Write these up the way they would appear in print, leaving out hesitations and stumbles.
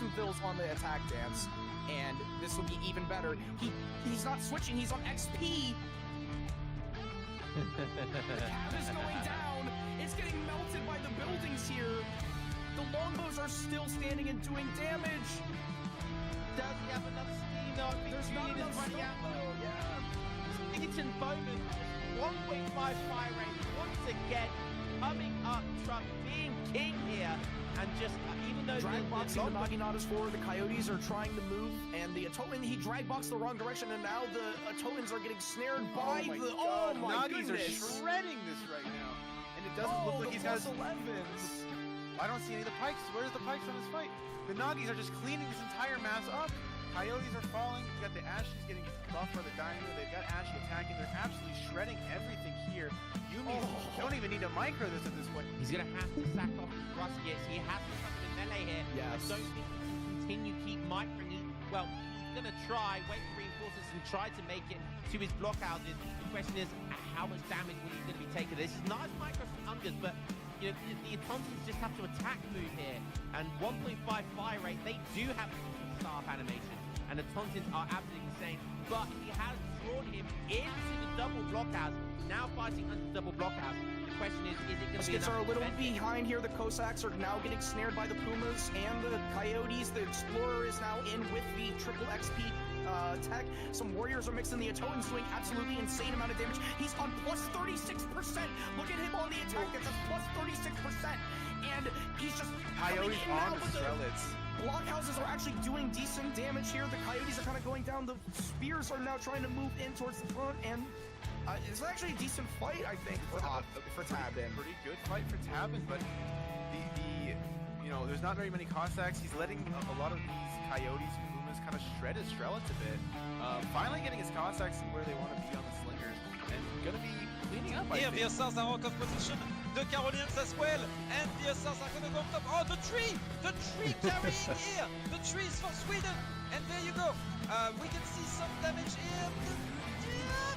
some fills on the attack dance, and this will be even better. He's not switching, he's on XP. The cab is going down. It's getting melted by the buildings here. The longbows are still standing and doing damage. Does he have enough steam though? There's not enough running out though. Yeah. Eaton Bowman, 1.5 fire rate once again, coming up, Trump being king here, and just even though drag boxing the Naginatas forward, the Coyotes are trying to move, and the Atoman, he drag boxed the wrong direction, and now the Atomans are getting snared by the. Oh my Nagis goodness! are shredding this right now, and it doesn't look like he's got his 11s. I don't see any of the pikes. Where's the pikes from this fight? The Nagis are just cleaning this entire mass up. Coyotes are falling. You got the Ashley's getting buffed for the Dynamo. They've got Ashley attacking. They're absolutely shredding everything here. Yumi don't even need to micro this at this point. He's gonna have to sack off his Ruskets. He has to come in melee here. Yes. I don't think he can continue keep microing. Well, he's gonna try, wait for reinforcements and try to make it to his blockhouses. The question is, how much damage will he gonna be taking? This is nice micro from Ungas, but you know, the Atontons just have to attack move here. And 1.5 fire rate, they do have staff animation. And the Tontons are absolutely insane. But he has drawn him into the double blockhouse. Now fighting under the double blockhouse. The question is it going to be Muskets are a little behind here. The Cossacks are now getting snared by the Pumas and the Coyotes. The Explorer is now in with the triple XP tech. Some warriors are mixing. The Atotan's doing absolutely insane amount of damage. He's on plus 36%. Look at him on the attack. That's plus 36%. And he's just Coyotes on the Strelitz. Blockhouses are actually doing decent damage here. The Coyotes are kind of going down. The Spears are now trying to move in towards the front, and it's actually a decent fight, I think, for Tabin. Pretty good fight for Tabin, but you know, there's not very many Cossacks. He's letting a lot of these Coyotes and Pumas kind of shred his Strelitz a bit. Finally getting his Cossacks where they want to be on the Slingers, and gonna be cleaning up. Here, the Assassins are out of position. The Carolinians as well, and the Assassins are gonna go up top. Oh, the tree carrying here. The tree is for Sweden, and there you go. We can see some damage here.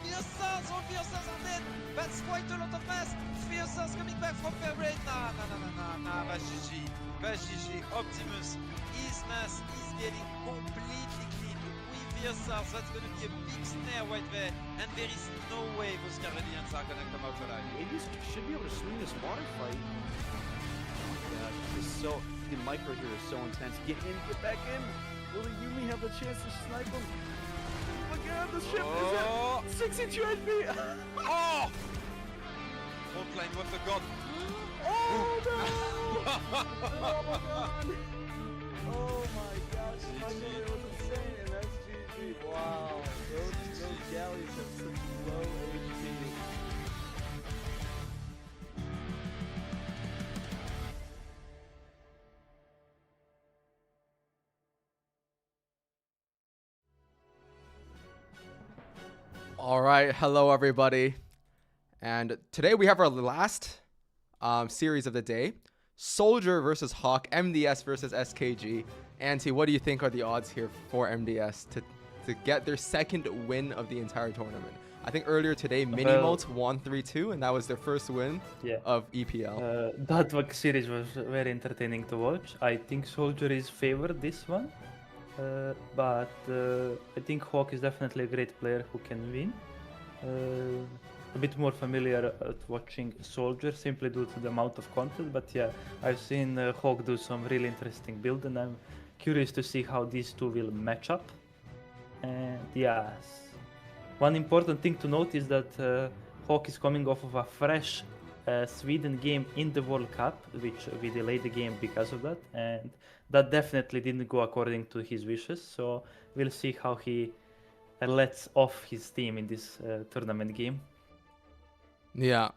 The Assassins, all the Assassins are dead. That's quite a lot of mass. The Assassins coming back from fair rate. Nah, va GG. Optimus, his mass is getting completely clean. With the Assassins, that's gonna be a big snare right there, and there is no way those Carolinians are gonna come out alive. Maybe should be able to swing this water fight. It's so the micro here is so intense. Get in, get back in. Will the Yumi have a chance to snipe him? Look at the ship is at 62 HP. Oh! Frontline, what a god. Oh no! Oh my god! Oh my gosh, I know it was insane, and that's GG. Wow, those galleys have such low HP. All right, hello everybody, and today we have our last series of the day: SoldieR versus Hawk, MDS versus SKG. Auntie, what do you think are the odds here for MDS to get their second win of the entire tournament? I think earlier today, Minimote won 3-2, and that was their first win of EPL. That series was very entertaining to watch. I think SoldieR is favored this one. But I think Hawk is definitely a great player who can win. A bit more familiar at watching SoldieR simply due to the amount of content, but yeah, I've seen Hawk do some really interesting build, and I'm curious to see how these two will match up. And yes, one important thing to note is that Hawk is coming off of a fresh Sweden game in the World Cup, which we delayed the game because of that, and that definitely didn't go according to his wishes. So we'll see how he lets off his team in this tournament game. Yeah.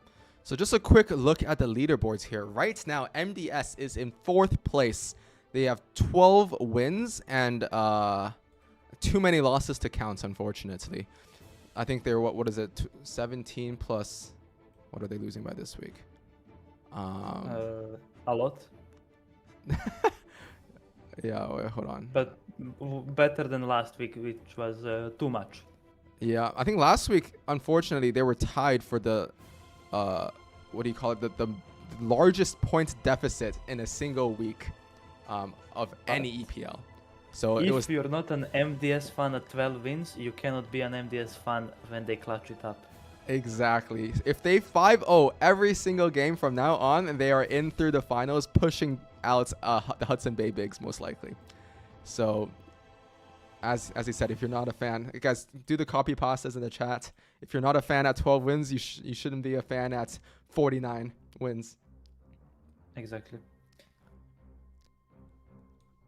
So just a quick look at the leaderboards here. Right now, MDS is in 4th place. They have 12 wins and too many losses to count, unfortunately. I think they're, what is it, 17 plus... What are they losing by this week? A lot. Yeah, wait, hold on. But better than last week, which was too much. Yeah, I think last week, unfortunately, they were tied for the, what do you call it? The largest points deficit in a single week of any EPL. So it If was you're not an MDS fan at 12 wins, you cannot be an MDS fan when they clutch it up. exactly. If they 5-0 every single game from now on, and they are in through the finals, pushing out the Hudson Bay Bigs most likely. So, as he said, if you're not a fan, guys, do the copy pastas in the chat. If you're not a fan at 12 wins, you shouldn't be a fan at 49 wins. Exactly.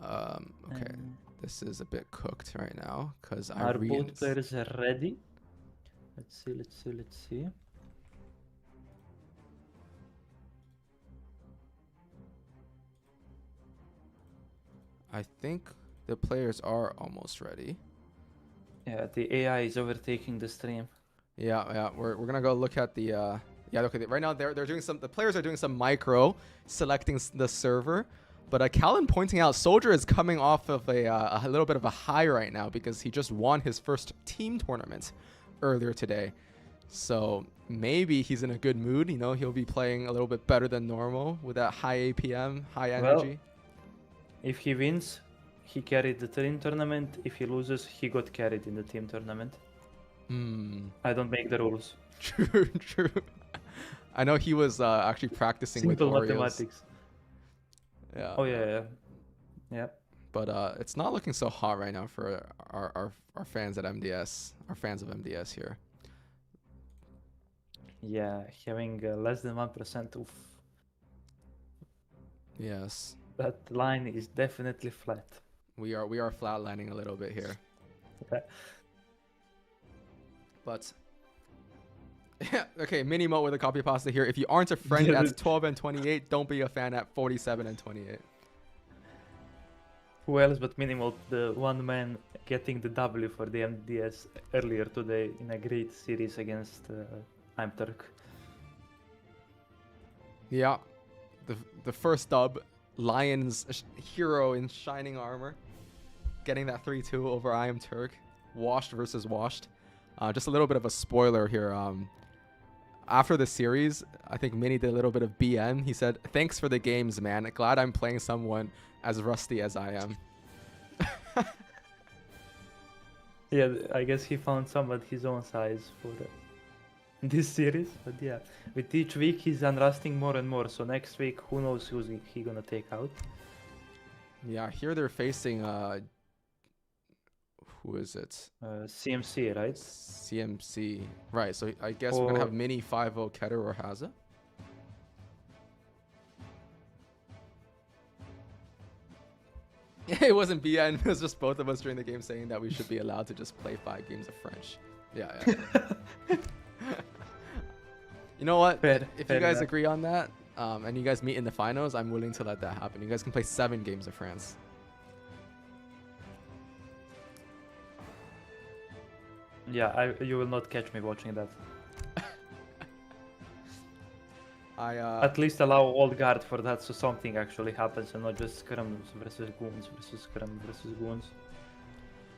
Okay, And this is a bit cooked right now because are both players ready? Let's see. I think the players are almost ready. Yeah, the AI is overtaking the stream. Yeah. We're gonna go look at the okay. Right now they're doing the players are doing some micro selecting the server, but Callan pointing out SoldieR is coming off of a little bit of a high right now because he just won his first team tournament earlier today. So maybe he's in a good mood. You know, he'll be playing a little bit better than normal with that high APM, high energy. If he wins, he carried the team tournament. If he loses, he got carried in the team tournament. I don't make the rules. True. I know he was actually practicing Simple with Oreos. mathematics. Yeah. Oh yeah. But it's not looking so hot right now for our fans at MDS, our fans of MDS here. Yeah, having less than 1%. Oof. Yes. That line is definitely flat. We are flatlining a little bit here. Okay. But yeah, okay, Minimo with a copy pasta here. If you aren't a friend at 12 and 28, don't be a fan at 47 and 28. Who else but Minimal, the one man getting the W for the MDS earlier today in a great series against I'm Turk. Yeah, the first dub, Lions hero in shining armor, getting that 3-2 over I Am Turk, washed versus washed. Just a little bit of a spoiler here. After the series, I think Mini did a little bit of BM. He said, "Thanks for the games, man. Glad I'm playing someone as rusty as I am." Yeah, I guess he found someone his own size for this series. But yeah, with each week he's unrusting more and more. So next week, who knows who's he gonna take out? Yeah, here they're facing who is it? CMC, right? CMC. Right, so I guess we're gonna have Mini 5-0 Keter or Haza. It wasn't BN, it was just both of us during the game saying that we should be allowed to just play 5 games of French. Yeah. You know what? If you guys agree on that, and you guys meet in the finals, I'm willing to let that happen. You guys can play 7 games of France. Yeah, you will not catch me watching that. At least allow old guard for that, so something actually happens and not just scrims versus goons versus scrim versus goons.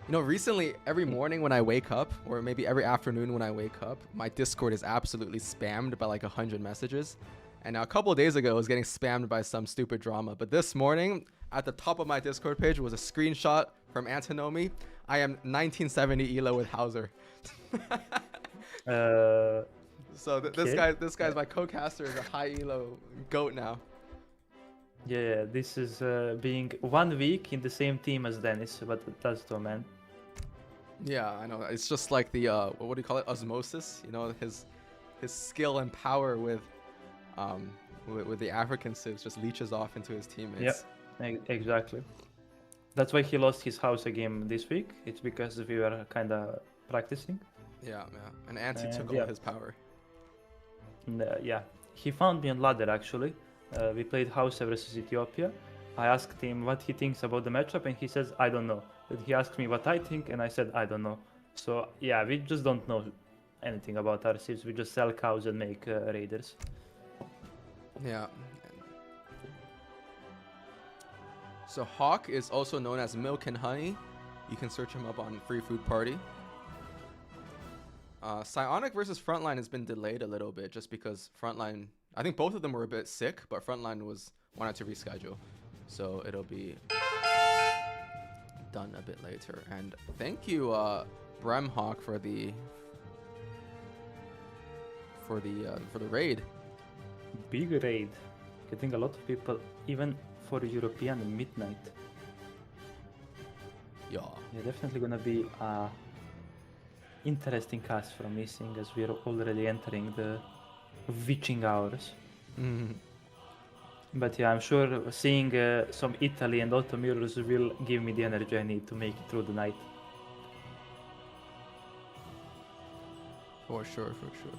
You know, recently, every morning when I wake up, or maybe every afternoon when I wake up, my Discord is absolutely spammed by like 100 messages. And now a couple of days ago, I was getting spammed by some stupid drama. But this morning, at the top of my Discord page was a screenshot from Antinomy. I am 1970 Elo with Hauser. So this guy's my co-caster is a high Elo goat now. Yeah, this is being 1 week in the same team as Dennis, but that's to a man. Yeah, I know. It's just like the what do you call it? Osmosis. You know, his skill and power with the African civs just leeches off into his teammates. Yeah, exactly. That's why he lost his house game this week. It's because we were kind of practicing. Yeah. And Anti took all his power. And, yeah, he found me on ladder actually. We played House versus Ethiopia. I asked him what he thinks about the matchup, and he says, I don't know. Then he asked me what I think, and I said, I don't know. So yeah, we just don't know anything about our civs. We just sell cows and make raiders. Yeah. So Hawk is also known as Milk and Honey. You can search him up on Free Food Party. Psionic versus Frontline has been delayed a little bit just because Frontline, I think both of them were a bit sick, but Frontline wanted to reschedule. so it'll be done a bit later. And thank you, Bremhawk, for the raid. Big raid. Getting a lot of people, even for European midnight. Yeah. Yeah, definitely gonna be a interesting cast from missing as we're already entering the witching hours. Mhm. But yeah, I'm sure seeing some Italy and auto mirrors will give me the energy I need to make it through the night. For sure, for sure.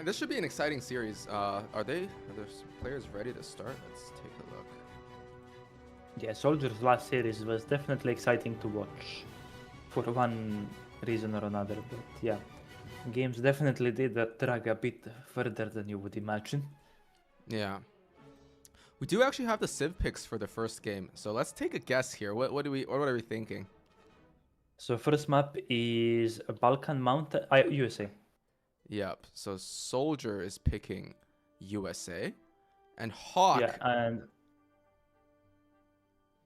This should be an exciting series. Are there players ready to start? Let's take a look. Yeah, SoldieR's last series was definitely exciting to watch for one reason or another. But yeah, games definitely did drag a bit further than you would imagine. Yeah. We do actually have the Civ picks for the first game, so let's take a guess here. What are we thinking? So first map is Balkan Mountain, USA. Yep. So Soldier is picking USA, and Hawk. Yeah, and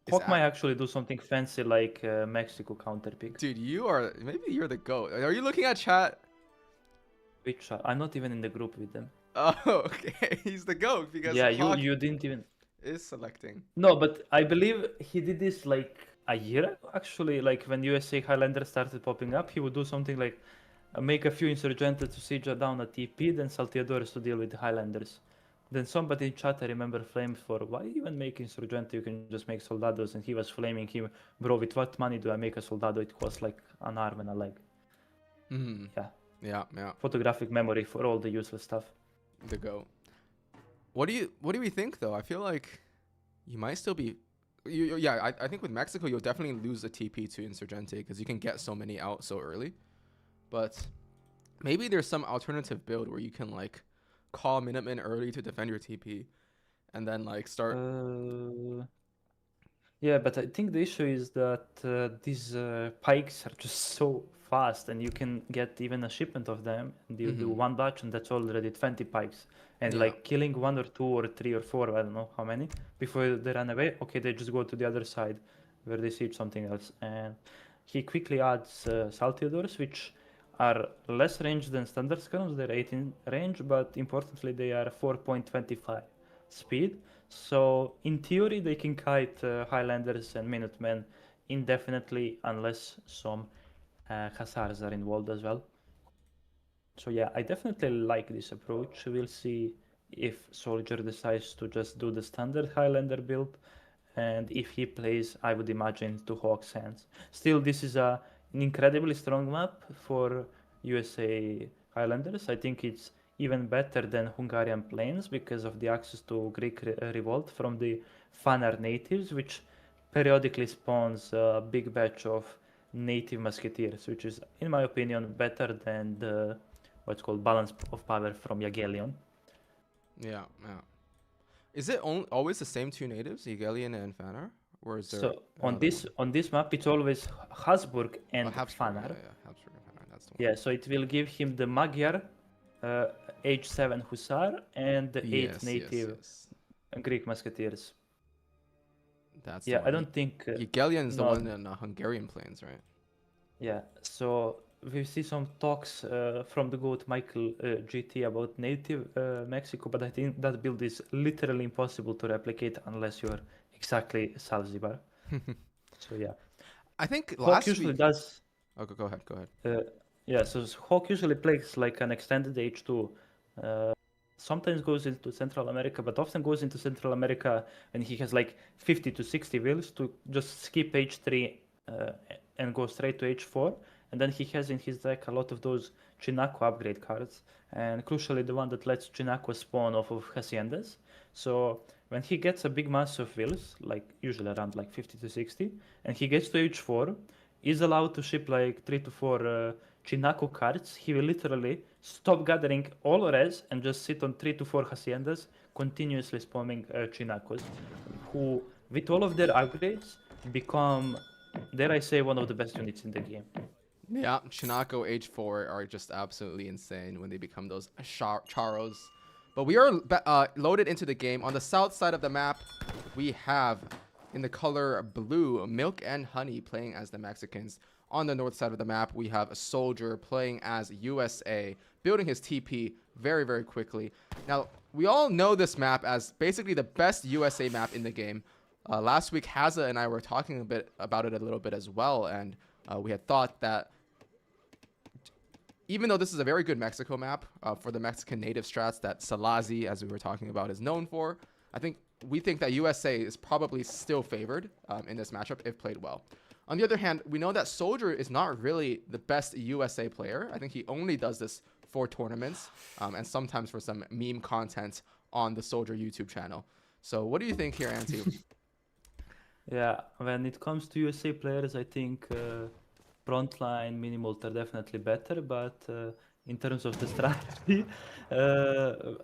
is Hawk might at- actually do something fancy like Mexico counter pick. Dude, maybe you're the GOAT. Are you looking at chat? Which I'm not even in the group with them. Oh, okay. He's the GOAT because Yeah, Hawk you didn't even. is selecting. No, but I believe he did this like a year ago, actually. Like when USA Highlanders started popping up, he would do something like make a few Insurgentes to siege down a TP, then SoldieR to deal with the Highlanders. Then somebody in chat, I remember, flamed for, why even make Insurgente? You can just make Soldados. And he was flaming him, bro, with what money do I make a Soldado? It costs like an arm and a leg. Mm. Yeah. Yeah. Photographic memory for all the useless stuff. The GOAT. What do we think though? I feel like you might still be. I think with Mexico you'll definitely lose a TP to Insurgente because you can get so many out so early. But maybe there's some alternative build where you can like call Minutemen early to defend your TP, and then like start. Yeah, but I think the issue is that these pikes are just so fast, and you can get even a shipment of them, and you do one batch, and that's already 20 pikes. And Yeah. like killing 1 or 2 or 3 or 4, I don't know how many, before they run away, okay, they just go to the other side where they siege something else. And he quickly adds Salteadors, which are less range than standard scarabs. They're 18 range, but importantly, they are 4.25 speed. So in theory, they can kite Highlanders and Minutemen indefinitely unless some Hussars are involved as well. So yeah, I definitely like this approach. We'll see if SoldieR decides to just do the standard Highlander build, and if he plays, I would imagine, to Hawk's hands. Still, this is an incredibly strong map for USA Highlanders. I think it's even better than Hungarian Plains because of the access to Greek revolt from the Fanar natives, which periodically spawns a big batch of native musketeers, which is, in my opinion, better than the what's called balance of power from Jagiellon. Yeah. Is it always the same two natives, Jagiellon and Fanar, or is there? So on this map, it's always Habsburg and Habsburg, Fanar. Yeah, Habsburg and Fanar. That's the one. Yeah, so it will give him the Magyar age 7 Hussar and the 8 native Greek musketeers. That's Yeah, the one. I don't think. Jagiellon's the no. one in Hungarian Plains, right? Yeah, so we see some talks from the GOAT Michael GT about native Mexico, but I think that build is literally impossible to replicate unless you're exactly Salzibar. So yeah, I think Hawk last usually week. does. Oh, go ahead. Yeah, so Hawk usually plays like an extended H2. Sometimes goes into Central America, but often goes into Central America and he has like 50 to 60 wheels to just skip H3 and go straight to H4. And then he has in his deck a lot of those Chinaco upgrade cards, and crucially the one that lets Chinaco spawn off of Haciendas. So when he gets a big mass of wheels, like usually around like 50 to 60, and he gets to H4, is allowed to ship like 3 to 4 Chinaco cards. He will literally stop gathering all res and just sit on 3 to 4 Haciendas, continuously spawning Chinacos, who with all of their upgrades become, dare I say, one of the best units in the game. Yeah, Chinaco H4 are just absolutely insane when they become those charos But we are loaded into the game. On the south side of the map, we have, in the color blue, Milk and Honey playing as the Mexicans. On the north side of the map, we have a SoldieR playing as USA, building his TP very, very quickly. Now, we all know this map as basically the best USA map in the game. Last week, Haza and I were talking a bit about it a little bit as well, and we had thought that even though this is a very good Mexico map for the Mexican native strats that Salazi, as we were talking about, is known for, we think that USA is probably still favored in this matchup if played well. On the other hand, we know that SoldieR is not really the best USA player. I think he only does this for tournaments and sometimes for some meme content on the SoldieR YouTube channel. So what do you think here, Antti? Yeah, when it comes to USA players, I think Frontline, Minimalt are definitely better, but in terms of the strategy,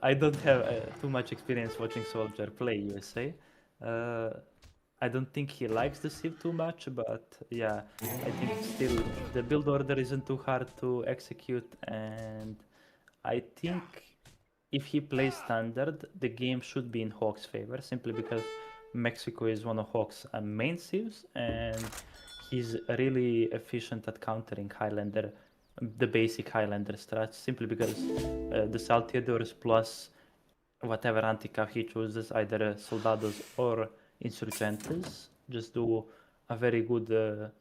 I don't have too much experience watching SoldieR play USA. I don't think he likes the Civ too much, but yeah, I think still the build order isn't too hard to execute, and I think if he plays standard, the game should be in Hawk's favor, simply because Mexico is one of Hawk's main civs, and he's really efficient at countering Highlander, the basic Highlander strats, simply because the Salteadors plus whatever anti-cav he chooses, either Soldados or Insurgentes, just do a very good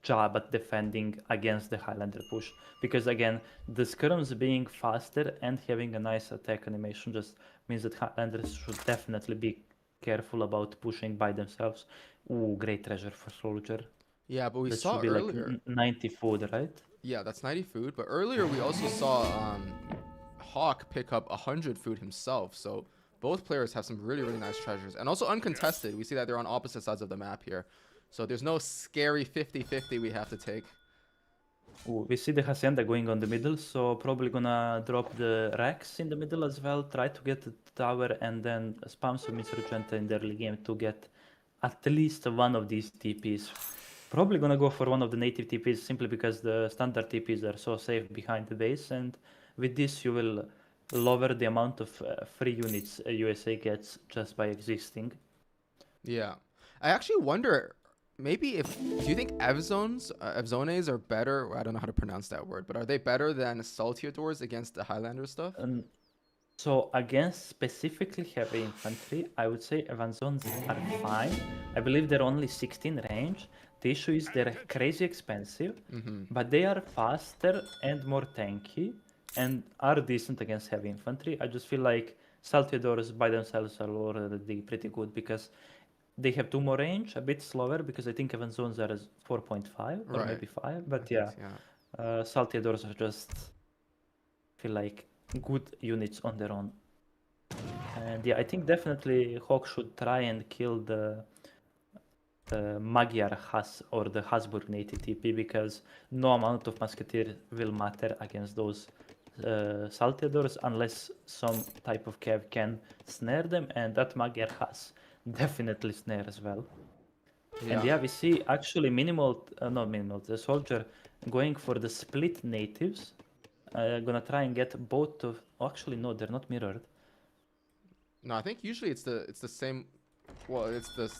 job at defending against the Highlander push. Because again, the skirms being faster and having a nice attack animation just means that Highlanders should definitely be careful about pushing by themselves. Ooh, great treasure for SoldieR. Yeah, but we That saw should be earlier. like 90 food, right? Yeah, that's 90 food. But earlier we also saw Hawk pick up 100 food himself. So both players have some really, really nice treasures. And also uncontested. We see that they're on opposite sides of the map here. So there's no scary 50-50 we have to take. Ooh, we see the Hacienda going on the middle, so probably gonna drop the Rex in the middle as well, try to get the tower, and then spam some Insurgente in the early game to get at least one of these TPs. Probably gonna go for one of the native TPs simply because the standard TPs are so safe behind the base, and with this you will lower the amount of free units USA gets just by existing. Yeah. I actually wonder, maybe do you think Evzones are better? I don't know how to pronounce that word, but are they better than Salteadors against the Highlander stuff? So against specifically heavy infantry, I would say Evzones are fine. I believe they're only 16 range. The issue is they're crazy expensive, but they are faster and more tanky and are decent against heavy infantry. I just feel like Salteadors by themselves are already pretty good because they have 2 more range, a bit slower because I think Evzones are 4.5 or Right. maybe 5, but yeah. Salteadors are just feel like good units on their own. And yeah, I think definitely Hawk should try and kill the Magyar Has or the Habsburg native TP because no amount of Musketeer will matter against those Salteadors unless some type of cav can snare them, and that Magyar Has definitely snare as well. And yeah, we see actually the SoldieR going for the split natives. Gonna try and get both of. Actually, no, they're not mirrored. No, I think usually it's the same. Well, it's the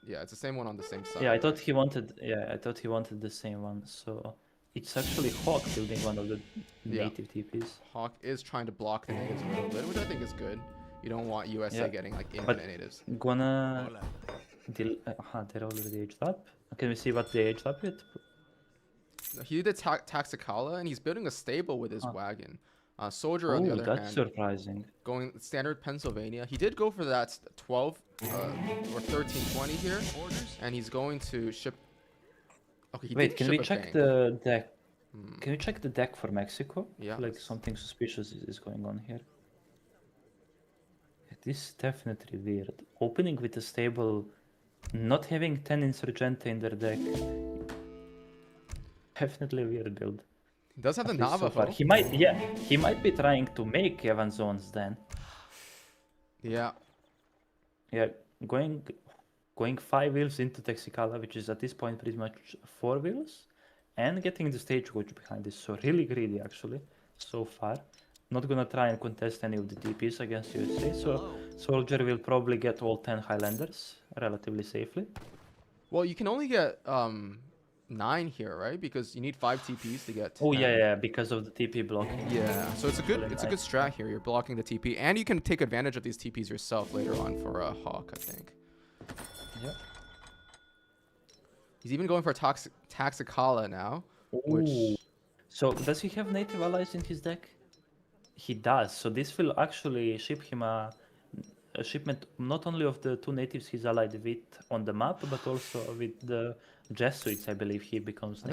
Yeah, it's the same one on the same side. yeah. I thought he wanted. Yeah, I thought he wanted the same one. So it's actually Hawk building one of the native TPs. Hawk is trying to block the natives a little bit, which I think is good. You don't want USA getting like infinite natives. Gonna. They're already aged up. Can we see what they aged up with? He did Taxicala, and he's building a stable with his wagon. SoldieR, on the other that's hand, surprising. going standard Pennsylvania. He did go for that 12 or 1320 here, and he's going to ship. Okay, he Wait, did can ship we a check bank. the deck? Can we check the deck for Mexico? Yeah, Like let's- something suspicious is going on here. This is definitely weird. Opening with a stable, not having 10 Insurgente in their deck. Definitely a weird build. He does have the At least so Navajo. far. He might be trying to make Evzones then. Yeah. Yeah, going 5 wheels into Texicala, which is at this point pretty much 4 wheels, and getting the stagecoach behind this. So really greedy actually, so far. not gonna try and contest any of the TPs against USA, so SoldieR will probably get all 10 Highlanders relatively safely. Well, you can only get 9 here, right? Because you need 5 TPs to get 10. Oh yeah, because of the TP blocking. Yeah, so it's a good strat here. You're blocking the TP, and you can take advantage of these TPs yourself later on for Hawk, I think. Yeah. He's even going for Taxicala now, which... Ooh. So does he have native allies in his deck? He does. So this will actually ship him a shipment not only of the 2 natives he's allied with on the map, but also with the Jesuits. I believe he becomes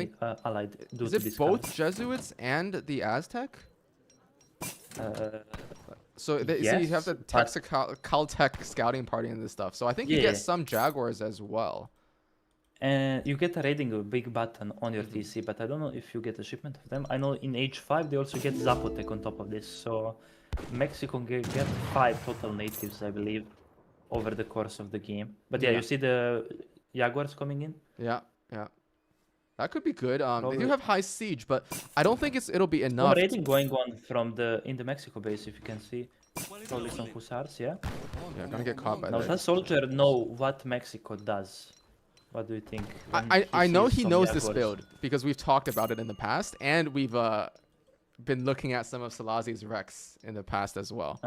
allied due is to it this both card. Jesuits and the Aztec? So yes, you have the Caltech scouting party and this stuff. So I think you get some Jaguars as well. And you get a raiding a big button on your TC, but I don't know if you get a shipment of them. I know in H5 they also get Zapotec on top of this, so Mexico can get 5 total natives, I believe, over the course of the game. But yeah, you see the Jaguars coming in? Yeah. That could be good. They do have high siege, but I don't think it'll be No enough. raiding going on from in the Mexico base, if you can see. Probably some Hussars, yeah? Yeah, gonna get caught by Now, that. does SoldieR know what Mexico does? What do you think? I know he sees some knows this Jaguars? build because we've talked about it in the past, and we've been looking at some of Salazi's Rex in the past as well.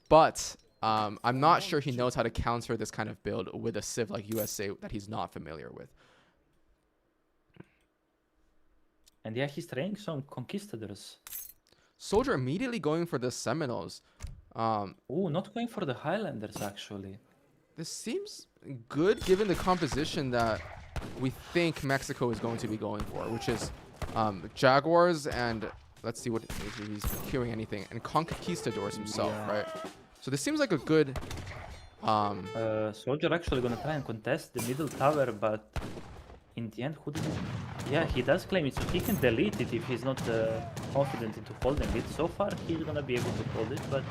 But I'm not sure he knows how to counter this kind of build with a Civ like USA that he's not familiar with. And yeah, he's training some conquistadors. SoldieR immediately going for the Seminoles. Oh, not going for the Highlanders, actually. This seems good given the composition that we think Mexico is going to be going for, which is Jaguars and let's see what if he's queuing anything, and Conquistadors himself, right? So this seems like a good SoldieR actually gonna try and contest the middle tower, but in the end, who did it? Yeah, he does claim it, so he can delete it if he's not confident into holding it. So far, he's gonna be able to hold it, but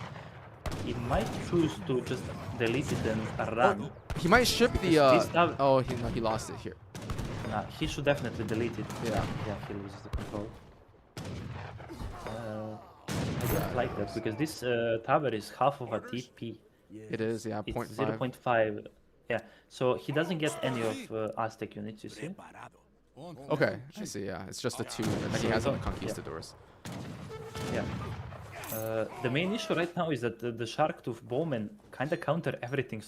he might choose to just delete it and run. He might ship the oh, he lost it here. Nah, he should definitely delete it. Yeah, he loses the control. I don't like that because this tower is half of a TP. It is, yeah, It's 0.5. 0.5. Yeah, so he doesn't get any of Aztec units, you see? Okay, I see, yeah. It's just the 2 that he has on the Conquistadors. Yeah. The main issue right now is that the Sharktooth Bowmen kind of counter everything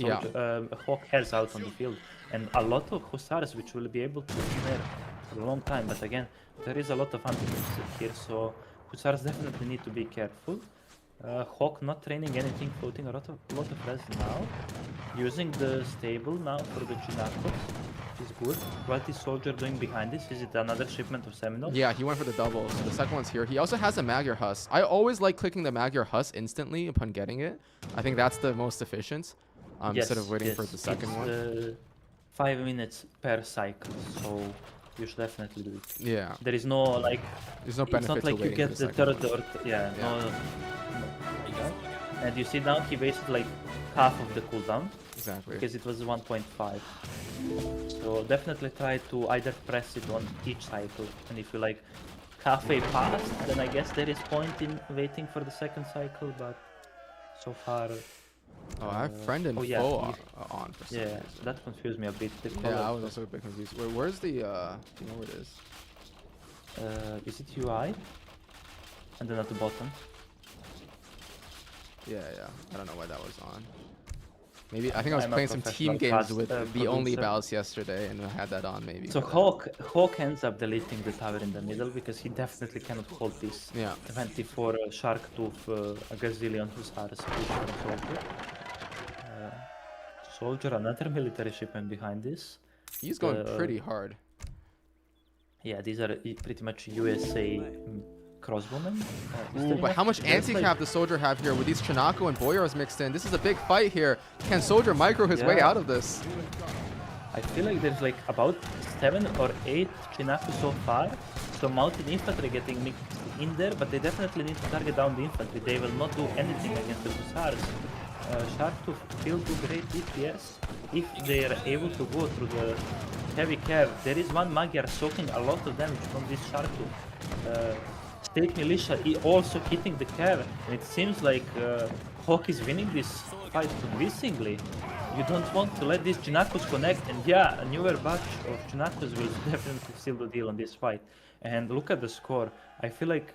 Hawk has out on the field. And a lot of Hussars which will be able to snare for a long time. But again, there is a lot of anti-tanks here, so Hussars definitely need to be careful. Hawk not training anything, floating a lot of res now. Using the stable now for the Chinacos, which is good. What is SoldieR doing behind this? Is it another shipment of Seminoles? Yeah, he went for the double, so the second one's here. He also has a Magyar Huss. I always like clicking the Magyar Huss instantly upon getting it. I think that's the most efficient, instead of waiting for the second one. 5 minutes per cycle, so you should definitely do it. Yeah. There is no there's no benefit it's not to like you waiting get for the second third one. or no. And you see now he wasted like half of the cooldown. Exactly. Because it was 1.5. So definitely try to either press it on each cycle, and if you like halfway past, then I guess there is point in waiting for the second cycle, but so far... Oh, I have friend and foe on for some reason. That confused me a bit. Yeah, I was also a bit confused. Where's the, do you know where it is? Is it UI? And then at the bottom. Yeah. I don't know why that was on. Maybe I think I was playing some team games with the only Battles yesterday and I had that on maybe. So Hawk ends up deleting the tower in the middle because he definitely cannot hold this. Yeah. 24 Sharktooth, a gazillion Hussars. SoldieR, another military shipment behind this. He's going pretty hard. Yeah, these are pretty much USA crossbowmen. Ooh, but how much anti-cap does SoldieR have here with these Chinako and Boyars mixed in? This is a big fight here. Can SoldieR micro his way out of this? I feel like there's like about 7 or 8 Chinako so far. So mounted infantry getting mixed in there, but they definitely need to target down the infantry. They will not do anything against the Hussars. Sharktooth will do great DPS if they are able to go through the heavy cav. There is one Magyar soaking a lot of damage from this Sharktooth. state militia also hitting the cav, and it seems like Hawk is winning this fight convincingly. You don't want to let these Jinakus connect, and yeah, a newer batch of Jinakus will definitely seal the deal on this fight. And look at the score. I feel like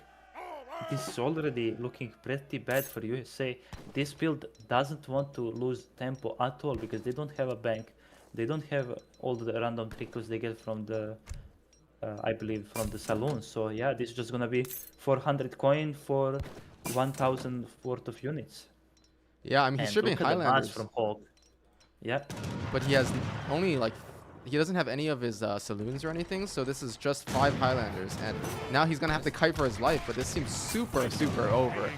this is already looking pretty bad for USA. This build doesn't want to lose tempo at all because they don't have a bank. They don't have all the random trickles they get from the, I believe, from the saloon. So yeah, this is just gonna be 400 coin for 1,000 worth of units. Yeah, I mean, he's And shipping look at the mass Highlanders, from Hawk. Yeah. but he has only like, he doesn't have any of his saloons or anything, so this is just 5 Highlanders, and now he's gonna have to kite for his life, but this seems super over.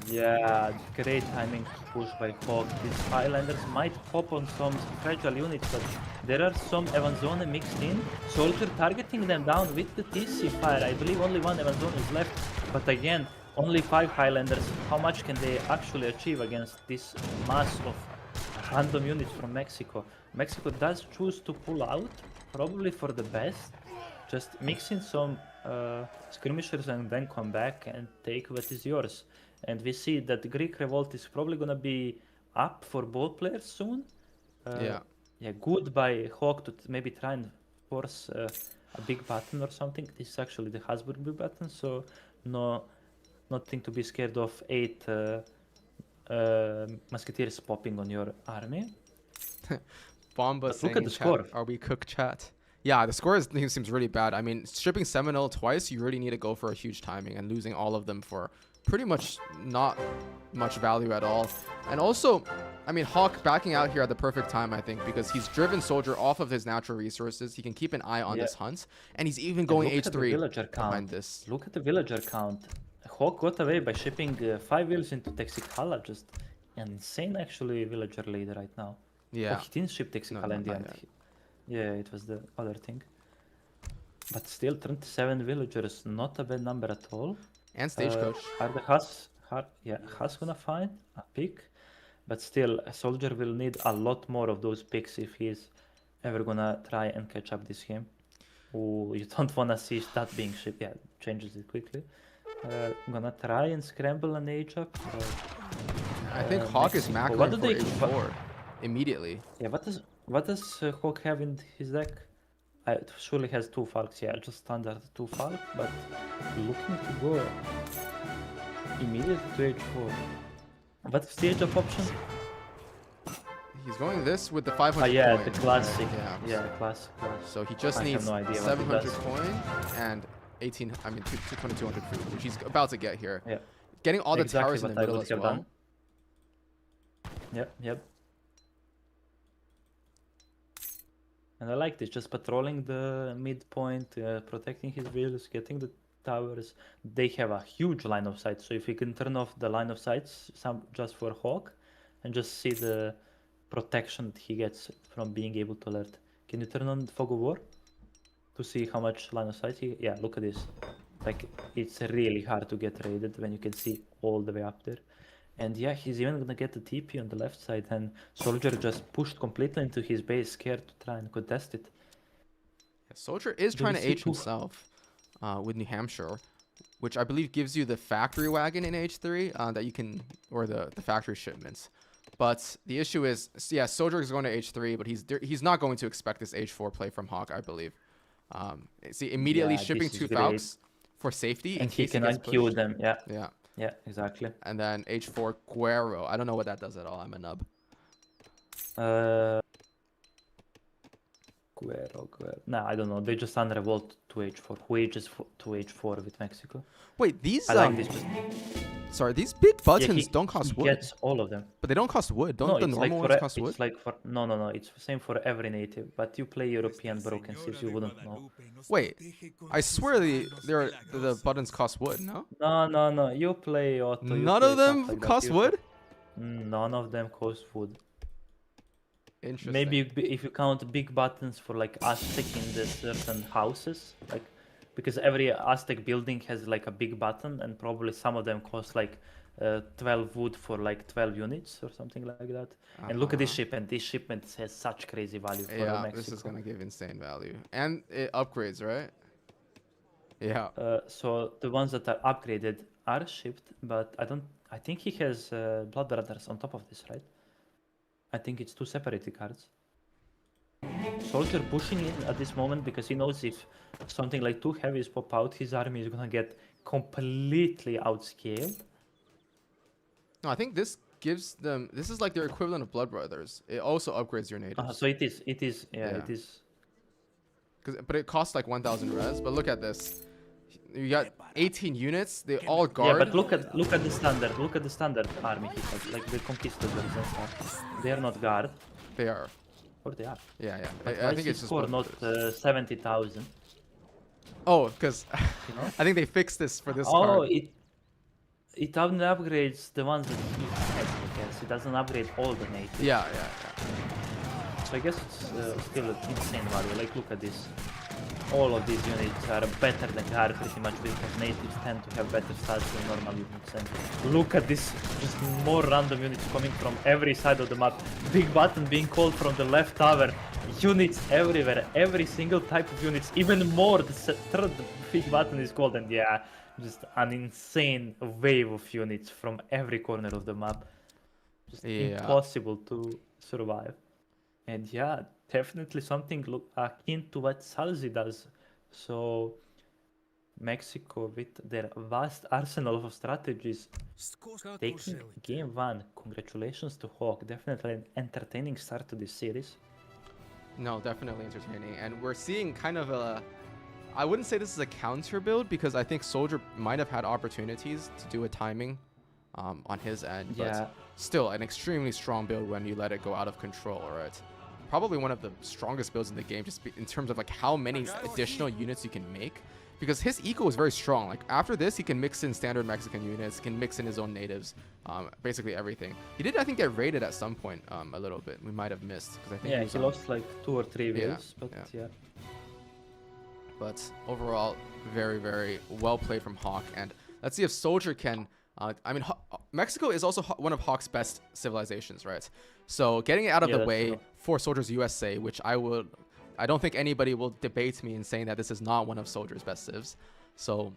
Yeah, great timing push by Hawk. These Highlanders might pop on some fragile units, but there are some Evanzone mixed in. SoldieR targeting them down with the TC fire. I believe only one Evanzone is left, but again, only 5 Highlanders. How much can they actually achieve against this mass of random units from Mexico? Mexico does choose to pull out, probably for the best. Just mix in some skirmishers and then come back and take what is yours. And we see that the Greek Revolt is probably gonna be up for both players soon. Yeah. Yeah, good by Hawk to maybe try and force a big button or something. This is actually the Habsburg big button, so nothing to be scared of. 8 musketeers popping on your army. Bomba Look saying at the in chat, score. are we cooked, chat? Yeah, the score seems really bad. I mean, shipping Seminole twice, you really need to go for a huge timing, and losing all of them for pretty much not much value at all. And also, I mean, Hawk backing out here at the perfect time, I think, because he's driven SoldieR off of his natural resources. He can keep an eye on this hunt, and he's even going look at the villager H3 behind count. this. Look at the villager count. Hawk got away by shipping 5 wheels into Texicala. Just an insane, actually, villager lead right now. Yeah. Oh, he didn't ship Texicala in the not end. yet. Yeah, it was the other thing. But still, 27 villagers, not a bad number at all. And Stagecoach. Are the Has gonna find a pick? But still, a SoldieR will need a lot more of those picks if he's ever gonna try and catch up this game. Oh, you don't wanna see that being shipped. Yeah, changes it quickly. I'm gonna try and scramble an age up. I think Hawk is Mexico. macroing for H4 immediately. Yeah, what does Hawk have in his deck? It surely has 2 Falcons. Yeah, just standard 2 Falcons, but looking to go immediately to H4. What's the age up option? He's going this with the 500 Yeah, coin. the classic. Yeah. Yeah, the classic. So he just I have needs no idea what he 700 does. coin and 2,200 free, which he's about to get here. Yeah. Getting all the Exactly towers in the what I middle would as have well. done. Yep. And I like this, just patrolling the midpoint, protecting his wheels, getting the towers. They have a huge line of sight, so if you can turn off the line of sight just for Hawk, and just see the protection that he gets from being able to alert. Can you turn on Fog of War to see how much line of sight he... Yeah, look at this. Like, it's really hard to get raided when you can see all the way up there. And yeah, he's even gonna get the TP on the left side, and SoldieR just pushed completely into his base, scared to try and contest it. Yeah, SoldieR is Do trying we to see H himself with New Hampshire, which I believe gives you the factory wagon in H3 that you can, or the factory shipments. But the issue is, yeah, SoldieR is going to H3, but he's not going to expect this H4 play from Hawk, I believe. See, immediately Yeah, shipping this is 2 great. Falcons for safety. And in he case can gets unqueue pushed. them, yeah. Yeah. Yeah, exactly. And then H4 Guero. I don't know what that does at all. I'm a nub. Guero. Nah, I don't know. They just unrevolt to H4. Who ages to H4 with Mexico? Wait, these I like this. Just... sorry, these big buttons Yeah, don't cost he wood. gets all of them. But they don't cost wood. Don't No, the it's normal like ones cost wood? It's like for no. It's the same for every native. But you play European broken seals, you wouldn't know. Wait, I swear the buttons cost wood. No, No. You play auto. you none play of stuff them like that. cost wood. None of them cost wood. Interesting. Maybe if you count big buttons for like Aztec in the certain houses, like because every Aztec building has like a big button, and probably some of them cost like 12 wood for like 12 units or something like that. And look at this shipment. This shipment has such crazy value for Yeah, Mexico. this is gonna give insane value, and it upgrades, right? Yeah. So the ones that are upgraded are shipped, but I think he has Blood Brothers on top of this, right? I think it's two separated cards. Soldier pushing in at this moment because he knows if something like two heavies pop out, his army is gonna get completely outscaled. No, I think this gives them. This is like their equivalent of Blood Brothers. It also upgrades your natives. So it is, yeah, Yeah. it is. But it costs like 1,000 res. But look at this. You got 18 units. They all guard. Yeah, but look at the standard. Look at the standard army he has, like the conquistadors and stuff. They are not guard, They are. or they are. Yeah, yeah. But I why think is it's his just score Blood not Brothers. 70,000? Oh, because You know? I think they fixed this for this Oh, card. it only upgrades the ones that he has, I guess. It doesn't upgrade all the natives. Yeah, yeah, So I guess it's still an insane value. Like, look at this. All of these units are better than guard pretty much because natives tend to have better stats than normal units. And look at this, just more random units coming from every side of the map. Big button being called from the left tower. Units everywhere, every single type of units, even more. The third big button is called, and yeah, just an insane wave of units from every corner of the map. Just Yeah. impossible to survive. And yeah, definitely something akin to what SoldieR does. So Mexico, with their vast arsenal of strategies, taking game one. Congratulations to Hawk. Definitely an entertaining start to this series. No, definitely entertaining. And we're seeing kind of a... I wouldn't say this is a counter build because I think SoldieR might have had opportunities to do a timing on his end. But Yeah. still, an extremely strong build when you let it go out of control, right? Probably one of the strongest builds in the game just in terms of like how many additional units you can make. Because his eco is very strong. Like after this, he can mix in standard Mexican units, can mix in his own natives, basically everything. He did, I think, get raided at some point a little bit. We might have missed because I think Yeah, was he on- lost like 2 or 3 Yeah, waves, but yeah. But overall, very, very well played from Hawk. And let's see if SoldieR can... I mean, Mexico is also one of Hawk's best civilizations, right? So getting it out of Yeah, the that's way true. for Soldier's USA, which I don't think anybody will debate me in saying that this is not one of Soldier's best civs. So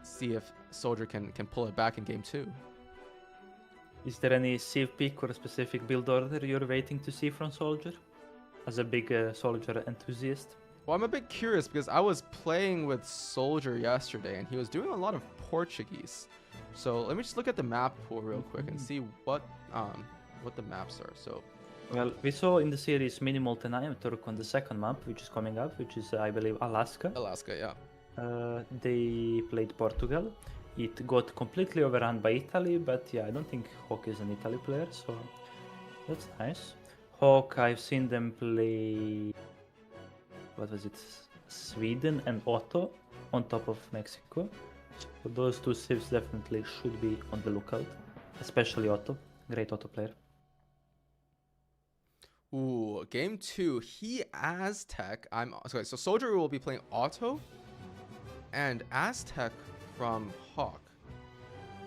see if SoldieR can pull it back in game 2. Is there any civ pick or specific build order you're waiting to see from SoldieR? As a big SoldieR enthusiast? Well, I'm a bit curious because I was playing with SoldieR yesterday and he was doing a lot of Portuguese. So let me just look at the map pool real quick and see what the maps are. So Well, we saw in the series Minimal Tenayam Turk on the second map, which is coming up, which is, I believe, Alaska. Alaska, yeah. They played Portugal. It got completely overrun by Italy, but yeah, I don't think Hawk is an Italy player, so that's nice. Hawk, I've seen them play... What was it? Sweden and Otto on top of Mexico. So those two civs definitely should be on the lookout, especially Otto. Great Otto player. Ooh, game 2. He Aztec. So SoldieR will be playing Otto and Aztec from Hawk.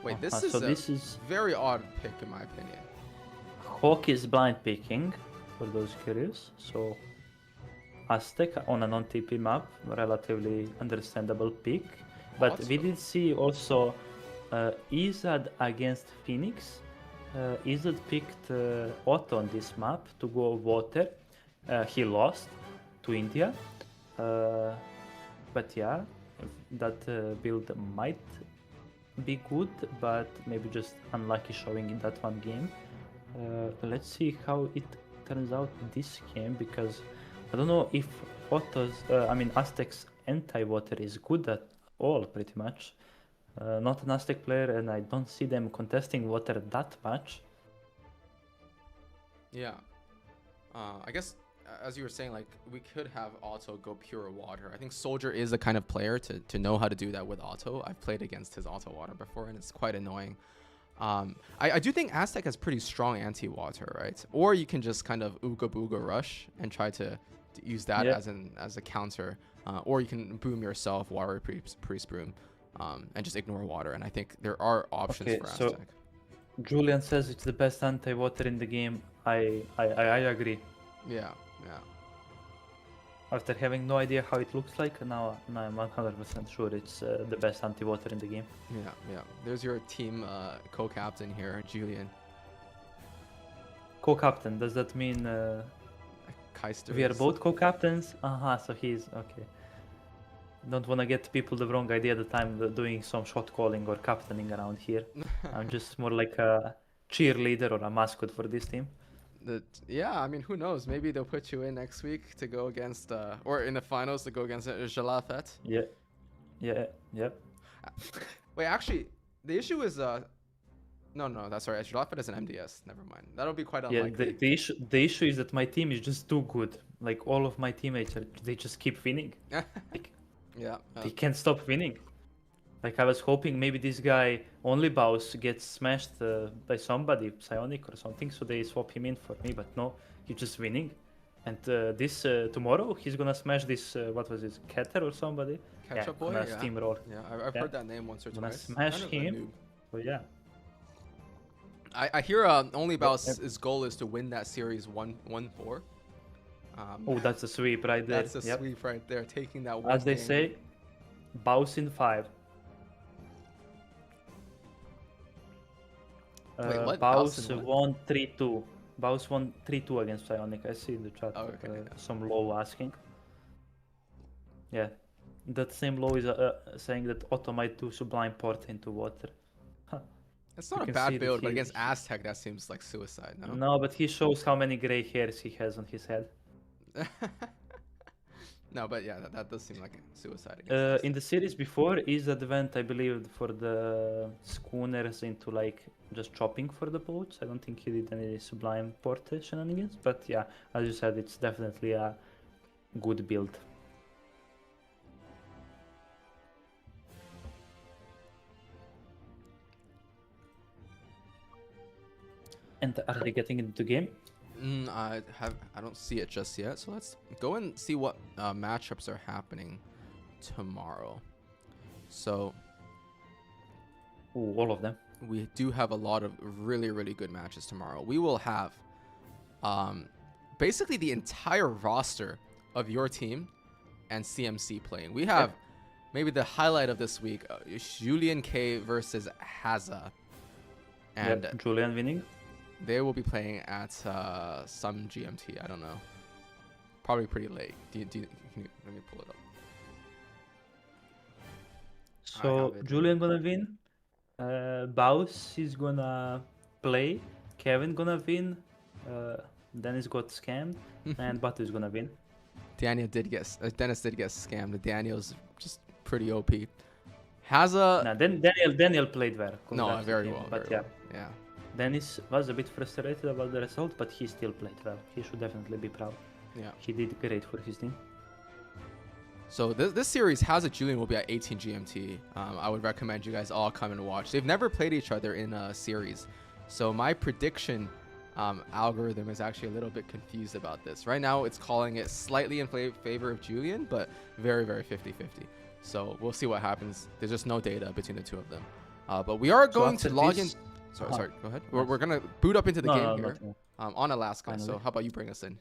Wait, this is so a this is very odd pick in my opinion. Hawk is blind picking, for those curious. So Aztec on a non-TP map, relatively understandable pick. But we did see also Izad against Phoenix. Izad picked Otto on this map to go water. He lost to India. But yeah, that build might be good, but maybe just unlucky showing in that one game. Let's see how it turns out this game, because I don't know if Aztec's anti-water is good at all, pretty much. Not an Aztec player, and I don't see them contesting water that much. Yeah. I guess as you were saying, like we could have Otto go pure water. I think SoldieR is the kind of player to know how to do that with Otto. I've played against his Otto water before, and it's quite annoying. I do think Aztec has pretty strong anti-water, right? Or you can just kind of ooga booga rush and try to use that as a counter, or you can boom yourself, water priest boom, and just ignore water. And I think there are options for Aztec. So Julian says it's the best anti-water in the game. I agree. Yeah. After having no idea how it looks like, now I'm 100% sure it's the best anti-water in the game. Yeah, yeah. There's your team co-captain here, Julian. Co-captain, does that mean Keister we are is- both co-captains? So he's okay. Don't want to get people the wrong idea at the time doing some shot calling or captaining around here. I'm just more like a cheerleader or a mascot for this team. Yeah, I mean, who knows? Maybe they'll put you in next week to go against, or in the finals to go against Jalafet. Yeah. Yep. Wait, actually, the issue is, no, that's right. Jalafet is an MDS. Never mind. That'll be quite Yeah, unlikely. the issue is that my team is just too good. Like all of my teammates, they just keep winning. Like, Yeah. they can't stop winning. Like I was hoping maybe this guy only bows gets smashed by somebody, psionic or something, so they swap him in for me. But no, he's just winning. And this tomorrow he's gonna smash this. What was this, Keter or somebody? Ketchup boy. Gonna Yeah. steamroll. Yeah, I've Yeah. heard that name once or Gonna twice. smash Kind of a him. noob. So yeah. I hear only his goal is to win that series 1-4. Oh, that's a sweep right there. That's a Yep. sweep right there, taking that one As they game. say, bows in 5. Wait, what? Bows Bows in what? won 3-2. Bows won 3-2 against Psionic. I see in the chat. Oh, okay. Some low asking. Yeah. That same low is saying that Otto might do Sublime Port into water. It's You not a can see bad that build, but he- against Aztec, that seems like suicide, no? No, but he shows how many gray hairs he has on his head. No, but yeah, that does seem like suicide. Against In the series before, is advent, I believe, for the schooners into like just chopping for the boats. I don't think he did any Sublime Port shenanigans, but yeah, as you said, it's definitely a good build. And are they getting into the game? I don't see it just yet, so let's go and see what matchups are happening tomorrow. So Ooh, all of them. we do have a lot of really good matches tomorrow. We will have basically the entire roster of your team and CMC playing. We have maybe the highlight of this week, Julian K versus Haza, and Yep, Julian winning. they will be playing at some GMT. I don't know. Probably pretty late. Let me pull it up. So have it. Julian gonna win. Baus is gonna play. Kevin gonna win. Dennis got scammed, and Batu is gonna win. Dennis did get scammed. Daniel's just pretty OP. Haza. Now, then Daniel played well. No, Congrats to very him, well. But Very yeah, well. Yeah. Dennis was a bit frustrated about the result, but he still played well. He should definitely be proud. Yeah. He did great for his team. So this series, Haza Julian will be at 18 GMT. I would recommend you guys all come and watch. They've never played each other in a series, so my prediction algorithm is actually a little bit confused about this. Right now, it's calling it slightly in favor of Julian, but very 50-50. So we'll see what happens. There's just no data between the two of them. But we are going to after log this- in. Sorry, go ahead. We're gonna boot up into the game here nothing. on Alaska. So Finally. how about you bring us in?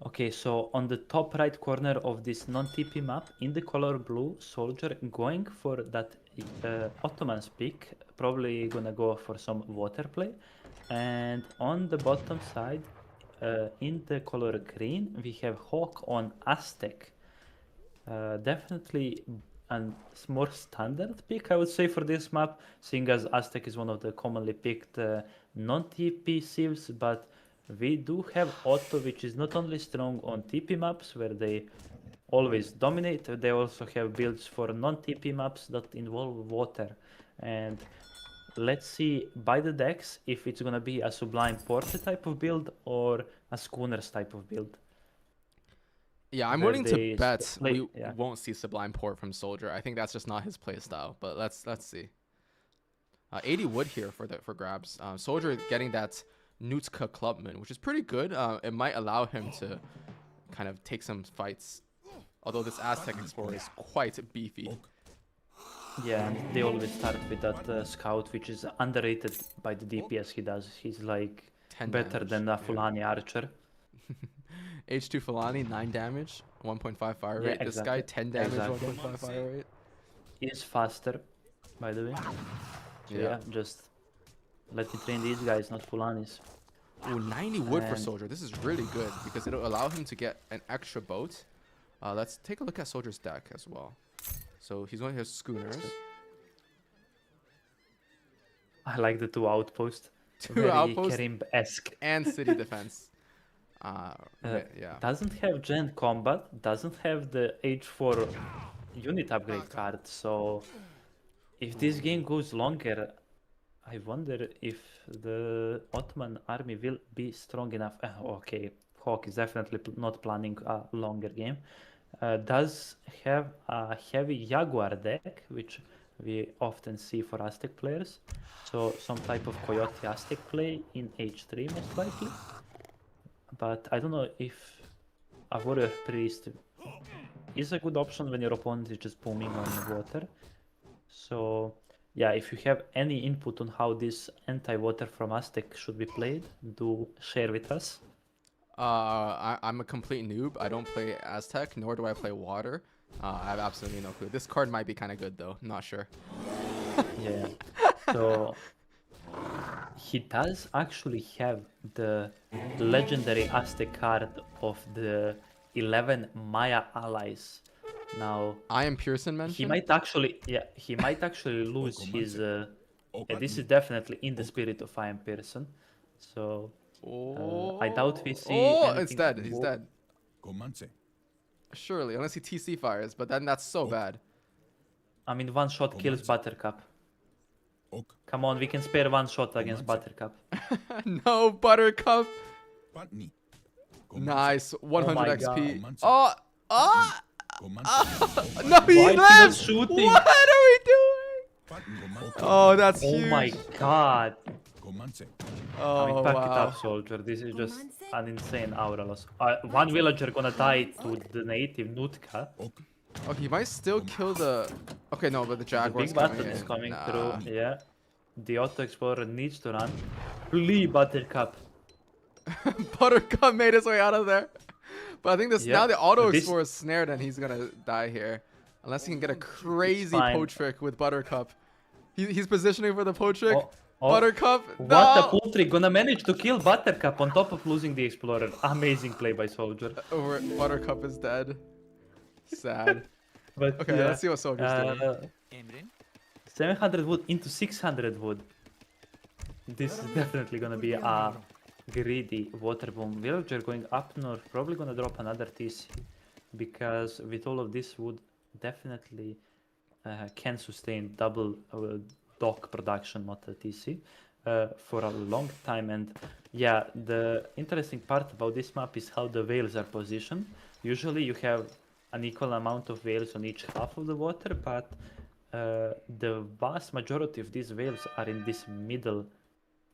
Okay, so on the top right corner of this non-TP map, in the color blue, Soldier going for that Ottoman's pick, probably gonna go for some water play. And on the bottom side, in the color green, we have Hawk on Aztec. Definitely a more standard pick, I would say, for this map, seeing as Aztec is one of the commonly picked non-TP civs, but we do have Otto, which is not only strong on TP maps, where they always dominate, they also have builds for non-TP maps that involve water. And let's see by the decks if it's gonna be a Sublime Porter type of build or a Schooners type of build. Yeah, I'm Where willing to they bet play- we yeah. won't see Sublime Port from Soldier. I think that's just not his play style. But let's see. 80 wood here for grabs. Soldier getting that Nutka Clubman, which is pretty good. It might allow him to kind of take some fights. Although this Aztec Explorer is quite beefy. Yeah, and they always start with that Scout, which is underrated by the DPS he does. He's like 10 better damage, than a yeah. Fulani Archer. H2 Fulani, 9 damage, 1.5 fire Yeah, rate. This guy, exactly. 10 damage, Exactly. 1.5 fire rate. He's faster, by the way. So yeah, just let me train these guys, not Fulanis. Ooh, 90 wood for And- Soldier. This is really good because it'll allow him to get an extra boat. Let's take a look at Soldier's deck as well. So he's going to have schooners. I like the 2 outposts. Two Very outposts Karim-esque. and city defense. Yeah. Doesn't have Gen Combat, doesn't have the H4 unit upgrade card, so if this game goes longer, I wonder if the Ottoman army will be strong enough. Okay, Hawk is definitely not planning a longer game. Does have a heavy Jaguar deck, which we often see for Aztec players. So some type of Coyote Aztec play in H3 most likely. But I don't know if a Warrior Priest is a good option when your opponent is just booming on water. So yeah, if you have any input on how this anti-water from Aztec should be played, do share with us. I'm a complete noob. I don't play Aztec, nor do I play water. I have absolutely no clue. This card might be kind of good though. I'm not sure. Yeah. So he does actually have the legendary Aztec card of the 11 Maya allies. Now I am Pearson he mentioned. might actually lose his. This is definitely in the spirit of I am Pearson. So I doubt we see. Oh, it's anything dead. He's more. dead. Surely, unless he TC fires, but then that's so bad. I mean, one shot kills Buttercup. Come on, we can spare one shot against Buttercup. No, Buttercup. Nice, 100 my XP. God. No, he Why is he not lives. shooting? What are we doing? Oh, that's Oh huge. my god. Oh, I mean, pack it wow. up, soldier. This is just an insane aura loss. One villager gonna die to the native Nutka. Oh, he might still kill the. Okay, no, but the The Jaguar's big coming button in. is coming Nah. through. Yeah. The Auto Explorer needs to run. Please, Buttercup. Buttercup made his way out of there. But I think this Yeah, now the Auto this- Explorer is snared and he's gonna die here. Unless he can get a crazy fine. poach trick with Buttercup. He's positioning for the poach trick. Oh, Buttercup. what No! a poultry gonna manage to kill Buttercup on top of losing the Explorer. Amazing play by Soldier. Buttercup is dead. Sad. But Okay, yeah, let's see what Soldier's doing. 700 wood into 600 wood. This is definitely gonna be a greedy water boom. Villager going up north, probably gonna drop another TC. Because with all of this wood, definitely can sustain double dock production, not a TC, for a long time. And yeah, the interesting part about this map is how the whales are positioned. Usually you have an equal amount of whales on each half of the water, but the vast majority of these whales are in this middle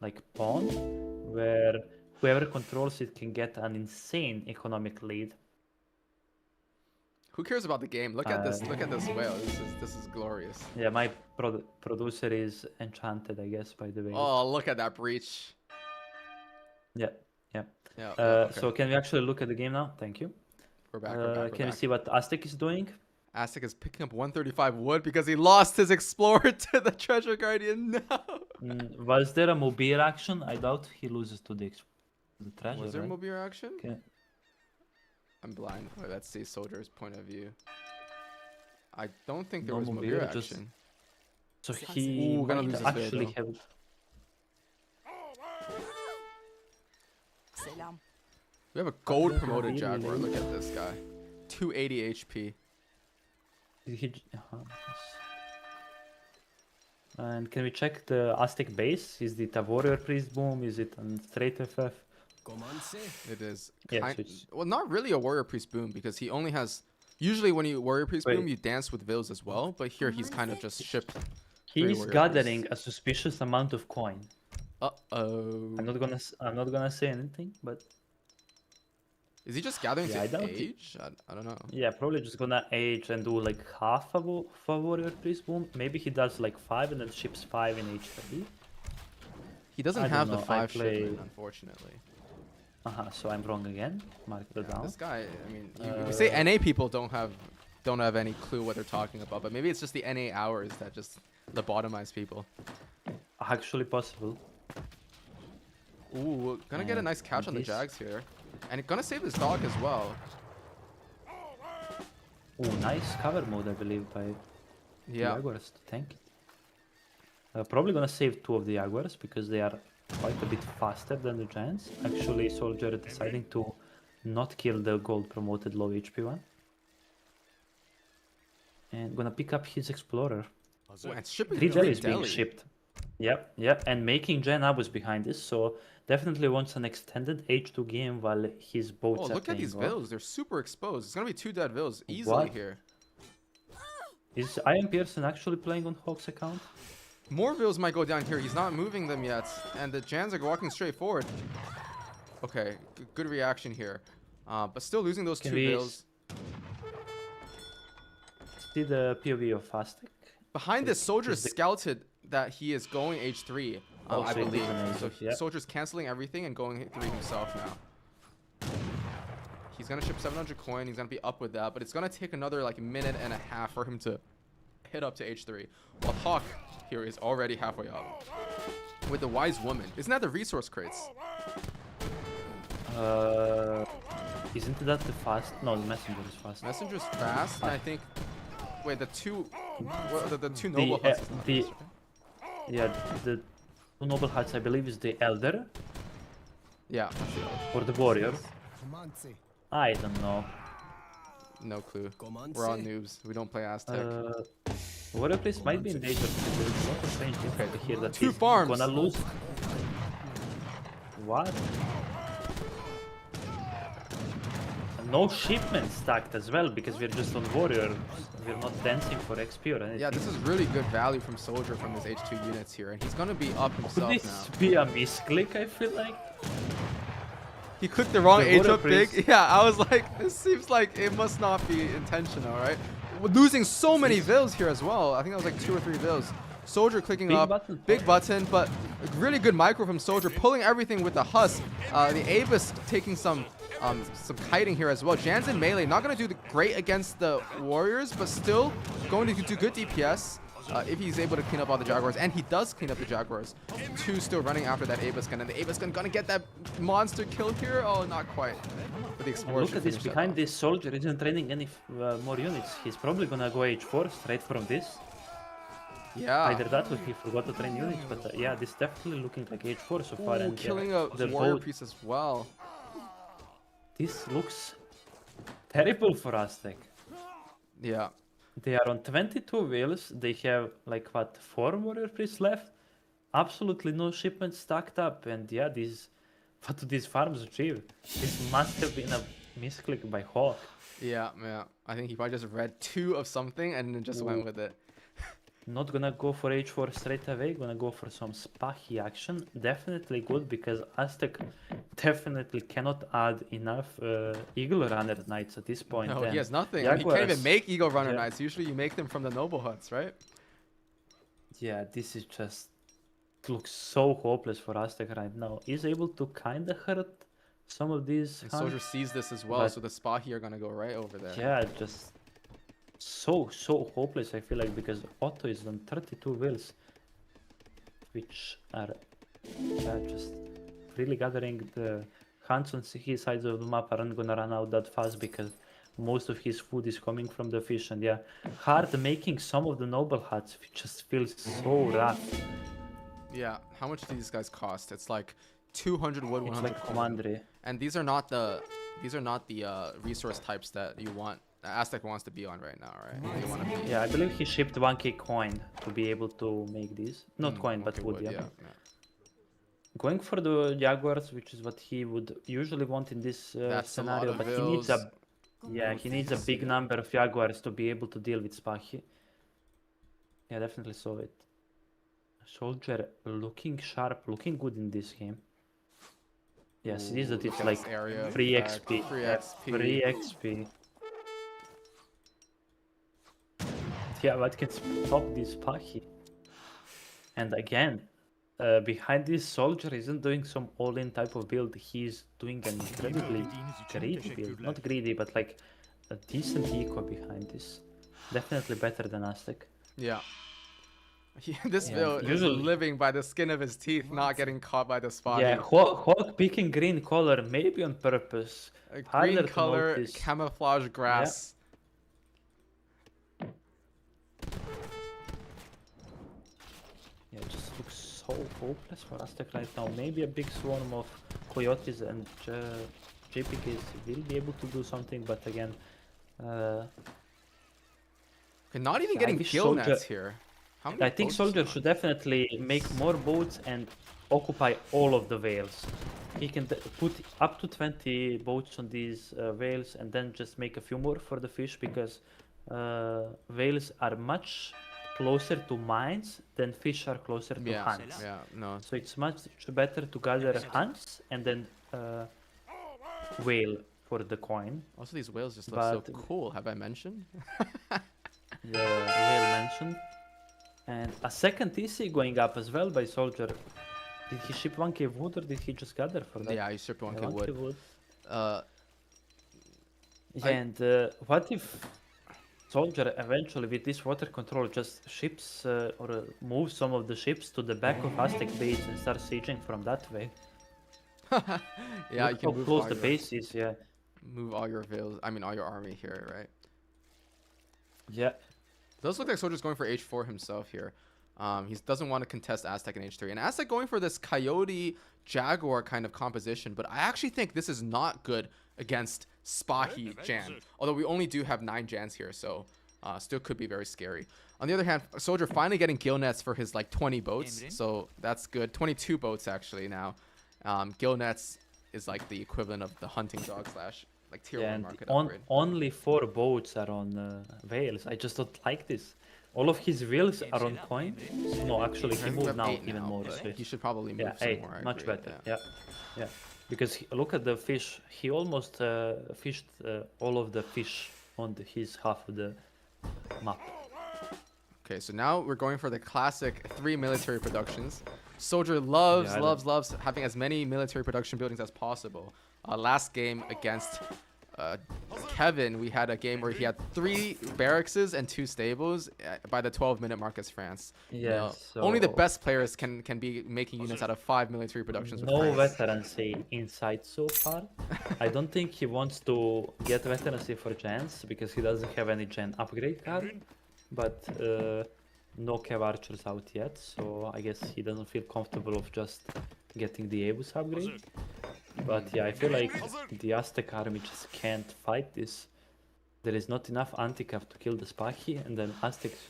like pond, where whoever controls it can get an insane economic lead. Who cares about the game? Look at this. Look at this whale. This is glorious. Yeah, my producer is enchanted, I guess, by the way. Oh, look at that breach. Yeah, yeah. Yeah. Okay. So can we actually look at the game now? Thank you. We're back. We're back. We're Can we back. see what Aztec is doing? Aztec is picking up 135 wood because he lost his Explorer to the Treasure Guardian. No. Was there a Mobir action? I doubt he loses to the treasure. Was there right? Mobir action? Okay. I'm blind. Wait, let's see Soldier's point of view. I don't think there No was Mobir, Mobir just- action. So he Ooh, gonna might lose this actually wave, have. Selam. We have a gold don't promoted really Jaguar. know. Look at this guy. 280 HP. And can we check the Aztec base? Is it a Warrior Priest boom? Is it a straight FF? It is. Yes, it's- Well, not really a Warrior Priest boom because he only has. Usually, when you Warrior Priest Wait. boom, you dance with Vils as well. But here, he's kind of just shipped. He Three is Warrior gathering a suspicious amount of coin. Uh-oh. I'm not gonna say anything, but Is he just gathering Yeah, I to don't thi- age? I don't know. yeah, probably just gonna age and do like half of a Warrior Priest boom. Maybe he does like 5 and then ships 5 in H3. He doesn't I have don't the know, I 5 shipment, play- unfortunately. So I'm wrong again. Mark it down. This guy, I mean, you say NA people don't have any clue what they're talking about, but maybe it's just the NA hours that just lobotomize people. Actually possible. Ooh, gonna get a nice catch on the Jags here. And gonna save his dog as well. Oh, nice cover mode, I believe, by Yeah. Jaguars to tank it. Probably gonna save 2 of the Jaguars because they are quite a bit faster than the Giants. Actually, SoldieR deciding to not kill the gold promoted low HP one. And gonna pick up his Explorer. Ooh, and shipping 3 three delis being deli. shipped. Yep, and making Jan Abus behind this, so definitely wants an extended H2 game while his boats Oh, are look at these playing well. vills. They're super exposed. It's gonna be 2 dead vills easily What? here. Is Iron Pearson actually playing on Hawk's account? More vills might go down here. He's not moving them yet. And the Jans are walking straight forward. Okay, good reaction here. But still losing those 2 Can we vills. See the POV of Fastic? Behind this, Soldier is the- scouted that he is going H3, Oh, I so he believe. is an So H3, yeah. Soldier's canceling everything and going H3 himself now. He's gonna ship 700 coin. He's gonna be up with that, but it's gonna take another like minute and a half for him to hit up to H3. While Hawk here is already halfway up with the Wise Woman. Isn't that the resource crates? Isn't that the fast? No, the messenger is fast. Messenger's fast, and I think. Wait, the 2 The, noble huts is not the fast, right? yeah, the 2 noble huts I believe is the Elder Yeah, or the Warrior. I don't know. no clue. We're all noobs. We don't play Aztec. Warrior Priest might be in danger because there is a lot of range effect here that 2 he's farms. gonna lose. What? No shipments stacked as well because we're just on Warrior. We're not dancing for XP or anything. Yeah, this is really good value from Soldier from his H2 units here, and he's gonna be up Could himself this now. be a misclick, I feel like? He clicked the wrong The H Warrior up big. Priest. Yeah, I was like, this seems like it must not be intentional, right? Losing so many vills here as well. I think that was like 2 or 3 vills. Soldier clicking Big up, button. big button, but really good micro from Soldier, pulling everything with the husk. The Abyss taking some kiting here as well. Jan's in melee, not going to do great against the Warriors, but still going to do good DPS if he's able to clean up all the Jaguars. And he does clean up the Jaguars. 2 still running after that Abyss gun, and the Abyss gun going to get that monster kill here. Oh, not quite. But the Explorer Look should at this, finish that behind off. this Soldier isn't training any more units. He's probably gonna go H4 straight from this. Yeah. Either that or he forgot to train units, but yeah, this definitely looking like H4 so far. Ooh, And killing yeah, a the Warrior boat- Priest as well. This looks terrible for Aztec. Yeah. They are on 22 wheels. They have like what, 4 Warrior Priests left? Absolutely no shipments stacked up, and yeah, what do these farms achieve? This must have been a misclick by Hawk. Yeah. I think he probably just read 2 of something and then just went with it. Not gonna go for H4 straight away, gonna go for some Spahi action. Definitely good because Aztec definitely cannot add enough Eagle Runner Knights at this point. No, he and has nothing. He can't even Jaguars- make Eagle Runner Yeah. Knights. Usually you make them from the Noble Huts, right? Yeah, this is just looks so hopeless for Aztec right now. He's able to kinda hurt some of these And hunts. Soldier sees this as well, but- so the Spahi are gonna go right over there. Yeah, just so hopeless I feel like because Otto is on 32 wheels, which are just really gathering the hunts on his sides of the map aren't gonna run out that fast because most of his food is coming from the fish, and yeah, hard making some of the noble huts, which just feels so rough. Yeah. How much do these guys cost? It's like 200 wood, It's 100 like coin. Commandery. And these are not the resource types that you want. Aztec wants to be on right now, right? They want to be. Yeah, I believe he shipped 1k coin to be able to make these. Not coin, but okay, wood, yeah. yeah. Going for the Jaguars, which is what he would usually want in this That's a lot scenario, of but he needs a vills. he needs a big number of Jaguars to be able to deal with Spahi. Yeah, definitely saw it. SoldieR looking sharp, looking good in this game. Yeah, see that Ooh, it's look at like this area free effect, XP. free Yeah, XP. free XP. Yeah, what can stop this Spahi? And again, behind this, Soldier isn't doing some all-in type of build. He's doing an incredibly greedy build. Not greedy, but like a decent eco behind this. Definitely better than Aztec. Yeah. This Yeah, build is usually- living by the skin of his teeth, not getting caught by the spot. Yeah, Hawk picking green color, maybe on purpose. A Harder green to color, notice. camouflage grass. Yeah, it just looks so hopeless for Aztec right now. Maybe a big swarm of Coyotes and JPKs will be able to do something, but again, Okay, not even I getting wish kill Soldier- nets here. How many I think boats Soldier is should definitely make more boats and occupy all of the whales. He can put up to 20 boats on these whales and then just make a few more for the fish, because whales are much closer to mines than fish are closer to Yeah, hunts. yeah, no. So it's much better to gather hunts and then whale for the coin. Also, these whales just look so But- cool. Have I mentioned? The whale mentioned. And a second TC going up as well by Soldier. Did he ship 1k wood or did he just gather for that? Yeah, he shipped 1k 1K wood. wood. Uh, Yeah, and what if Soldier eventually with this water control just ships or moves some of the ships to the back of Aztec base and starts sieging from that way? yeah, you Look can how move close all, the your, base is, yeah. move all your veils. I mean, all your army here, right? Yeah. Does look like Soldier's going for H4 himself here. He doesn't want to contest Aztec in H3. And Aztec going for this Coyote Jaguar kind of composition, but I actually think this is not good against Spahi Jan. Although we only do have 9 Jans here, so still could be very scary. On the other hand, Soldier finally getting gill nets for his like 20 boats, so that's good. 22 boats actually now. Gill nets is like the equivalent of the hunting dog slash like tier 1 And market upgrade. only 4 boats are on whales. I just don't like this. All of his wheels are on coin. No, actually, he I think we moved have now 8 even now, more. but So he should probably move yeah, some 8, more. I much agree, better. Yeah. Because look at the fish. He almost fished all of the fish on his half of the map. Okay, so now we're going for the classic 3 military productions. Soldier loves, Yeah, I loves having as many military production buildings as possible. Last game against Kevin, we had a game where he had 3 barracks and 2 stables by the 12-minute mark as France. You Yeah, know, only the so- best players can be making units out of 5 military productions with No France. veterancy inside so far. I don't think he wants to get veterancy for gens because he doesn't have any gen upgrade card. But no Cav archers out yet, so I guess he doesn't feel comfortable of just getting the Abus upgrade. But yeah, I feel like the Aztec army just can't fight this. There is not enough anti-cav to kill the Spahi, and then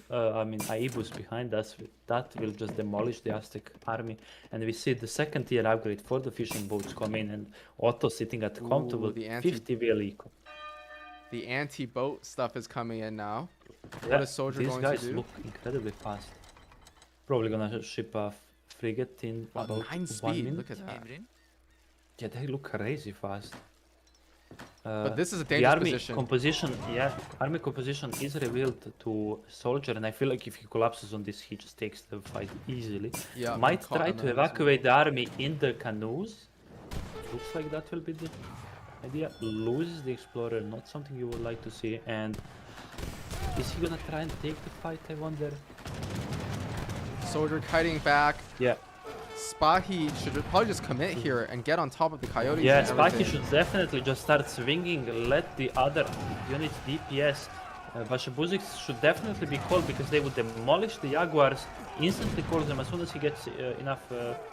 Aebus behind us, that will just demolish the Aztec army. And we see the second tier upgrade for the fishing boats come in, and Otto sitting at comfortable the anti- 50 wheel eco. The anti-boat stuff is coming in now. Yeah, is Soldier these going to guys do? look incredibly fast. Probably gonna ship a frigate in Oh, about 9 1 speed, minute. look at that. Yeah, they look crazy fast. But this is a The dangerous army position. composition, yeah, army composition is revealed to Soldier, and I feel like if he collapses on this, he just takes the fight easily. Yeah, Might caught try him to in as well. evacuate the army in the canoes. Looks like that will be the idea. Loses the explorer, not something you would like to see. And is he gonna try and take the fight? I wonder. Soldier kiting back. Yeah. Spahi should probably just commit here and get on top of the Coyotes. Yeah, and Spahi everything. should definitely just start swinging, let the other units DPS. Vashabuzik should definitely be called because they would demolish the Jaguars, instantly call them as soon as he gets enough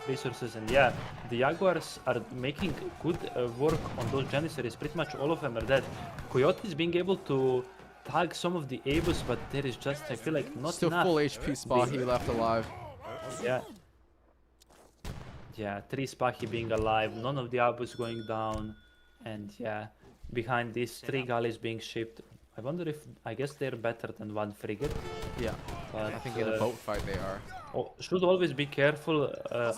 resources. And yeah, the Jaguars are making good work on those Janissaries. Pretty much all of them are dead. Coyotes being able to tag some of the Abus, but there is just, I feel like, not Still enough. full HP Spahi left alive. Yeah. Yeah, 3 Spahi being alive, none of the Abus going down, and yeah, behind these 3 galleys being shipped. I wonder if, I guess they're better than 1 frigate, Yeah, but I think in a boat fight they are. should always be careful.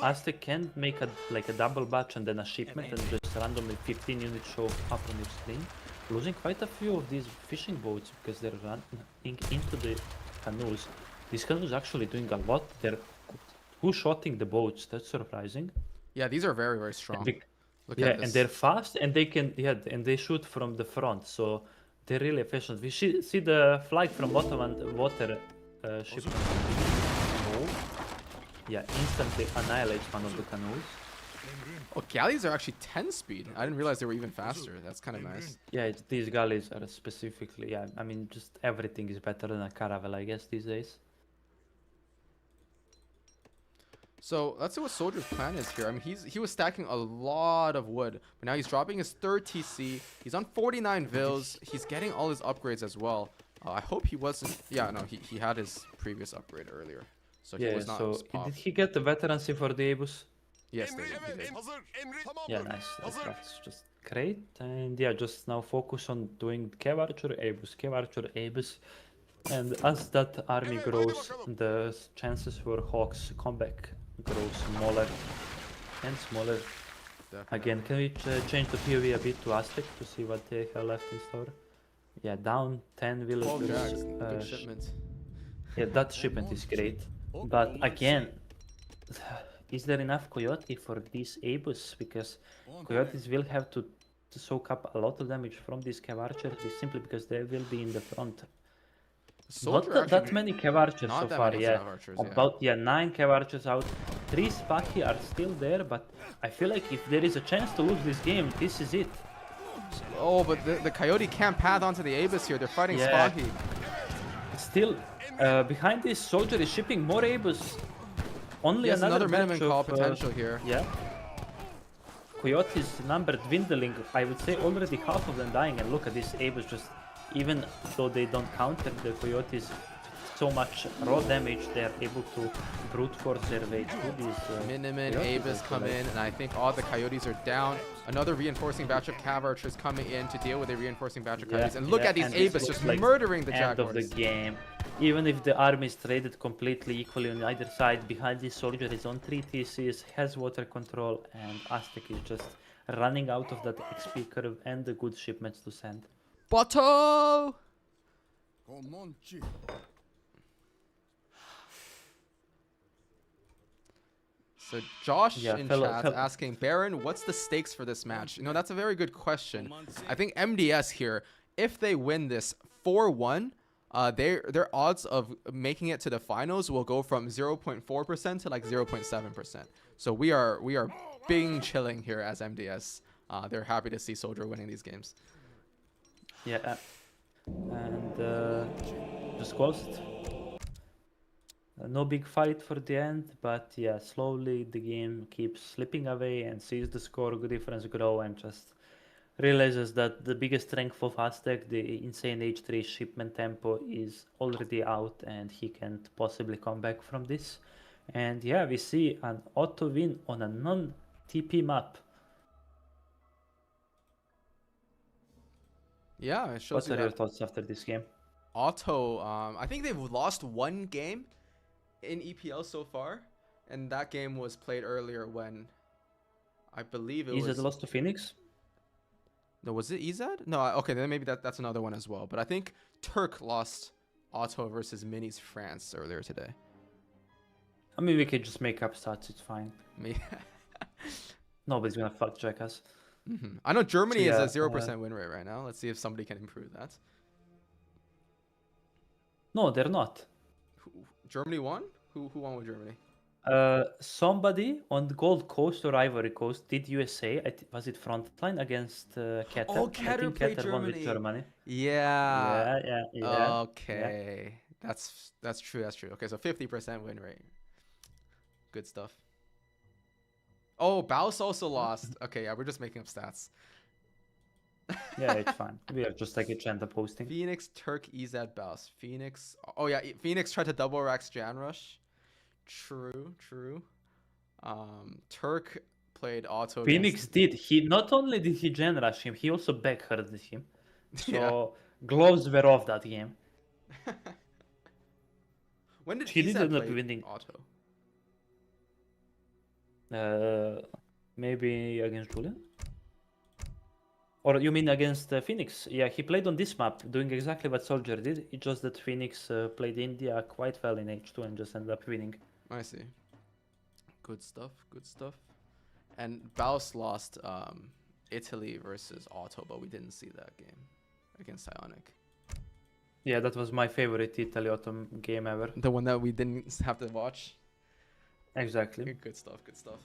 Aztec can make a double batch and then a shipment and just randomly 15 units show up on your screen. Losing quite a few of these fishing boats because they're running into the canoes. These canoes actually doing a lot. They're two-shotting the boats. That's surprising. Yeah, these are very, very strong. Bec- Look yeah, at this. and they're fast, and they can and they shoot from the front, so they're really efficient. We see the flag from Ottoman water ship. Oh. Yeah, instantly annihilates one of the canoes. Oh, galleys are actually 10 speed. I didn't realize they were even faster. That's kind of nice. Yeah, these galleys are specifically. Yeah, I mean, just everything is better than a caravel, I guess, these days. So let's see what SoldieR's plan is here. I mean, he was stacking a lot of wood, but now he's dropping his third TC. He's on 49 vills. He's getting all his upgrades as well. I hope he wasn't. Yeah, no, he had his previous upgrade earlier, so he Yeah, was not. so popped. did he get the veterancy for the Abus? Yes, they did. He did. Yeah, nice. That's just great. And yeah, just now focus on doing Cav Archer, Abus. And as that army grows, the chances for Hawk's comeback grow smaller and smaller. Definitely. Again, can we change the POV a bit to Aztec to see what they have left in store? Yeah, down 10 12 villagers. drags. Good shipment. Yeah, that shipment is great. But again, is there enough coyote for these Abus? Because coyotes will have to soak up a lot of damage from these Cav Archers simply because they will be in the front. Not that many Cav Archers so far, yeah. About 9 Cav Archers out. 3 Spaki are still there, but I feel like if there is a chance to lose this game, this is it. Oh, but the coyote can't path onto the Abus here. They're fighting Yeah. Spaki. Still, behind this, SoldieR is shipping more Abus. Only Yes, another batch minimum call of, potential here. Yeah. Coyote's number dwindling. I would say already half of them dying. And look at this Abus just, even though they don't counter the Coyotes so much raw damage, they are able to brute force their way through these. Miniman, Coyotes Abus as come well. in, and I think all the coyotes are down. Another reinforcing batch of Cav Archers coming in to deal with a reinforcing batch of coyotes. And look at these and this Abus looks just like murdering the end of the Jaguars. game. Even if the army is traded completely equally on either side, behind this SoldieR is on 3 TCs, has water control, and Aztec is just running out of that XP curve and the good shipments to send. Botto! So Josh Yeah, in fellow- chat fellow- asking, Baron, what's the stakes for this match? You know, that's a very good question. I think MDS here, if they win this 4-1, their odds of making it to the finals will go from 0.4% to like 0.7%. So we are bing chilling here as MDS. They're happy to see SoldieR winning these games. Yeah, and just closed. No big fight for the end, but yeah, slowly the game keeps slipping away and sees the score difference grow and just realizes that the biggest strength of Aztec, the insane H3 shipment tempo, is already out and he can't possibly come back from this. And yeah, we see an auto win on a non-TP map. Yeah, it shows What you are your that thoughts after this game? Auto, I think they've lost one game in EPL so far, and that game was played earlier when I believe it Is was. it lost to Phoenix? No, was it EZ? No, okay, then maybe that's another one as well. But I think Turk lost Auto versus Minis France earlier today. I mean, we could just make up stats, it's fine. Me. Nobody's gonna fact check us. I know Germany So, is yeah, a 0% win rate right now. Let's see if somebody can improve that. No, they're not. Germany won? Who won with Germany? Somebody on the Gold Coast or Ivory Coast did USA. Was it Frontline against Keter? Oh, I Keter think played Keter won with Germany. Germany. Yeah. Yeah. Okay. That's true. Okay, so 50% win rate. Good stuff. Oh, Baus also lost. Okay, yeah, we're just making up stats. Yeah, it's fine. We are just like a Chanta posting. Phoenix, Turk, EZ, Baus. Phoenix. Oh yeah, Phoenix tried to double rack Jan Rush. True. Turk played Auto. Phoenix did. He not only did he gen rush him, he also backherded him. So Yeah. gloves were off that game. When did He EZ did end up play winning. Auto? Maybe against Julian? Or you mean against Phoenix? Yeah, he played on this map, doing exactly what SoldieR did. It's just that Phoenix played India quite well in H2 and just ended up winning. I see. Good stuff. Good stuff. And Baus lost Italy versus Auto, but we didn't see that game against Ionic. Yeah, that was my favorite Italy Autumn game ever. The one that we didn't have to watch. Exactly. Good stuff. Good stuff.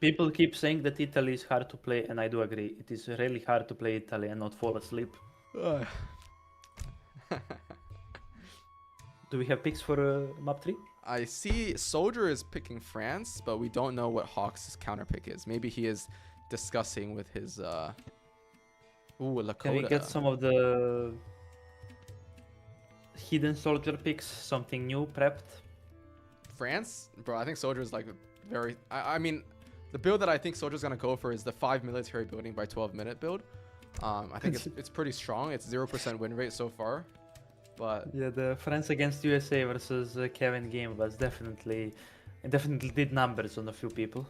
People keep saying that Italy is hard to play, and I do agree. It is really hard to play Italy and not fall asleep. Do we have picks for map 3? I see SoldieR is picking France, but we don't know what Hawk's counter pick is. Maybe he is discussing with his Lakota. Can we get some of the hidden SoldieR picks? Something new prepped? France? Bro, I think SoldieR is like very... I mean, the build that I think Soldier's going to go for is the 5 military building by 12-minute build. I think it's pretty strong. It's 0% win rate so far. But Yeah, the France against USA versus Kevin game was definitely did numbers on a few people.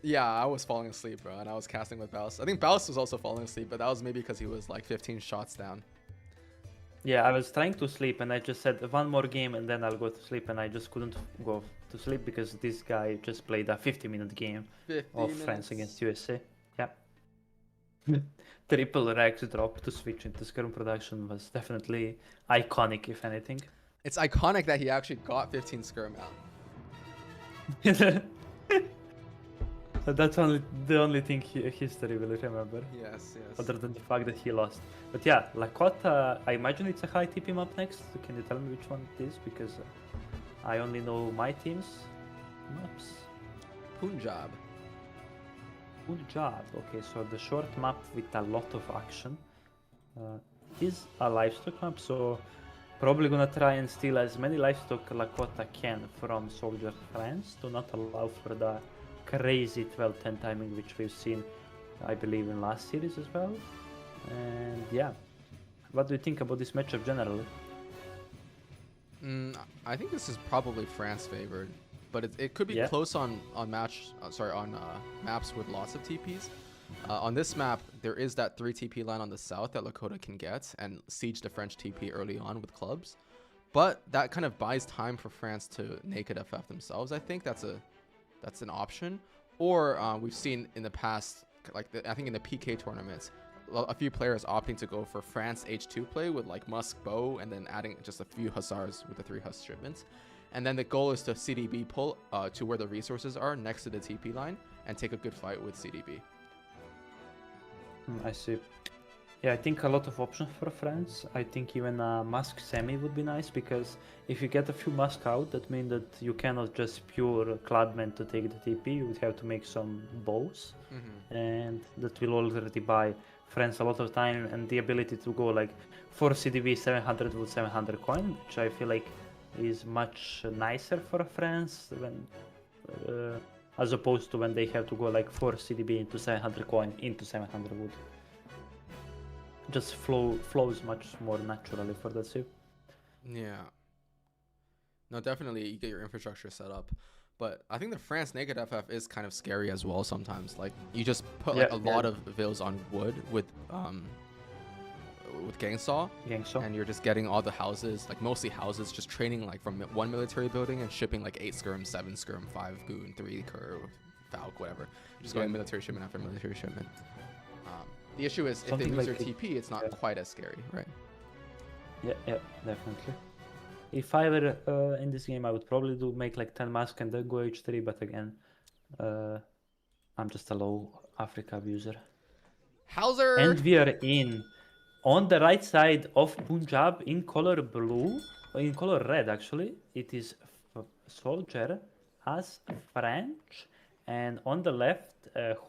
yeah, I was falling asleep, bro, and I was casting with Baus. I think Baus was also falling asleep, but that was maybe because he was like 15 shots down. Yeah, I was trying to sleep and I just said one more game and then I'll go to sleep, and I just couldn't go to sleep because this guy just played a 50-minute game 50 of minutes. France against USA. Yeah. Triple Rex drop to switch into scrum production was definitely iconic, if anything. It's iconic that he actually got 15 skirm out. So that's the only thing history will remember, Yes, yes. other than the fact that he lost. But yeah, Lakota, I imagine it's a high TP map next. Can you tell me which one it is? Because I only know my team's maps. Punjab. Good job. Okay, so the short map with a lot of action is a livestock map, so probably gonna try and steal as many livestock Lakota can from SoldieR France to not allow for the crazy 12-10 timing which we've seen, I believe, in last series as well. And yeah, what do you think about this matchup generally? I think this is probably France favored, but it could be Yeah. close on maps with lots of TPs. On this map, there is that 3 TP line on the south that Lakota can get and siege the French TP early on with clubs, but that kind of buys time for France to naked FF themselves. I think that's an option. Or we've seen in the past, like I think in the PK tournaments, a few players opting to go for France H2 play with like Musk bow and then adding just a few hussars with the 3 huss shipments. And then the goal is to CDB pull to where the resources are next to the TP line and take a good fight with CDB. I see. Yeah, I think a lot of options for France. I think even a Musk semi would be nice, because if you get a few Musk out, that means that you cannot just pure Cladman to take the TP. You would have to make some bows, and that will already buy France a lot of time and the ability to go like 4 CDB 700 with 700 coin, which I feel like is much nicer for France when as opposed to when they have to go like 4 CDB into 700 coin into 700 wood. Just flows much more naturally for the ship. Yeah. No, definitely you get your infrastructure set up. But I think the France naked FF is kind of scary as well sometimes. Like you just put like a lot of vills on wood with Gangsaw, and you're just getting all the houses, like mostly houses, just training like from 1 military building and shipping like 8 skirm, 7 skirm, 5 goon, 3 curve, falc, whatever. Just going military shipment after military shipment. The issue is if they lose their TP, it's not quite as scary, right? Yeah, definitely. If I were in this game, I would probably make like 10 mask and then go H3, but again, I'm just a low Africa abuser. Hauser! And we are in on the right side of Punjab in color blue, in color red actually. It is SoldieR as French, and on the left,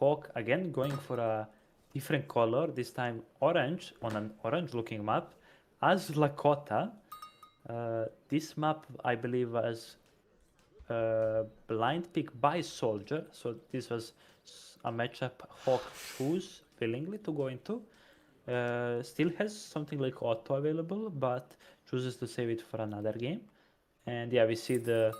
Hawk again going for a different color, this time orange, on an orange looking map, as Lakota. This map, I believe, was blind pick by SoldieR, so this was a matchup Hawk chose willingly to go into. Still has something like auto available, but chooses to save it for another game. And yeah, we see the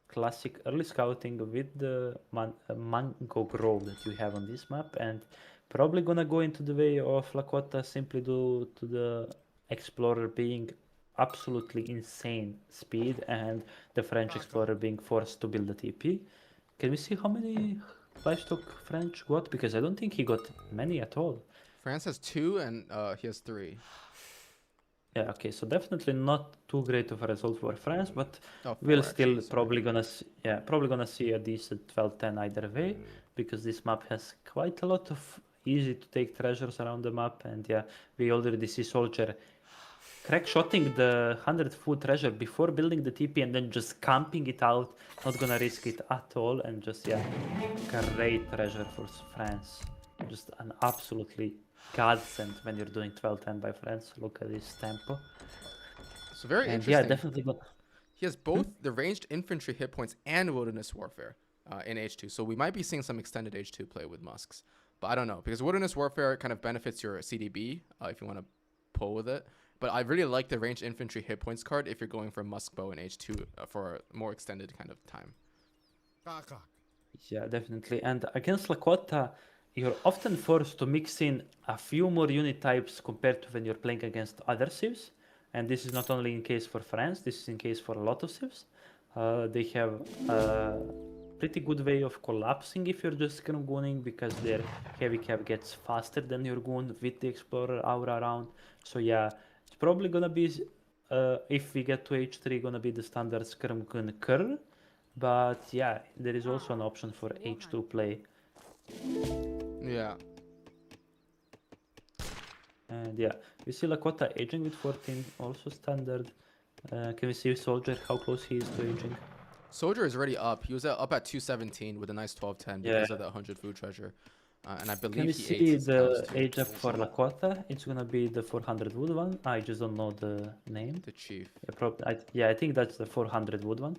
classic early scouting with the mango grove that you have on this map, and probably gonna go into the way of Lakota simply due to the Explorer being absolutely insane speed and the French Explorer being forced to build a TP. Can we see how many livestock French got? Because I don't think he got many at all. France has 2 and he has 3. Yeah, okay, so definitely not too great of a result for France, but Oh, we'll 4 still actually, sorry. probably gonna see a decent 12-10 either way, because this map has quite a lot of easy to take treasures around the map, and yeah, we already see SoldieR crack shotting the 100-foot treasure before building the TP and then just camping it out, not gonna risk it at all, and just yeah, great treasure for France. Just an absolutely godsend when you're doing 12-10 by France. Look at this tempo. So very And interesting. yeah, definitely got. He has both the ranged infantry hit points and wilderness warfare in H2. So we might be seeing some extended H2 play with Musks. But I don't know, because wilderness warfare kind of benefits your CDB if you want to pull with it. But I really like the ranged infantry hit points card if you're going for Musk bow in H2 for a more extended kind of time. Yeah, definitely. And against Lakota, you're often forced to mix in a few more unit types compared to when you're playing against other civs. And this is not only in case for France, this is in case for a lot of civs. They have a pretty good way of collapsing if you're just gooning, because their heavy cap gets faster than your goon with the Explorer aura around. So yeah, it's probably gonna be, if we get to H3, gonna be the standard Skirm Gun Curl. But yeah, there is also an option for H2 play. Yeah. And yeah, we see Lakota aging with 14, also standard. Can we see SoldieR, how close he is to aging? SoldieR is already up. He was up at 217 with a nice 12-10 because of the 100 food treasure. And I Can we believe he see ate his the cows too. age up for Lakota? It's gonna be the 400 wood one. I just don't know the name. The chief. Yeah, I think that's the 400 wood one.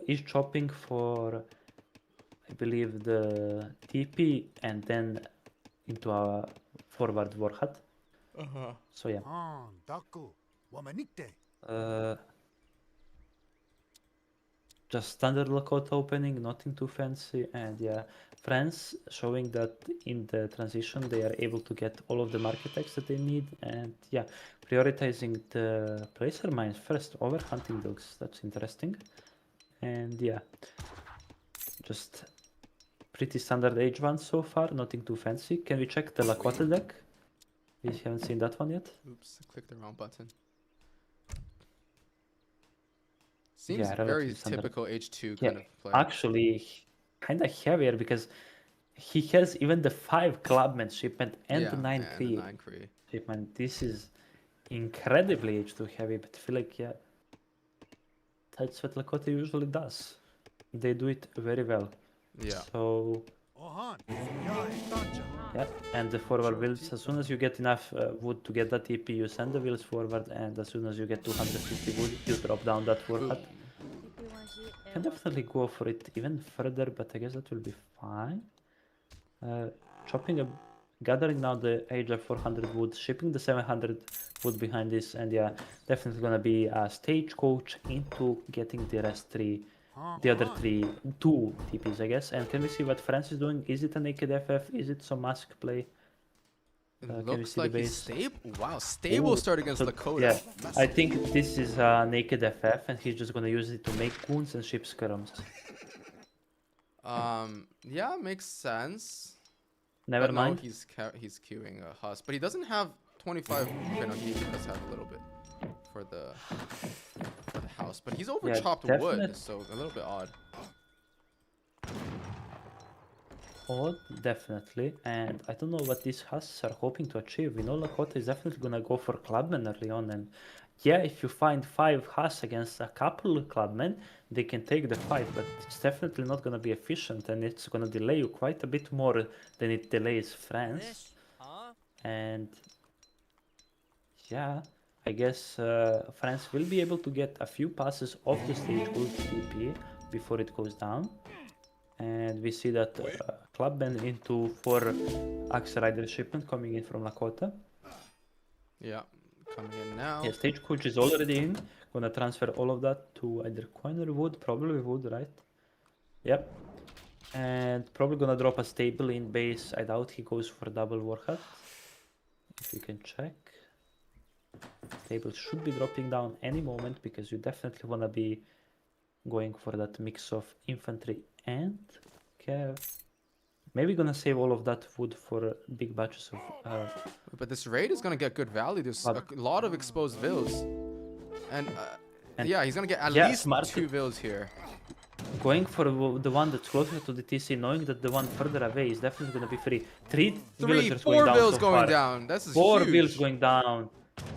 Is chopping for, I believe, the TP and then into a forward warhead. So yeah. Just standard Lakota opening, nothing too fancy, and yeah, France showing that in the transition they are able to get all of the market tags that they need, and yeah, prioritizing the placer mines first over hunting dogs. That's interesting. And yeah, just pretty standard age one so far, nothing too fancy. Can we check the Lakota deck? We haven't seen that one yet. Oops, I clicked the wrong button. Seems Yeah, very relatively standard. typical H2 Yeah, kind of play. actually, kind of heavier because he has even the 5 clubman shipment and the 9 and the Kree 9 Kree. shipment. This is incredibly H2 heavy, but I feel like, yeah, that's what Lakota usually does. They do it very well. Yeah. So, yeah, and the forward wheels, as soon as you get enough wood to get that TP, you send the wheels forward, and as soon as you get 250 wood, you drop down that warhead. Can definitely go for it even further, but I guess that will be fine. Chopping up, gathering now the age of 400 wood, shipping the 700 wood behind this, and yeah, definitely gonna be a stagecoach into getting the rest 3. The other 2 TPs, I guess. And can we see what France is doing? Is it a naked FF? Is it some mask play? It Can we looks see the like he's base? stable. Wow, stable start against So, Lakota. yeah, I think this is a naked FF, and he's just gonna use it to make goons and ship skirms. Yeah, makes sense. Never But mind. No, he's queuing a Huss, but he doesn't have 25. Okay, no, he does have a little bit for the house, but he's over chopped wood, so a little bit odd. Odd, definitely, and I don't know what these Husses are hoping to achieve. We know Lakota is definitely gonna go for clubmen early on, and yeah, if you find 5 Huss against a couple of clubmen, they can take the fight, but it's definitely not gonna be efficient, and it's gonna delay you quite a bit more than it delays France. And yeah, I guess France will be able to get a few passes off the stage with TP before it goes down. And we see that clubman into 4 Axe Rider shipment coming in from Lakota. Yeah, coming in now. Yeah, stagecoach is already in. Gonna transfer all of that to either coin or wood, probably wood, right? Yep. And probably gonna drop a stable in base. I doubt he goes for double warhead. If you can check. Stable should be dropping down any moment because you definitely wanna be going for that mix of infantry and cav. Maybe gonna save all of that wood for big batches of. But this raid is gonna get good value. There's a lot of exposed vills, and yeah, he's gonna get at least smart. 2 vills here. Going for the one that's closer to the TC, knowing that the one further away is definitely gonna be free. 3 villagers 4 going down vills so going far. down. This is 4 huge. vills going down.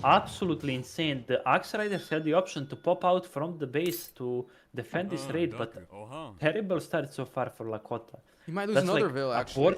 Absolutely insane. The Axe Riders had the option to pop out from the base to defend this raid, but terrible start so far for Lakota. He might lose That's another like vill a actually.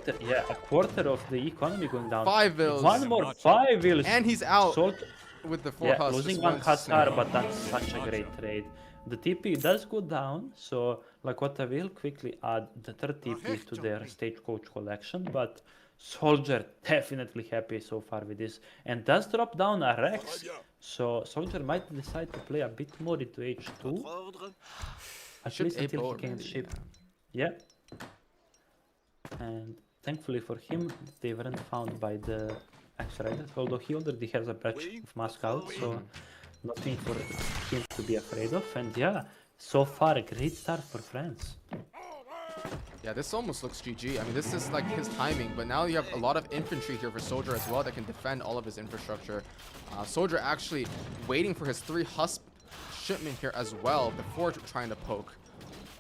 quarter of the economy going down. 5 vills. One more 5 vills. And he's out Salt, with the 4 yeah, husks. losing Just one one Hussar, snare. but that's such a great trade. The TP does go down, so Lakota will quickly add the third TP to their stagecoach collection, but SoldieR definitely happy so far with this, and does drop down a Rex, so SoldieR might decide to play a bit more into H2, at Should least until A4 he can maybe, ship. Yeah. And thankfully for him, they weren't found by the Axe Riders, although he already has a batch of mask out, so nothing for him to be afraid of. And yeah, so far a great start for France. Yeah, this almost looks GG. I mean, this is like his timing, but now you have a lot of infantry here for SoldieR as well that can defend all of his infrastructure. SoldieR actually waiting for his 3 Husp shipment here as well before trying to poke.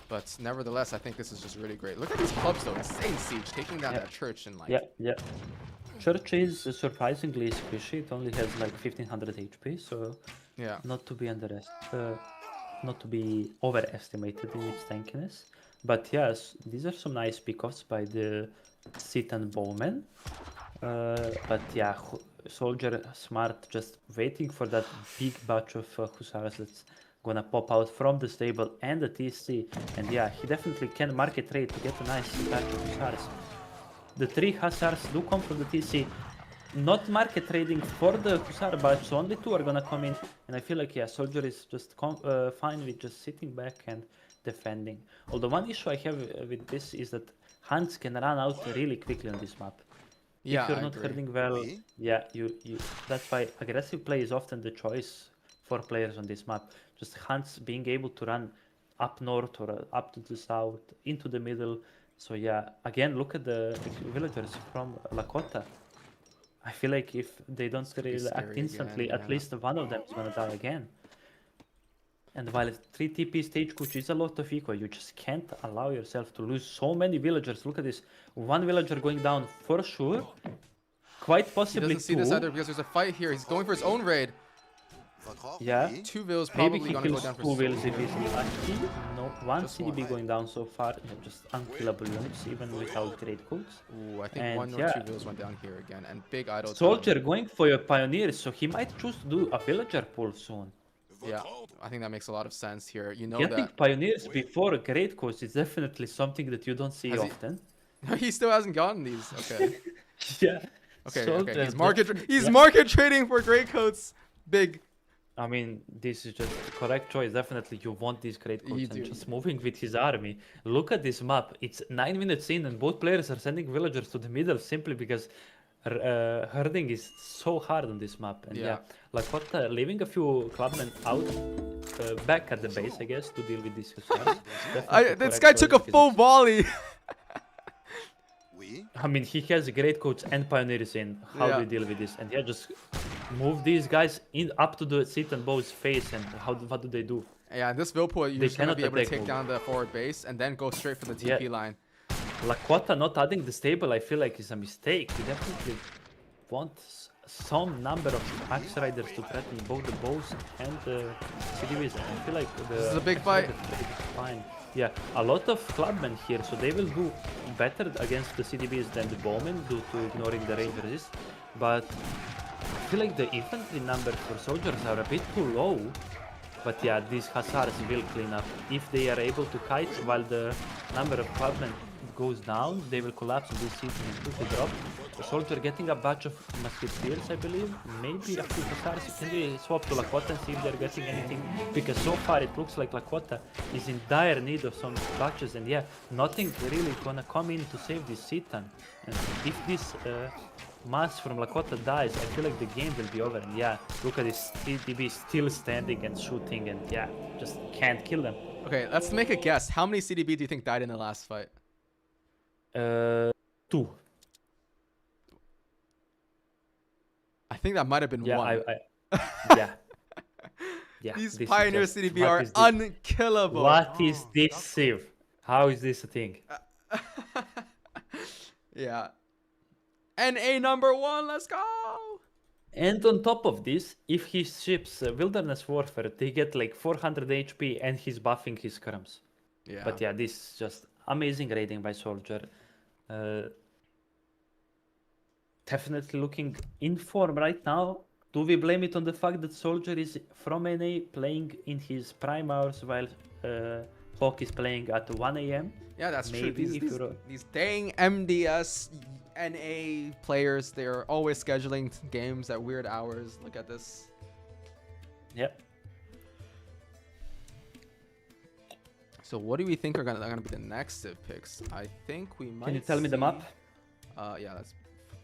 But nevertheless, I think this is just really great. Look at these clubs though, insane siege, taking down that church in like... Yeah. Church is surprisingly squishy. It only has like 1500 HP, so Yeah. not to be not to be overestimated in its tankiness. But yes, these are some nice pickoffs by the Citan Bowman. But yeah, SoldieR smart, just waiting for that big batch of Hussars that's gonna pop out from the stable and the TC. And yeah, he definitely can market trade to get a nice batch of Hussars. The 3 Hussars do come from the TC. Not market trading for the Hussar batch, so only 2 are gonna come in. And I feel like, yeah, SoldieR is just fine with just sitting back and defending. Although one issue I have with this is that Hans can run out really quickly on this map. Yeah, If you're I not agree. herding well, yeah, you that's why aggressive play is often the choice for players on this map. Just Hans being able to run up north or up to the south, into the middle. So yeah, again, look at the villagers from Lakota. I feel like if they don't really act scary instantly, again, at yeah. least one of them is gonna die again. And while 3 TP stagecoach is a lot of eco, you just can't allow yourself to lose so many villagers. Look at this. 1 villager going down for sure. Quite He possibly doesn't see 2. this either because there's a fight here. He's going for his own raid. Yeah. 2 vills Maybe probably he gonna go kills down for 2 vills SoldieR. if he's lucky. No, 1 Just CDB one. going down so far. Yeah, just unkillable units even without great codes. Ooh, I think And 1 or yeah. 2 vills went down here again. And big idle. SoldieR going for your pioneers, so he might choose to do a villager pull soon. Yeah, I think that makes a lot of sense here. You know Getting that pioneers before great codes is definitely something that you don't see Has he- often. he still hasn't gotten these. Okay. Yeah. Okay, SoldieR He's market yeah. market trading for great coats. Big. I mean, this is just the correct choice. Definitely, you want these great codes You and do. just moving with his army. Look at this map. It's 9 minutes in, and both players are sending villagers to the middle simply because herding is so hard on this map. And yeah, Lakota leaving a few clubmen out back at the base, I guess, to deal with this. This guy took a full volley. I mean, he has great coach and pioneers in. How do Yeah. you deal with this? And yeah, just move these guys in up to the sit and bow's face. And what do they do? Yeah, this vill pool, you're They just gonna cannot be able to attack take move. down the forward base and then go straight for the Yeah. TP line. Lakota not adding the stable, I feel like is a mistake. You definitely want some number of Axe Riders to threaten both the bows and the CDBs. I feel like This is a big Axe fight. Rider trade is fine. Yeah, a lot of clubmen here, so they will do better against the CDBs than the bowmen due to ignoring the range resist. But I feel like the infantry numbers for soldiers are a bit too low. But yeah, these Hussars will clean up. If they are able to kite while the number of clubmen goes down, they will collapse and this season and quickly drop. The SoldieR getting a batch of musketeers, I believe. Maybe a few Hussars. Can we swap to Lakota and see if they're getting anything? Because so far it looks like Lakota is in dire need of some batches, and yeah, nothing really gonna come in to save this Citan. And if this mass from Lakota dies, I feel like the game will be over. And yeah, look at this TDB still standing and shooting, and yeah, just can't kill them. Okay, let's make a guess. How many CDB do you think died in the last fight? 2. I think that might have been Yeah, one. yeah. Yeah. These this is Pioneer just- CDB what are is this? unkillable. What is this, Civ? How is this a thing? Yeah. NA number 1, let's go. And on top of this, if he ships Wilderness Warfare, they get like 400 HP and he's buffing his scrums. Yeah. But yeah, this is just amazing raiding by SoldieR. Definitely looking in form right now. Do we blame it on the fact that SoldieR is from NA playing in his prime hours while Hawk is playing at 1 AM? Yeah, that's true. Maybe if These, you're- these dang MDS NA players, they're always scheduling games at weird hours. Look at this. Yep. So what do we think are gonna be the next Civ picks? I think we might. Can you tell me the map? Yeah, let's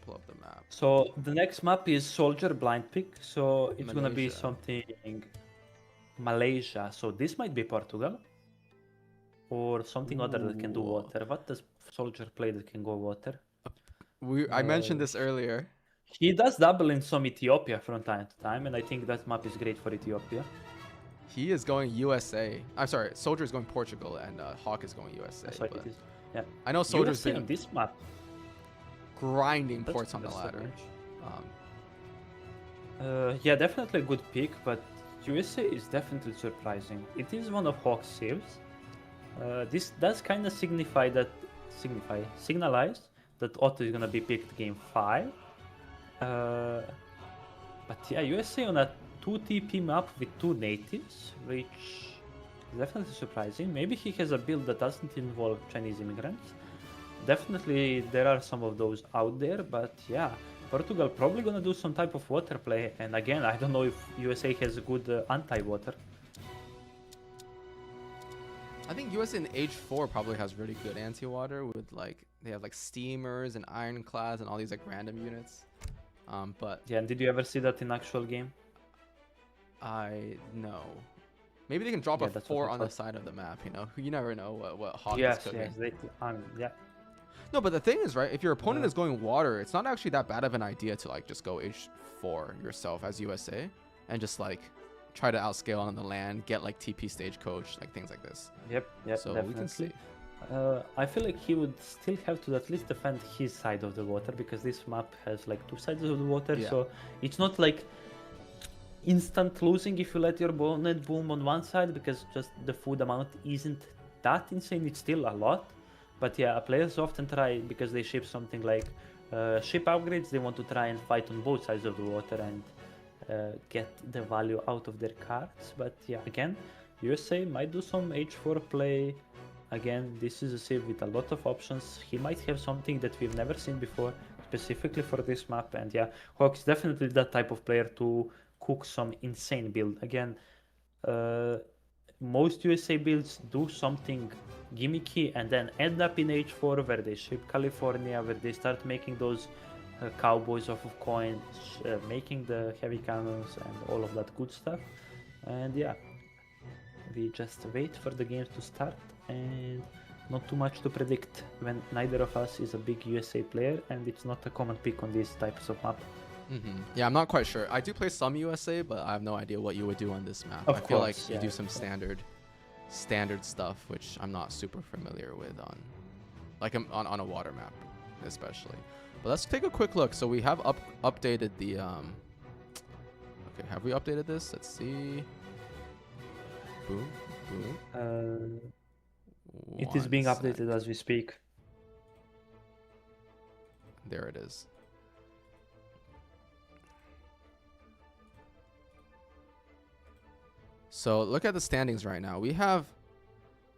pull up the map. So the next map is SoldieR blind pick. So it's gonna be Malaysia. something Malaysia. So this might be Portugal or something other that can do Ooh. water. What does SoldieR play that can go water? I mentioned this earlier. He does double in some Ethiopia from time to time, and I think that map is great for Ethiopia. He is going USA. I'm sorry, SoldieR is going Portugal, and Hawk is going USA. That's why but it is. Yeah. I know Soldier's USA on been this map. grinding That's ports on the interesting. ladder. Yeah, definitely a good pick, but USA is definitely surprising. It is one of Hawk's saves. This does kind of signalize that Otto is gonna be picked game 5. But yeah, USA on a 2 TP map with 2 natives, which is definitely surprising. Maybe he has a build that doesn't involve Chinese immigrants. Definitely there are some of those out there, but yeah, Portugal probably gonna do some type of water play, and again, I don't know if USA has a good anti-water. I think USA in Age 4 probably has really good anti-water with like they have like steamers and ironclads and all these like random units. But Yeah, and did you ever see that in actual game? I know. Maybe they can drop Yeah, a that's what 4 I on the thought. side of the map, you know? You never know what Hawk is Yes, cooking. yes, yeah. No, but the thing is, right, if your opponent is going water, it's not actually that bad of an idea to like just go H4 yourself as USA and just like try to outscale on the land, get like TP stagecoach, like things like this. Yep, So definitely. we can see. I feel like he would still have to at least defend his side of the water, because this map has like 2 sides of the water, Yeah. so it's not like instant losing if you let your opponent boom on one side, because just the food amount isn't that insane. It's still a lot, but yeah, players often try, because they ship something like ship upgrades, they want to try and fight on both sides of the water and get the value out of their cards. But yeah, again, USA might do some H4 play. Again, this is a Civ with a lot of options. He might have something that we've never seen before, specifically for this map. And yeah, Hawk is definitely that type of player to cook some insane build. Again, most USA builds do something gimmicky and then end up in H4, where they ship California, where they start making those cowboys off of coins, making the heavy cannons and all of that good stuff. And yeah, we just wait for the games to start, and not too much to predict when neither of us is a big USA player, and it's not a common pick on these types of map. Yeah, I'm not quite sure. I do play some USA, but I have no idea what you would do on this map. Of I feel like course, you yeah. do some standard stuff, which I'm not super familiar with on a water map, especially. But let's take a quick look. So we have updated the okay, have we updated this? Let's see. Boom, boom. It is being One updated sec. as we speak. There it is. So look at the standings right now. We have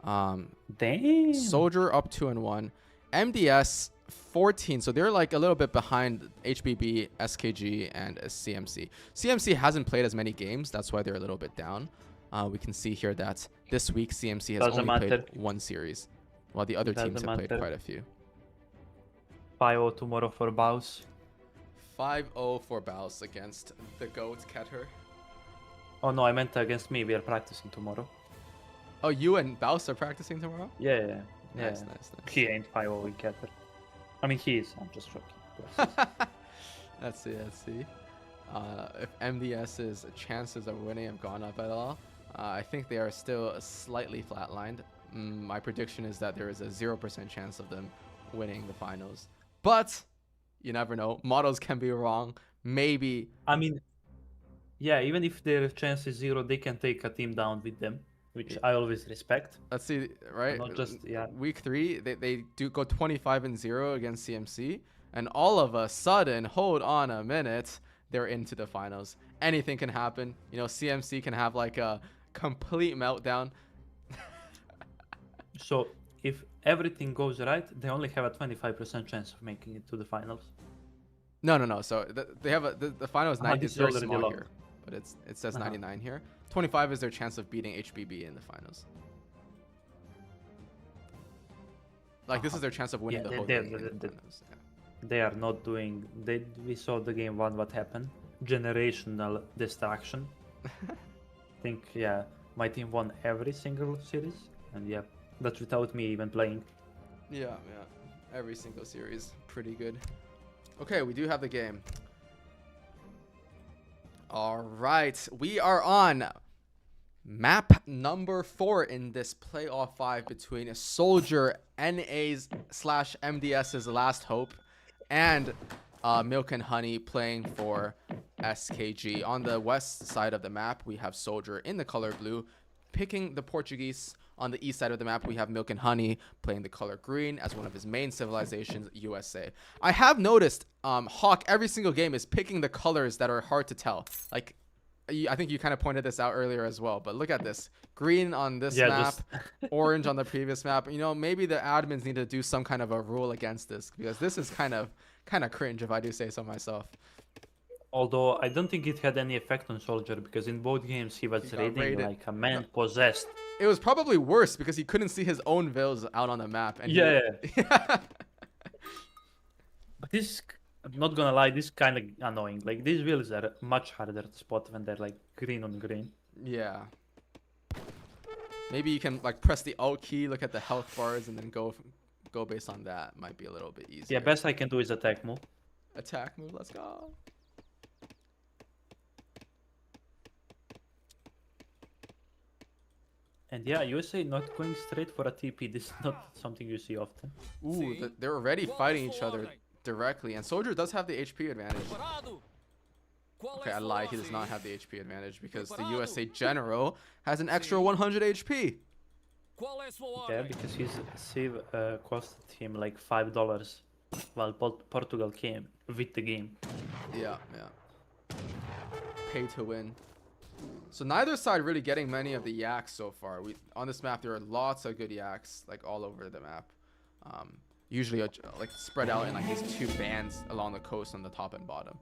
Damn. SoldieR up 2-1, MDS 14. So they're like a little bit behind HBB, SKG, and CMC. CMC hasn't played as many games. That's why they're a little bit down. We can see here that this week CMC has Doesn't only matter. played 1 series, while the other teams Doesn't have played matter. quite a few. 5-0 tomorrow for Baus. 5-0 for Baus against the GOAT Keter. Oh no, I meant against me. We are practicing tomorrow. Oh, you and Baus are practicing tomorrow? Yeah, yeah. Nice, yeah. nice, nice. He ain't 5-0 getter. I mean, he is. I'm just joking. Let's see, let's see. If MDS's chances of winning have gone up at all, I think they are still slightly flatlined. My prediction is that there is a 0% chance of them winning the finals. But you never know. Models can be wrong. Maybe. I mean, yeah, even if their chance is 0, they can take a team down with them, which I always respect. Let's see, right? Not just, yeah. Week 3, they do go 25-0 against CMC. And all of a sudden, hold on a minute, they're into the finals. Anything can happen. You know, CMC can have like a complete meltdown. So if everything goes right, they only have a 25% chance of making it to the finals. No. So they have the final is 90. this It's is very already small locked. here, but it says 99 here. 25 is their chance of beating HBB in the finals. Like this is their chance of winning Yeah, the whole they- thing. in the they- finals. Yeah. They are not doing. We saw the game 1 what happened. Generational destruction. I think, yeah, my team won every single series, and yeah, that's without me even playing. Yeah. Every single series, pretty good. Okay, we do have the game. All right, we are on map number 4 in this playoff 5 between SoldieR, NA's / MDS's Last Hope, and Milk and Honey playing for SKG. On the west side of the map, we have SoldieR in the color blue, picking the Portuguese. On the east side of the map, we have Milk and Honey playing the color green as one of his main civilizations, USA. I have noticed Hawk every single game is picking the colors that are hard to tell. Like, I think you kind of pointed this out earlier as well, but look at this. Green on this map, orange on the previous map. You know, maybe the admins need to do some kind of a rule against this, because this is kind of cringe if I do say so myself. Although I don't think it had any effect on SoldieR, because in both games he was got raiding raided. like a man possessed. It was probably worse because he couldn't see his own vills out on the map. And Yeah. But But this, I'm not gonna lie, this is kind of annoying. Like, these wheels are much harder to spot when they're like green on green. yeah. Maybe you can like press the Alt key, look at the health bars, and then go based on that. Might be a little bit easier. Yeah, best I can do is attack move. Attack move. Let's go. And yeah, USA not going straight for a TP. This is not something you see often. Ooh, they're already fighting each other directly, and SoldieR does have the HP advantage. Okay, I lied. He does not have the HP advantage because the USA General has an extra 100 HP. Yeah, because his save costed him like $5 while Portugal came with the game. Yeah. Pay to win. So neither side really getting many of the yaks so far. On this map there are lots of good yaks like all over the map. Usually like spread out in like these 2 bands along the coast on the top and bottom.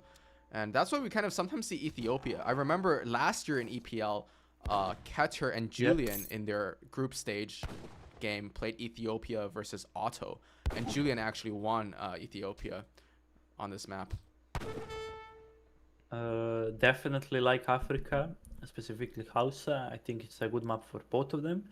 And that's why we kind of sometimes see Ethiopia. I remember last year in EPL, Keter and Julian in their group stage game played Ethiopia versus Otto, and Julian actually won Ethiopia on this map. Definitely like Africa, specifically Hausa. I think it's a good map for both of them.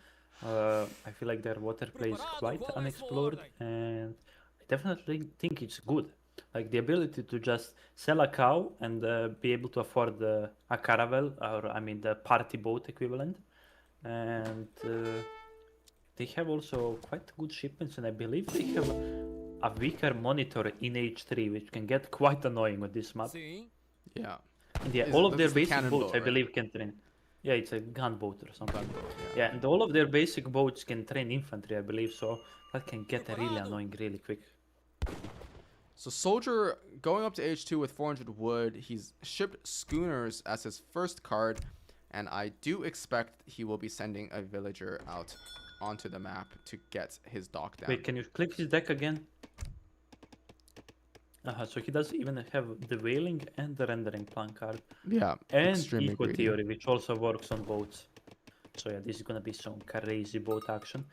I feel like their water play is quite unexplored, and I definitely think it's good. Like the ability to just sell a cow and be able to afford a caravel, or I mean the party boat equivalent. And they have also quite good shipments, and I believe they have a weaker monitor in H3, which can get quite annoying with this map. Yeah. And yeah, Is all it- of their that's the basic cannon boats, boat, I right? believe, can train. Yeah, it's a gunboat or something. Gunboat, Yeah, and all of their basic boats can train infantry, I believe, so that can get really annoying really quick. So SoldieR going up to H2 with 400 wood. He's shipped schooners as his first card, and I do expect he will be sending a villager out onto the map to get his dock down. Wait, can you click his deck again? So he does even have the whaling and the rendering plan card. Yeah, And extremely Eco greedy. Theory, which also works on boats. So yeah, this is gonna be some crazy boat action.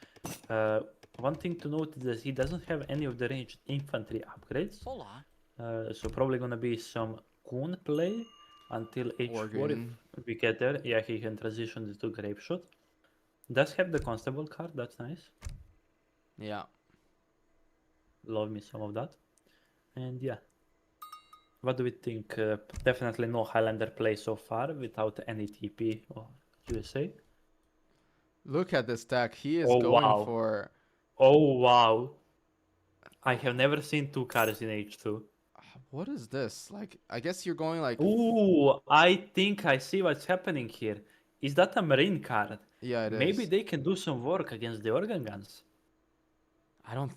One thing to note is that he doesn't have any of the ranged infantry upgrades. So probably gonna be some Goon play until H4 Organ. if we get there. Yeah, he can transition to Grape Shot. Does have the constable card, that's nice. Yeah. Love me some of that. And yeah. What do we think? Definitely no Highlander play so far without any TP or USA. Look at this deck. He is Oh, going wow. for. Oh wow. I have never seen 2 cards in H2. What is this? Like, I guess you're going like. Ooh, I think I see what's happening here. Is that a Marine card? Yeah, it is. Maybe they can do some work against the organ guns. I don't.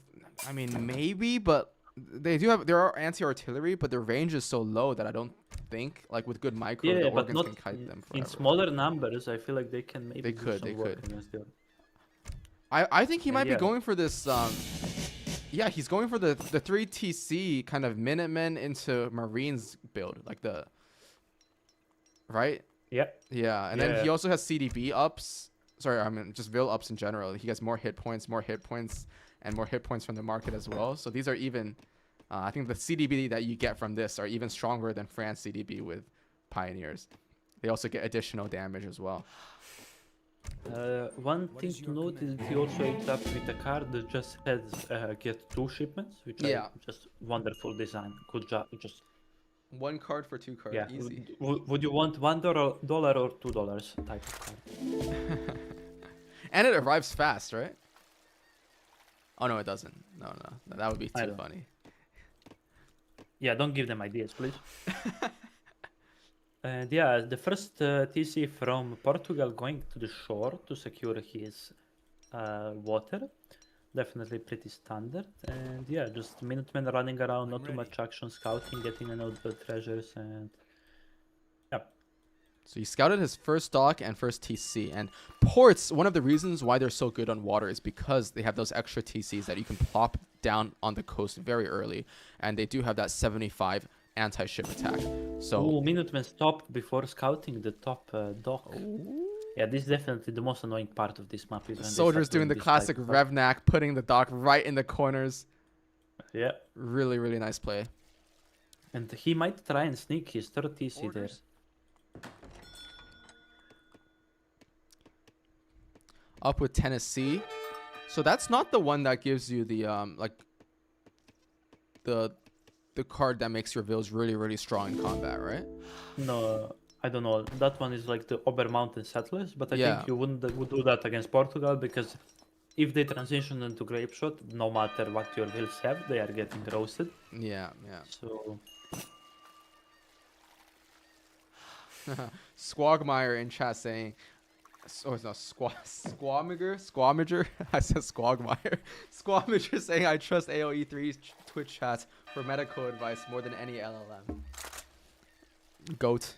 I mean, maybe, but they do have. There are anti-artillery, but their range is so low that I don't think, like with good micro, the Yeah, but organs not can kite them in forever. smaller numbers. I feel like they can maybe They do could, some they work could. against the. I think he might be yeah. going for this. Yeah, he's going for the 3 TC kind of Minutemen into Marines build, like the. Right. Yeah. Yeah, and then he Yeah. also has CDB ups. Sorry, I mean just Vil ups in general. He has more hit points, and more hit points from the market as well. So these are even. I think the CDB that you get from this are even stronger than France CDB with Pioneers. They also get additional damage as well. One thing to note is he also ends up with a card that just has get 2 shipments, which Yeah. are just wonderful design. Good job. Just 1 card for 2 cards, yeah. easy. Would you want $1 or $2 type of card? And it arrives fast, right? Oh no, it doesn't. No, that would be I too don't. funny. Yeah, don't give them ideas, please. And yeah, the first TC from Portugal going to the shore to secure his water. Definitely pretty standard. And yeah, just Minutemen running around, not too much action, scouting, getting the treasures, and yeah. So he scouted his first dock and first TC. And ports, one of the reasons why they're so good on water is because they have those extra TCs that you can plop down on the coast very early. And they do have that 75 anti-ship attack. So Ooh, Minutemen stopped before scouting the top dock. Yeah, this is definitely the most annoying part of this map. Is when they Soldiers start doing the this classic type of stuff. Revnak, putting the dock right in the corners. Yeah, Really, really nice play. and he might try and sneak his third TC there. Up with Tennessee. So that's not the one that gives you the like the card that makes your Vils really, really strong in combat, right? No, I don't know. That one is like the Ober Mountain Settlers, but I Yeah. think you wouldn't would do that against Portugal because if they transition into Grape Shot, no matter what your Vils have, they are getting roasted. Yeah, yeah. So Squagmire in chat saying, oh, it's not Squamager. I said Squagmire. Squamager saying, I trust AOE3's Twitch chats for medical advice more than any LLM. Goat.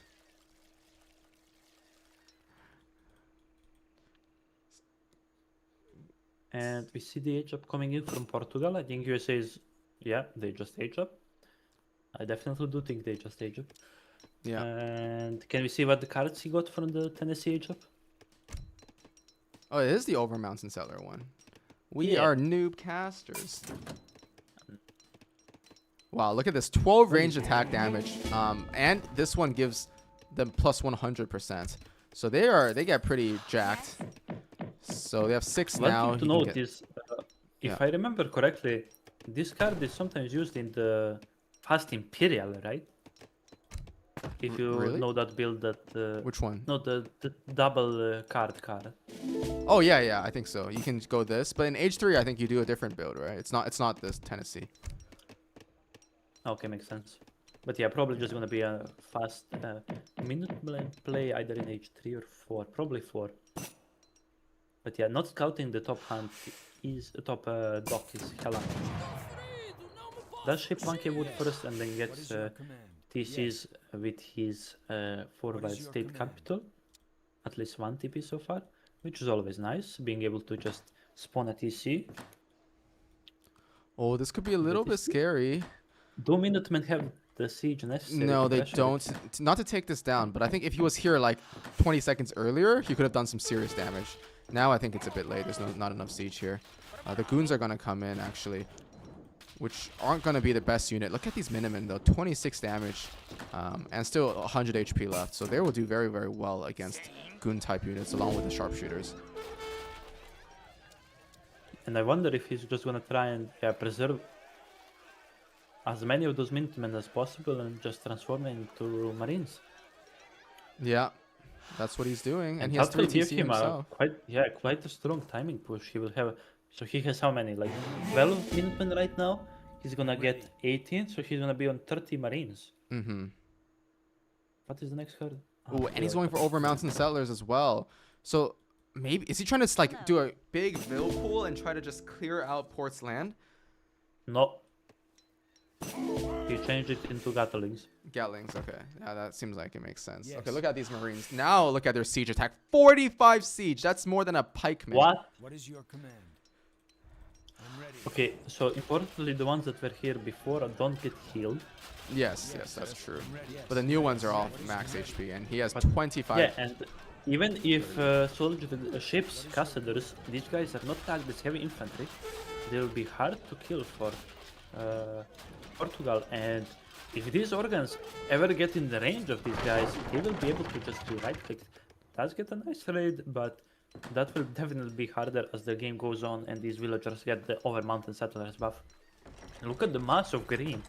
and we see the age up coming in from Portugal. I think USA is yeah, they just age up. I definitely do think they just age up. Yeah. And can we see what the cards he got from the Tennessee age up? Oh, it is the Over Mountain Settler one. We Yeah. are noob casters. Wow, look at this. 12 ranged attack damage. And this one gives them plus 100%. So they get pretty jacked. So they have 6 One now. thing to He can note get- is, if Yeah. I remember correctly, this card is sometimes used in the Fast Imperial, right? If you really? know that build, that Which one? no, the double card. Oh yeah, I think so. You can go this, but in H3 I think you do a different build, right? It's not this Tennessee. Okay, makes sense. But yeah, probably just gonna be a fast minute play either in H3 or 4, probably 4. But yeah, not scouting the top hand is top dock is hella. Does ship Monkey Wood first and then gets TCs with his forward state capital. At least 1 TP so far, which is always nice, being able to just spawn a TC. Oh, this could be a little bit scary. Do Minutemen have the siege necessary? No, to they pressure it? don't. Not to take this down, but I think if he was here like 20 seconds earlier, he could have done some serious damage. Now I think it's a bit late. There's not enough siege here. The goons are going to come in, actually, which aren't going to be the best unit. Look at these Minutemen, though. 26 damage and still 100 HP left. So they will do very, very well against goon-type units along with the sharpshooters. And I wonder if he's just gonna try and preserve as many of those Minutemen as possible and just transform it into Marines. Yeah, that's what he's doing, and he that has 3 will give TC him himself. quite a strong timing push. He will have. So he has how many? Like 12 Minutemen right now. He's gonna get 18, so he's gonna be on 30 Marines. Mm-hmm. What is the next card? Ooh, and he's going for over mountain settlers as well. So maybe is he trying to like do a big Vil pool and try to just clear out Port's land? No. He changed it into Gatlings. Gatlings, okay. Yeah, that seems like it makes sense. Okay, look at these Marines. Now look at their siege attack. 45 siege. That's more than a pikeman. What? What is your command? I'm ready. Okay, so importantly, the ones that were here before don't get healed. Yes, that's true. But the new ones are all max HP, and he has 25. Yeah, and even if soldiers, ships, casters, these guys are not tagged as heavy infantry, they will be hard to kill for Portugal. And if these organs ever get in the range of these guys, they will be able to just be right-clicked. Does get a nice raid, but that will definitely be harder as the game goes on and these villagers get the over mountain settlers buff. Look at the mass of green.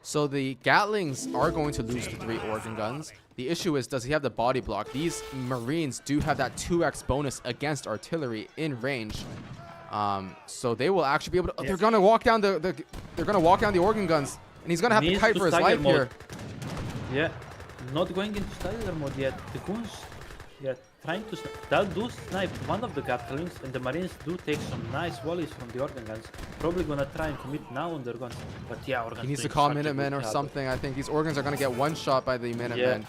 So the Gatlings are going to lose to 3 organ guns. The issue is, does he have the body block? These Marines do have that 2x bonus against artillery in range. So they will actually be able to. They're gonna walk down they're gonna walk down the organ guns, and he's gonna have to kite for his life here. Yeah, not going into stagger mode yet. The goons, trying to. They'll do snipe one of the Gatlings, and the Marines do take some nice volleys from the organ guns. Probably gonna try and commit now on their guns, but yeah, organs. He needs to call Minutemen or something. I think these organs are gonna get one shot by the Minutemen.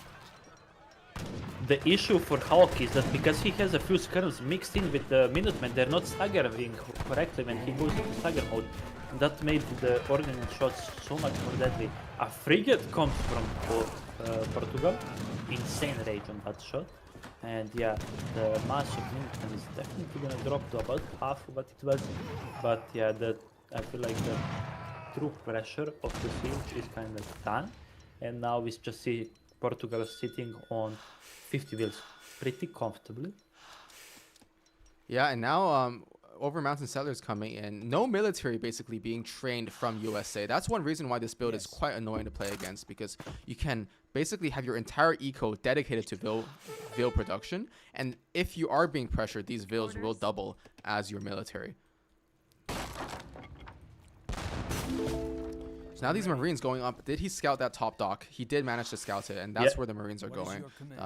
The issue for Hawk is that because he has a few skirls mixed in with the Minutemen, they're not staggering correctly when he goes into stagger mode. And that made the organ shots so much more deadly. A frigate comes from Portugal, insane rage on that shot. And yeah, the mass of Minutemen is definitely gonna drop to about half of what it was. But yeah, I feel like the true pressure of the siege is kind of done. And now we just see Portugal sitting on 50 bills pretty comfortably. Yeah, and now over mountain settlers coming in. No military basically being trained from USA. That's one reason why this build is quite annoying to play against, because you can basically have your entire eco dedicated to Vil production, and if you are being pressured, these Vils will double as your military. So now these Marines going up. Did he scout that top dock? He did manage to scout it, and that's where the Marines are going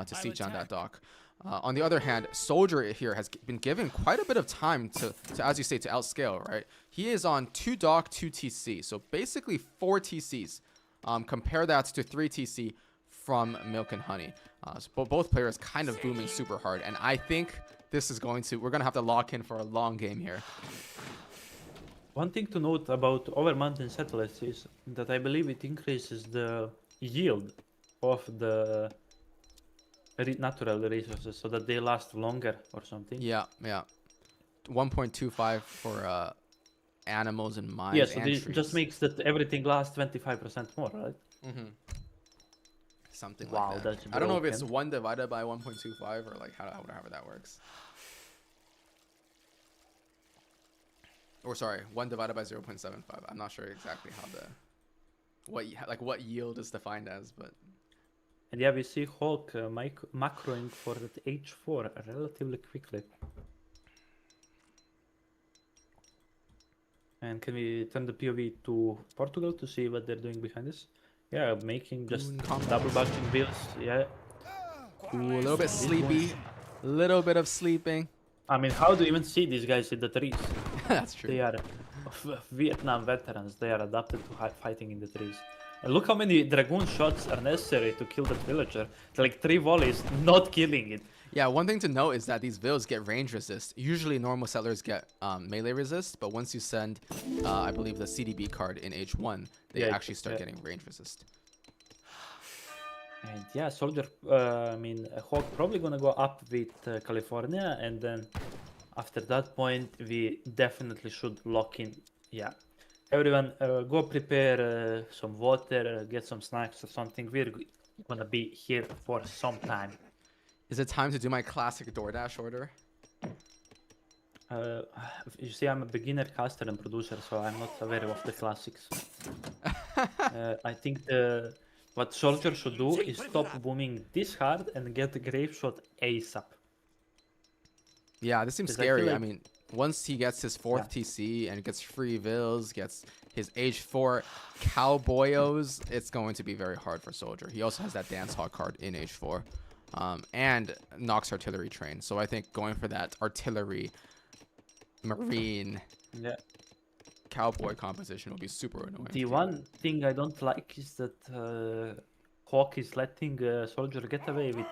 to siege down that dock. On the other hand, SoldieR here has been given quite a bit of time to, as you say, to outscale, right? He is on 2 dock, 2 TC. So basically 4 TCs. Compare that to 3 TC from Milk and Honey. So both players kind of booming super hard. And I think this is we're going to have to lock in for a long game here. One thing to note about over mountain settlers is that I believe it increases the yield of the natural resources so that they last longer or something. Yeah. 1.25 for animals and mines. Yeah, so and this trees. just makes that everything lasts 25% more, right? Mm-hmm. Something Wow, like that. that's I don't know if it's broken. 1 divided by 1.25 or like however that works. Or sorry, 1 divided by 0.75. I'm not sure exactly how what yield is defined as, but And yeah, we see Hulk macroing for that H4 relatively quickly. And can we turn the POV to Portugal to see what they're doing behind us? Yeah, making just double bunching builds. Yeah. ooh, a little bit sleepy, a little bit of sleeping. I mean, how do you even see these guys in the trees? That's true. They are Vietnam veterans. They are adapted to fighting in the trees. And look how many dragoon shots are necessary to kill that villager. It's like 3 volleys, not killing it. Yeah, one thing to note is that these Vils get range resist. Usually normal settlers get melee resist, but once you send, I believe, the CDB card in H1, they actually start getting range resist. And yeah, SoldieR, Hawk probably gonna go up with California, and then after that point, we definitely should lock in. Yeah, everyone, go prepare some water, get some snacks or something. We're gonna be here for some time. Is it time to do my classic DoorDash order? You see, I'm a beginner caster and producer, so I'm not aware of the classics. I think what Soldier should do is stop booming this hard and get the grave shot ASAP. Yeah, this seems 'Cause I feel scary. I like- mean, once he gets his fourth TC and gets free vills, gets his age 4 Cowboyos, it's going to be very hard for Soldier. He also has that Dance Hall card in age 4, and Nox Artillery Train. So I think going for that Artillery Marine Yeah. Cowboy composition will be super annoying. The one thing I don't like is that Hawk is letting Soldier get away with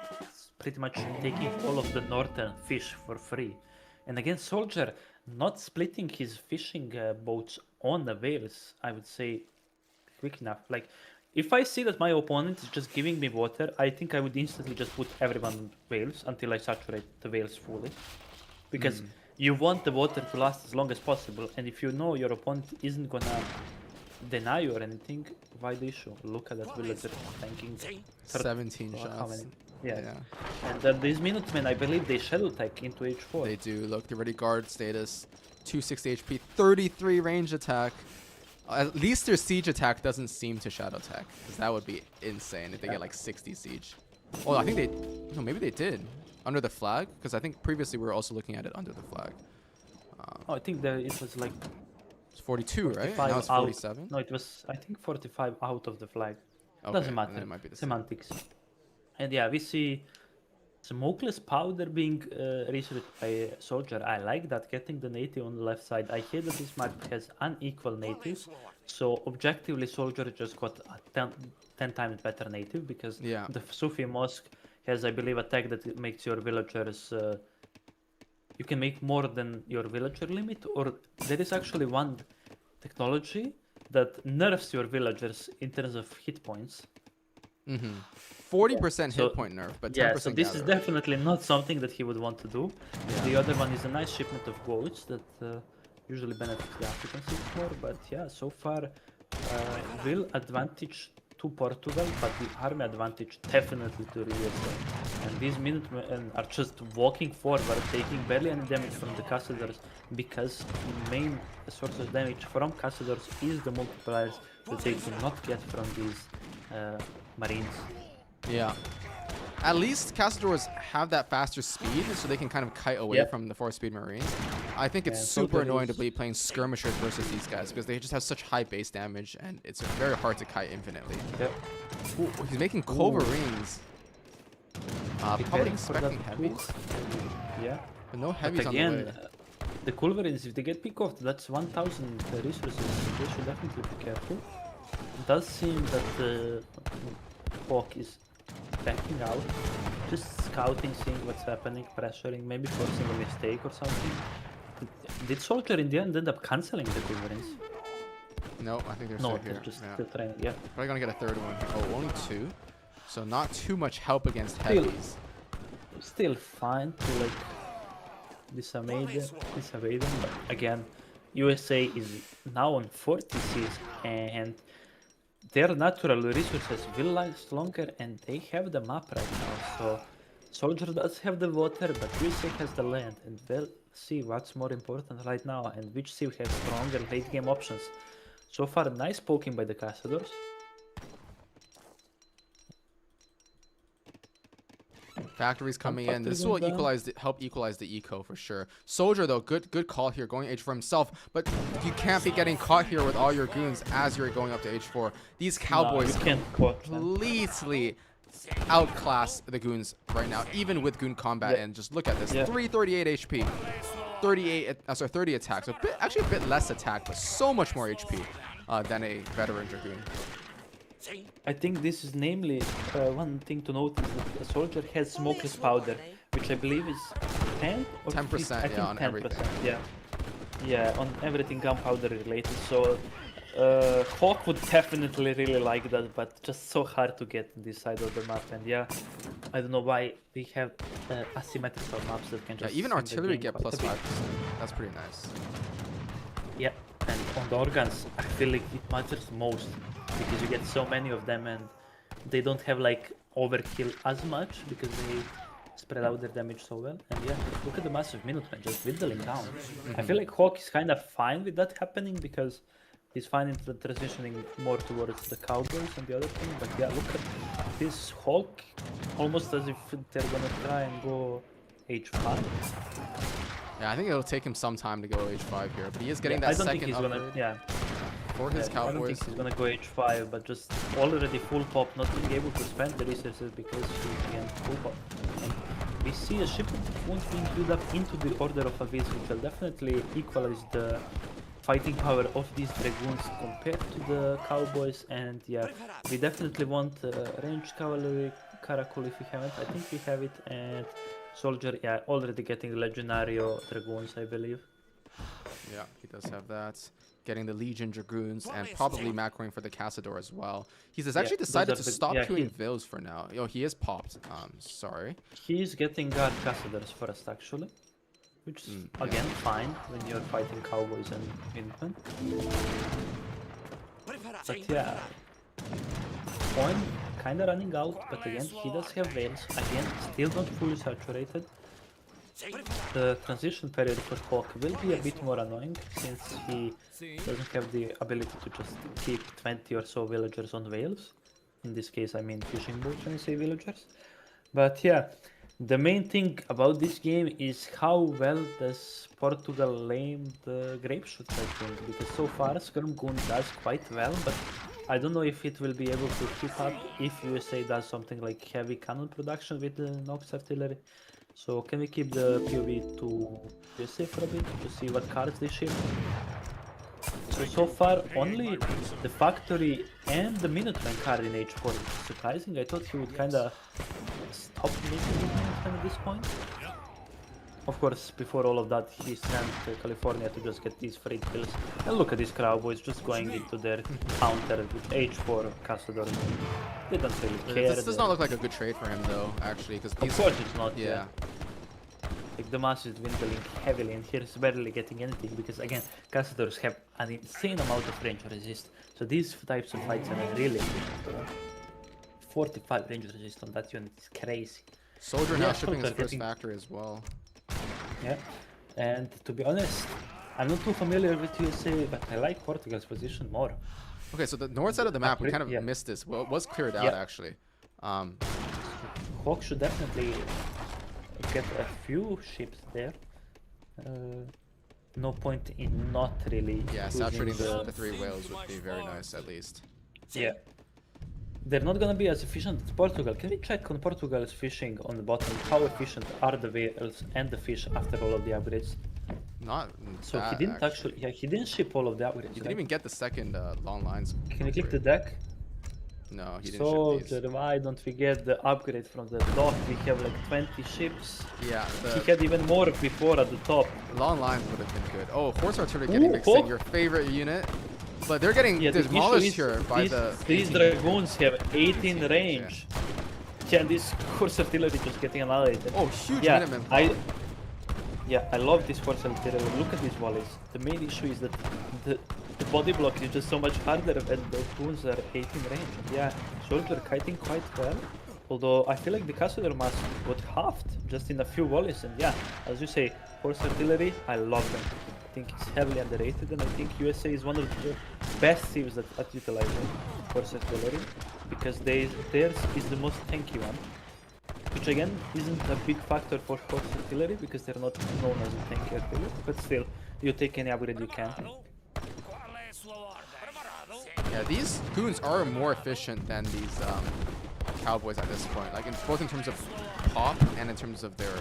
pretty much taking all of the northern fish for free. And again, Soldier not splitting his fishing boats on the whales, I would say, quick enough. Like, if I see that my opponent is just giving me water, I think I would instantly just put everyone on whales until I saturate the whales fully. Because you want the water to last as long as possible, and if you know your opponent isn't gonna deny you or anything, why the issue? Look at that villager tanking 17 how shots. many? Yeah. Yeah. And these Minutemen, I believe they shadow tech into H4. They do. Look, the ready guard status, 260 HP, 33 range attack. At least their siege attack doesn't seem to shadow tech, because that would be insane if they get like 60 siege. Oh, I think they, no, maybe they did under the flag, because I think previously we were also looking at it under the flag. Oh, I think that it was like It's 42, right? 45 Now it's out. 47. No, it was, I think, 45 out of the flag. Okay, Doesn't then matter. it might be the same. Semantics. And yeah, we see smokeless powder being researched by Soldier. I like that, getting the native on the left side. I hear that this map has unequal natives, so objectively Soldier just got a 10 times better native, because Yeah. the Sufi Mosque has, I believe, a tag that it makes your villagers... you can make more than your villager limit, or there is actually one technology that nerfs your villagers in terms of hit points. 40% So- hit point nerf, but 10% Yeah, so this is gather. definitely not something that he would want to do. The other one is a nice shipment of boats that usually benefits the occupancy more, but yeah, so far will advantage to Portugal, but the army advantage definitely to USA. And these Minutemen are just walking forward, taking barely any damage from the Castadors, because the main source of damage from Castadors is the multipliers that they do not get from these Marines. Yeah. At least Castadors have that faster speed, so they can kind of kite away Yep. from the 4-speed Marines. I think it's Yeah, super Soldier annoying to is- be playing skirmishers versus these guys, because they just have such high base damage, and it's very hard to kite infinitely. Yep. Ooh, he's making Culverines. Probably Preparing for that expecting too. heavies, Yeah. but no But heavies again, on the way. the Culverins, if they get pick off, that's 1,000 resources. They should definitely be careful. It does seem that Hawk is backing out, just scouting, seeing what's happening, pressuring, maybe forcing a mistake or something. Did Soldier in the end end up canceling the Culverins? No, I think they're No, still they're here. just Yeah. still trying. Yeah. Probably gonna get a third one. Oh, only 2. So not too much help against Still- heavies. Still fine to like dissuade them, but again, USA is now on 40 Cs, and their natural resources will last longer, and they have the map right now. So Soldier does have the water, but USA has the land, and we'll see what's more important right now and which sea has stronger late game options. So far, nice poking by the Castadors. Factories coming in. factories This will going down. help equalize the eco for sure. Soldier though, good call here, going H4 himself. But you can't be getting caught here with all your goons as you're going up to H4. These Cowboys you can't quote them. completely outclass the goons right now, even with goon combat. Yeah. And just look at this, Yeah. 338 HP, 30 attack. So actually a bit less attack, but so much more HP than a veteran dragoon. I think this is namely one thing to note is that a Soldier has smokeless powder, which I believe is 10 or 10%, 15? I yeah, think on 10%, everything. yeah, on everything gunpowder related. So Hawk would definitely really like that, but just so hard to get on this side of the map. And yeah, I don't know why we have asymmetrical maps that can Yeah, just even send the artillery game get quite plus a bit. 5%. That's pretty nice. Yeah, and on the organs, I feel like it matters most because you get so many of them and they don't have like overkill as much because they spread out their damage so well. And yeah, look at the massive Minutemen just dwindling down. I feel like Hawk is kind of fine with that happening because he's fine in transitioning more towards the Cowboys and the other thing. But yeah, look at this Hawk, almost as if they're gonna try and go H5. Yeah, I think it'll take him some time to go H5 here, but he is getting Yeah, that I don't think second he's upgrade gonna. Yeah. for his I don't Cowboys. think he's gonna go H5, but just already full pop, not being able to spend the resources because he's again full pop. And we see a ship won't being built up into the Order of Abyss, which will definitely equalize the fighting power of these Dragoons compared to the Cowboys. And yeah, we definitely want ranged cavalry Caracol if we haven't. I think we have it, and SoldieR, yeah, already getting Legionario Dragoons, I believe. Yeah, he does have that. Getting the Legion Dragoons and probably macroing for the Cassador as well. He's actually those decided are to the- stop yeah, queuing he- Veils for now. Yo, he is popped. Sorry. He's getting guard Cassadors first, actually. Which is, again, fine when you're fighting Cowboys and Minutemen. But yeah, point kinda running out, but again, he does have Veils. Again, still not fully saturated. The transition period for Hawk will be a bit more annoying since he doesn't have the ability to just keep 20 or so villagers on Veils. In this case, I mean fishing boats when I say villagers. But yeah, the main thing about this game is how well does Portugal lame the grape shoots, I think, because so far Skirmgoon does quite well, but I don't know if it will be able to keep up if USA does something like heavy cannon production with the Nox artillery. So can we keep the POV to USA for a bit to see what cards they ship? So far only the factory and the Minuteman card in H4, which is surprising. I thought he would kinda stop making the Minuteman at this point. Of course, before all of that, he sent to California to just get these freight kills. And look at these Cowboys just going into their counter with H4 Cassador. They don't really care. This does not look like a good trade for him though, actually, because Of course it's not. yeah. Like the mass is dwindling heavily, and here's barely getting anything because again, Cassadors have an insane amount of range resist. So these types of fights are really efficient. 45 range resist on that unit is crazy. SoldieR now Yeah, shipping his SoldieR first getting- factory as well. Yeah, and to be honest, I'm not too familiar with USA, but I like Portugal's position more. Okay, so the north side of the map, we kind of Yeah. missed this. Well, it was cleared out Yeah. actually. Hawk should definitely get a few ships there. No point in not really. Yeah, using saturating the three whales would be very nice at least. Yeah. They're not gonna be as efficient as Portugal. Can we check on Portugal's fishing on the bottom? How efficient are the whales and the fish after all of the upgrades? Not So bad, he didn't actually, yeah, he didn't ship all of the upgrades. He right? didn't even get the second long lines. Can you click the upgrade. deck? No, he didn't ship So these. why don't we get the upgrade from the dock? We have like 20 ships. Yeah, He the had even more before at the top. long lines would have been good. Oh, horse artillery getting Ooh, mixed in, Hawk. your favorite unit. But they're getting Yeah, the issue demolished is here by these the... dragoons have 18 range. Yeah, this horse artillery just getting annihilated. Oh, huge Yeah, Minutemen. I love this horse artillery. Look at these volleys. The main issue is that the body block is just so much harder when the goons are 18 range. Yeah, SoldieR kiting quite well. Although I feel like the Cassador mass got halved just in a few volleys. And yeah, as you say, horse artillery, I love them. I think it's heavily underrated, and I think USA is one of the best teams at utilizing horse artillery because theirs is the most tanky one. Which again isn't a big factor for horse artillery because they're not known as a tanky artillery, but still, you take any upgrade you can. Yeah, these goons are more efficient than these cowboys at this point. Like both in terms of pop and in terms of their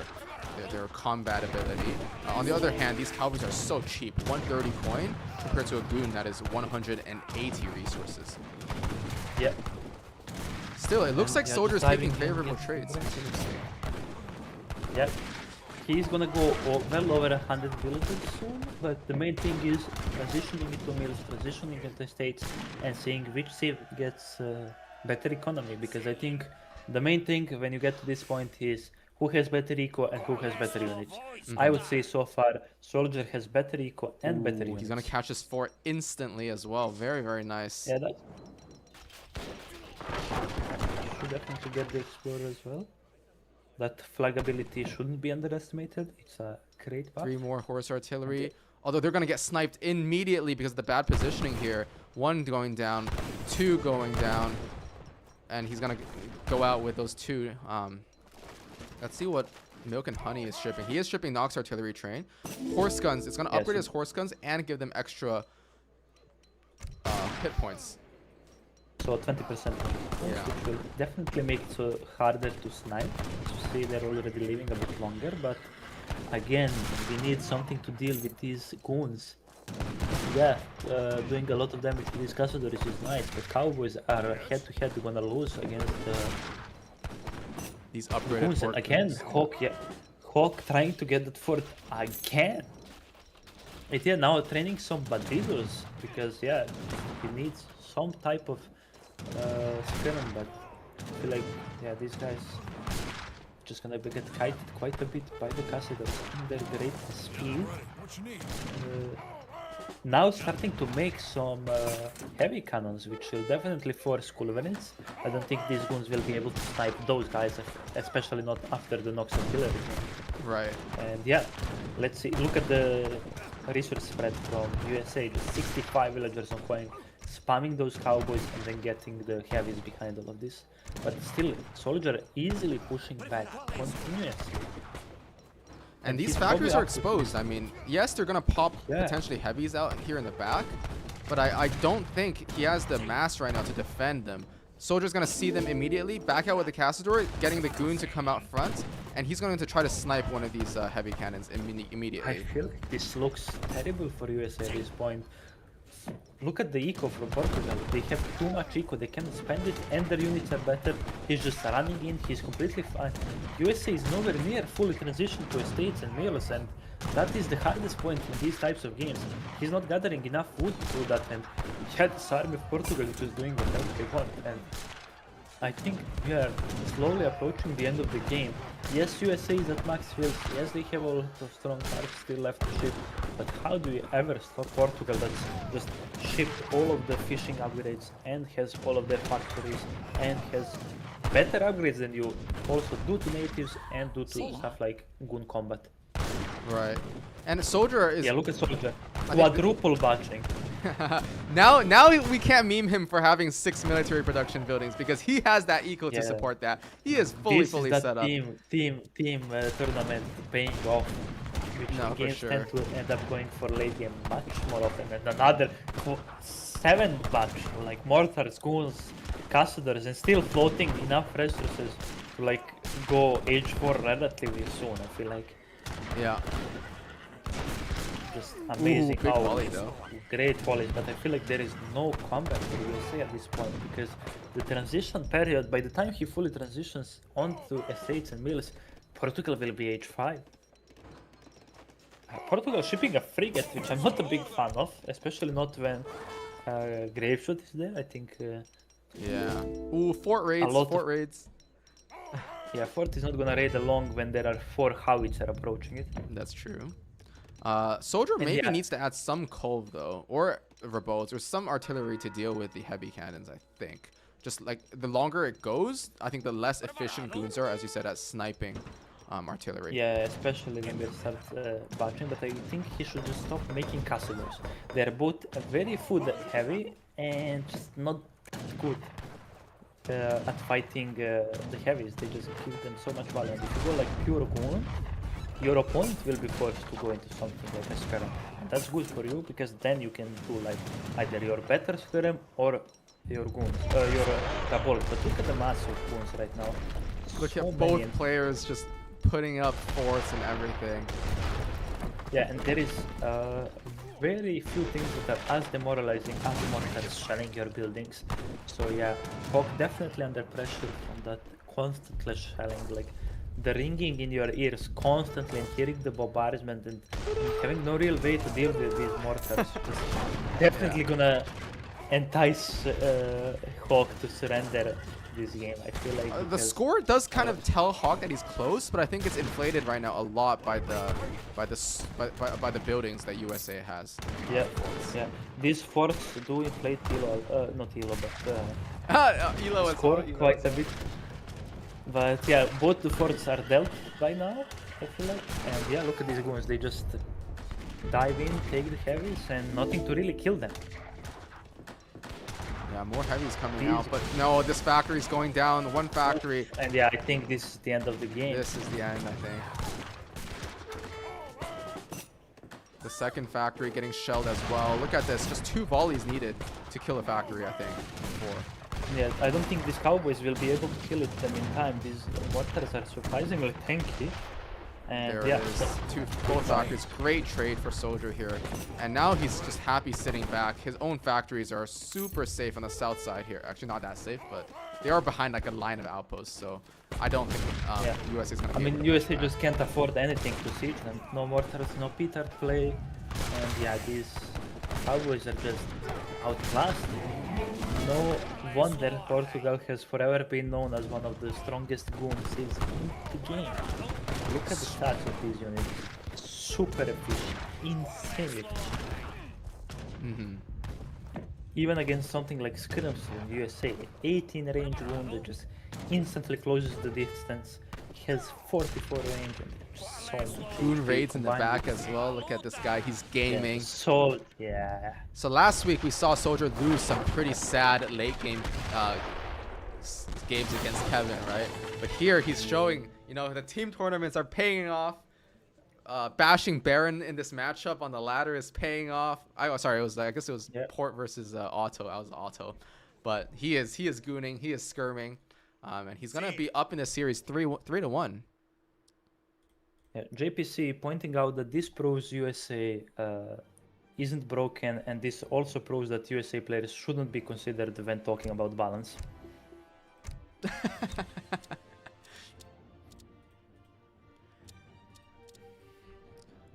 combat ability. On the other hand, these cowboys are so cheap. 130 coin compared to a goon that is 180 resources. Yeah. Still, it looks like Yeah, SoldieR's just taking diving in, favorable yeah. trades. It's interesting. Yeah. He's gonna go well over 100 villages soon, but the main thing is transitioning into mills, transitioning into states, and seeing which civ gets better economy, because I think the main thing when you get to this point is who has better eco and who has better units. I would say so far SoldieR has better eco and better units. He's gonna catch his 4 instantly as well. Very, very nice. Yeah, that should definitely get the Explorer as well. that flag ability shouldn't be underestimated. It's a great buff. 3 more horse artillery. Although they're going to get sniped immediately because of the bad positioning here. 1 going down, 2 going down. And he's going to go out with those 2. Let's see what Milk and Honey is shipping. He is shipping Nox artillery train. Horse guns. It's going to upgrade his horse guns and give them extra hit points. So 20% which will definitely make it so harder to snipe. As you see, they're already living a bit longer, but again, we need something to deal with these goons. Yeah, doing a lot of damage to these Cazadores is nice, but Cowboys are head-to-head gonna lose against these upgraded goons. And again, Hawk trying to get that fort again. Yeah, now training some bandidos because yeah, he needs some type of scrim, but I feel like yeah, these guys just gonna get kited quite a bit by the Cazadores. They're great speed. Now starting to make some heavy cannons, which will definitely force Culverins. I don't think these goons will be able to snipe those guys, especially not after the Nox artillery. Right. And yeah, let's see. Look at the resource spread from USA. Just 65 villagers on coin, spamming those Cowboys and then getting the heavies behind all of this. But still, SoldieR easily pushing back continuously. And these factories are exposed. I mean, yes, they're going to pop potentially heavies out here in the back, but I don't think he has the mass right now to defend them. Soldier's going to see them immediately, back out with the Cazador, getting the goon to come out front, and he's going to try to snipe one of these heavy cannons immediately. I feel like this looks terrible for USA at this point. Look at the eco from Portugal. They have too much eco, they can spend it and their units are better. He's just running in, he's completely fine. USA is nowhere near fully transitioned to estates and mills, and that is the hardest point in these types of games. He's not gathering enough wood to do that, and he had this army of Portugal which is doing whatever they want. And I think we are slowly approaching the end of the game. Yes, USA is at max fields, yes they have a lot of strong cards still left to ship, but how do you ever stop Portugal that's just shipped all of the fishing upgrades and has all of their factories and has better upgrades than you, also due to natives and due to stuff like goon combat. Right. And SoldieR is... Yeah, look at SoldieR. Quadruple batching. now we can't meme him for having 6 military production buildings because he has that eco to support that. He is fully set up. Team tournament paying off. Which games tend to end up going for late game much more often. And another 7 batch, like mortars, goons, Cazadors, and still floating enough resources to like go age 4 relatively soon. I feel like. Yeah. Just amazing. Big volley though. Great volleys, but I feel like there is no combat for USA at this point because the transition period, by the time he fully transitions onto estates and mills, Portugal will be age 5. Portugal shipping a frigate, which I'm not a big fan of, especially not when Graveshot is there. I think. Yeah. Ooh, fort raids. Yeah, fort is not gonna raid along when there are 4 howitzer approaching it. That's true. SoldieR maybe needs to add some Cove though, or Rebolts, or some artillery to deal with the heavy cannons, I think. Just like the longer it goes, I think the less efficient goons are, as you said, at sniping artillery. Yeah, especially when they start batching, but I think he should just stop making Cazadors. They're both very food heavy and just not good at fighting the heavies. They just give them so much value. And if you go like pure goon, your opponent will be forced to go into something like a scrum, and that's good for you because then you can do like either your better scrum or your goons, your Rabol. But look at the mass of goons right now. Look at both players just putting up forts and everything. Yeah, and there is very few things that are as demoralizing as the monitors shelling your buildings. So yeah, Hawk definitely under pressure from that constant shelling, like the ringing in your ears constantly and hearing the bombardment and having no real way to deal with these mortars. Definitely gonna entice Hawk to surrender this game. I feel like the score does kind of tell Hawk that he's close, but I think it's inflated right now a lot by the buildings that USA has. Yeah, yeah. These forts do inflate Elo, not Elo, but Elo score quite a bit. But yeah, both the forts are dealt by now, I feel like. And yeah, look at these goons. They just dive in, take the heavies, and nothing to really kill them. Yeah, more heavies coming These- out, but no, this factory's going down. One factory. And yeah, I think this is the end of the game. This is the end, I think. The second factory getting shelled as well. Look at this. Just 2 volleys needed to kill a factory, I think. 4. Yeah, I don't think these cowboys will be able to kill it them in time. These mortars are surprisingly tanky. And There yeah, it is. 2 full factories. Great trade for Soldier here. And now he's just happy sitting back. His own factories are super safe on the south side here. Actually, not that safe, but they are behind like a line of outposts. So I don't think USA is going to be able to USA push back. just can't afford anything to siege them. No mortars, no petard play. And yeah, these cowboys are just outclassed. No wonder Portugal has forever been known as one of the strongest goon seeds in the game. Look at the stats of these units. Super efficient. Insanely efficient. Even against something like Scrimshaw in USA, 18 range wound that just instantly closes the distance. He has 44 range and so much Goon HP raids in the combined back with- as well. Look at this guy. He's gaming. Yeah. So last week we saw Soldier lose some pretty sad late game games against Kevin, right? But here he's showing, you know, the team tournaments are paying off. Bashing Baron in this matchup on the ladder is paying off. I guess it was Port versus Auto. I was Auto, but he is gooning. He is skirming, and he's gonna be up in the series 3-1. Yeah, JPC pointing out that this proves USA isn't broken, and this also proves that USA players shouldn't be considered when talking about balance.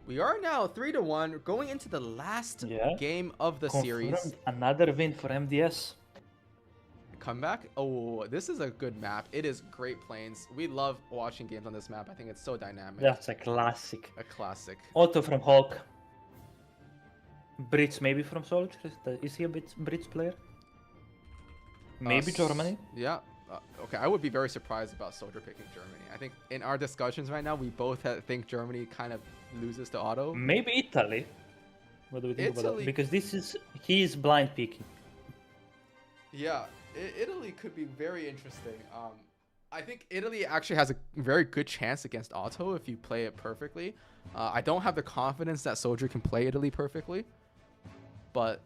We are now 3-1, going into the last Yeah. game of the series. Confirmed another win for MDS. Comeback. Oh, this is a good map. It is Great Plains. We love watching games on this map. I think it's so dynamic. That's a classic. A classic. Otto from Hulk. Brits maybe from Soldier. Is he a Brits player? Maybe Germany. Yeah. Okay, I would be very surprised about Soldier picking Germany. I think in our discussions right now, we both think Germany kind of loses to Otto. Maybe Italy. What do we think about Italy- that? Because he is blind picking. Yeah, Italy could be very interesting. I think Italy actually has a very good chance against Otto if you play it perfectly. I don't have the confidence that Soldier can play Italy perfectly, but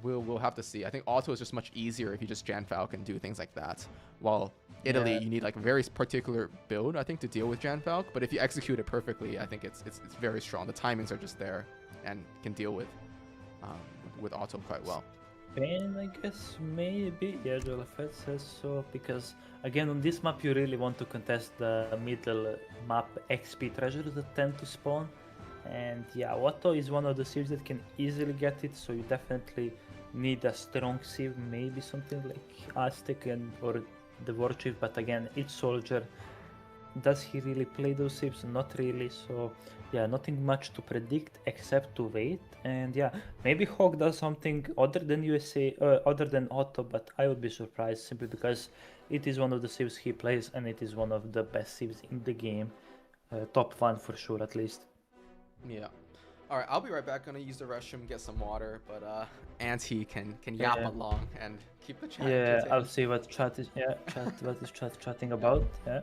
we'll have to see. I think Otto is just much easier if you just Jan Falk and do things like that. While Italy, Yeah. you need like a very particular build, I think, to deal with Jan Falk. But if you execute it perfectly, I think it's very strong. The timings are just there and can deal with Otto quite well. Spain, I guess, maybe. Yeah, Jolafet says so. Because, again, on this map, you really want to contest the middle map XP treasures that tend to spawn. And yeah, Otto is one of the series that can easily get it, so you definitely need a strong sieve, maybe something like Aztec or the Warchief. But again, each soldier, does he really play those sieves? Not really. So yeah, nothing much to predict except to wait. And yeah, maybe Hawk does something other than USA, other than Otto, but I would be surprised simply because it is one of the sieves he plays and it is one of the best sieves in the game. Top 1 for sure, at least. Yeah. All right, I'll be right back. Gonna use the restroom, get some water, but Auntie can yap Yeah. along and keep the chat. Yeah, entertained. I'll see what chat is. Yeah, what is chat chatting about? Yeah,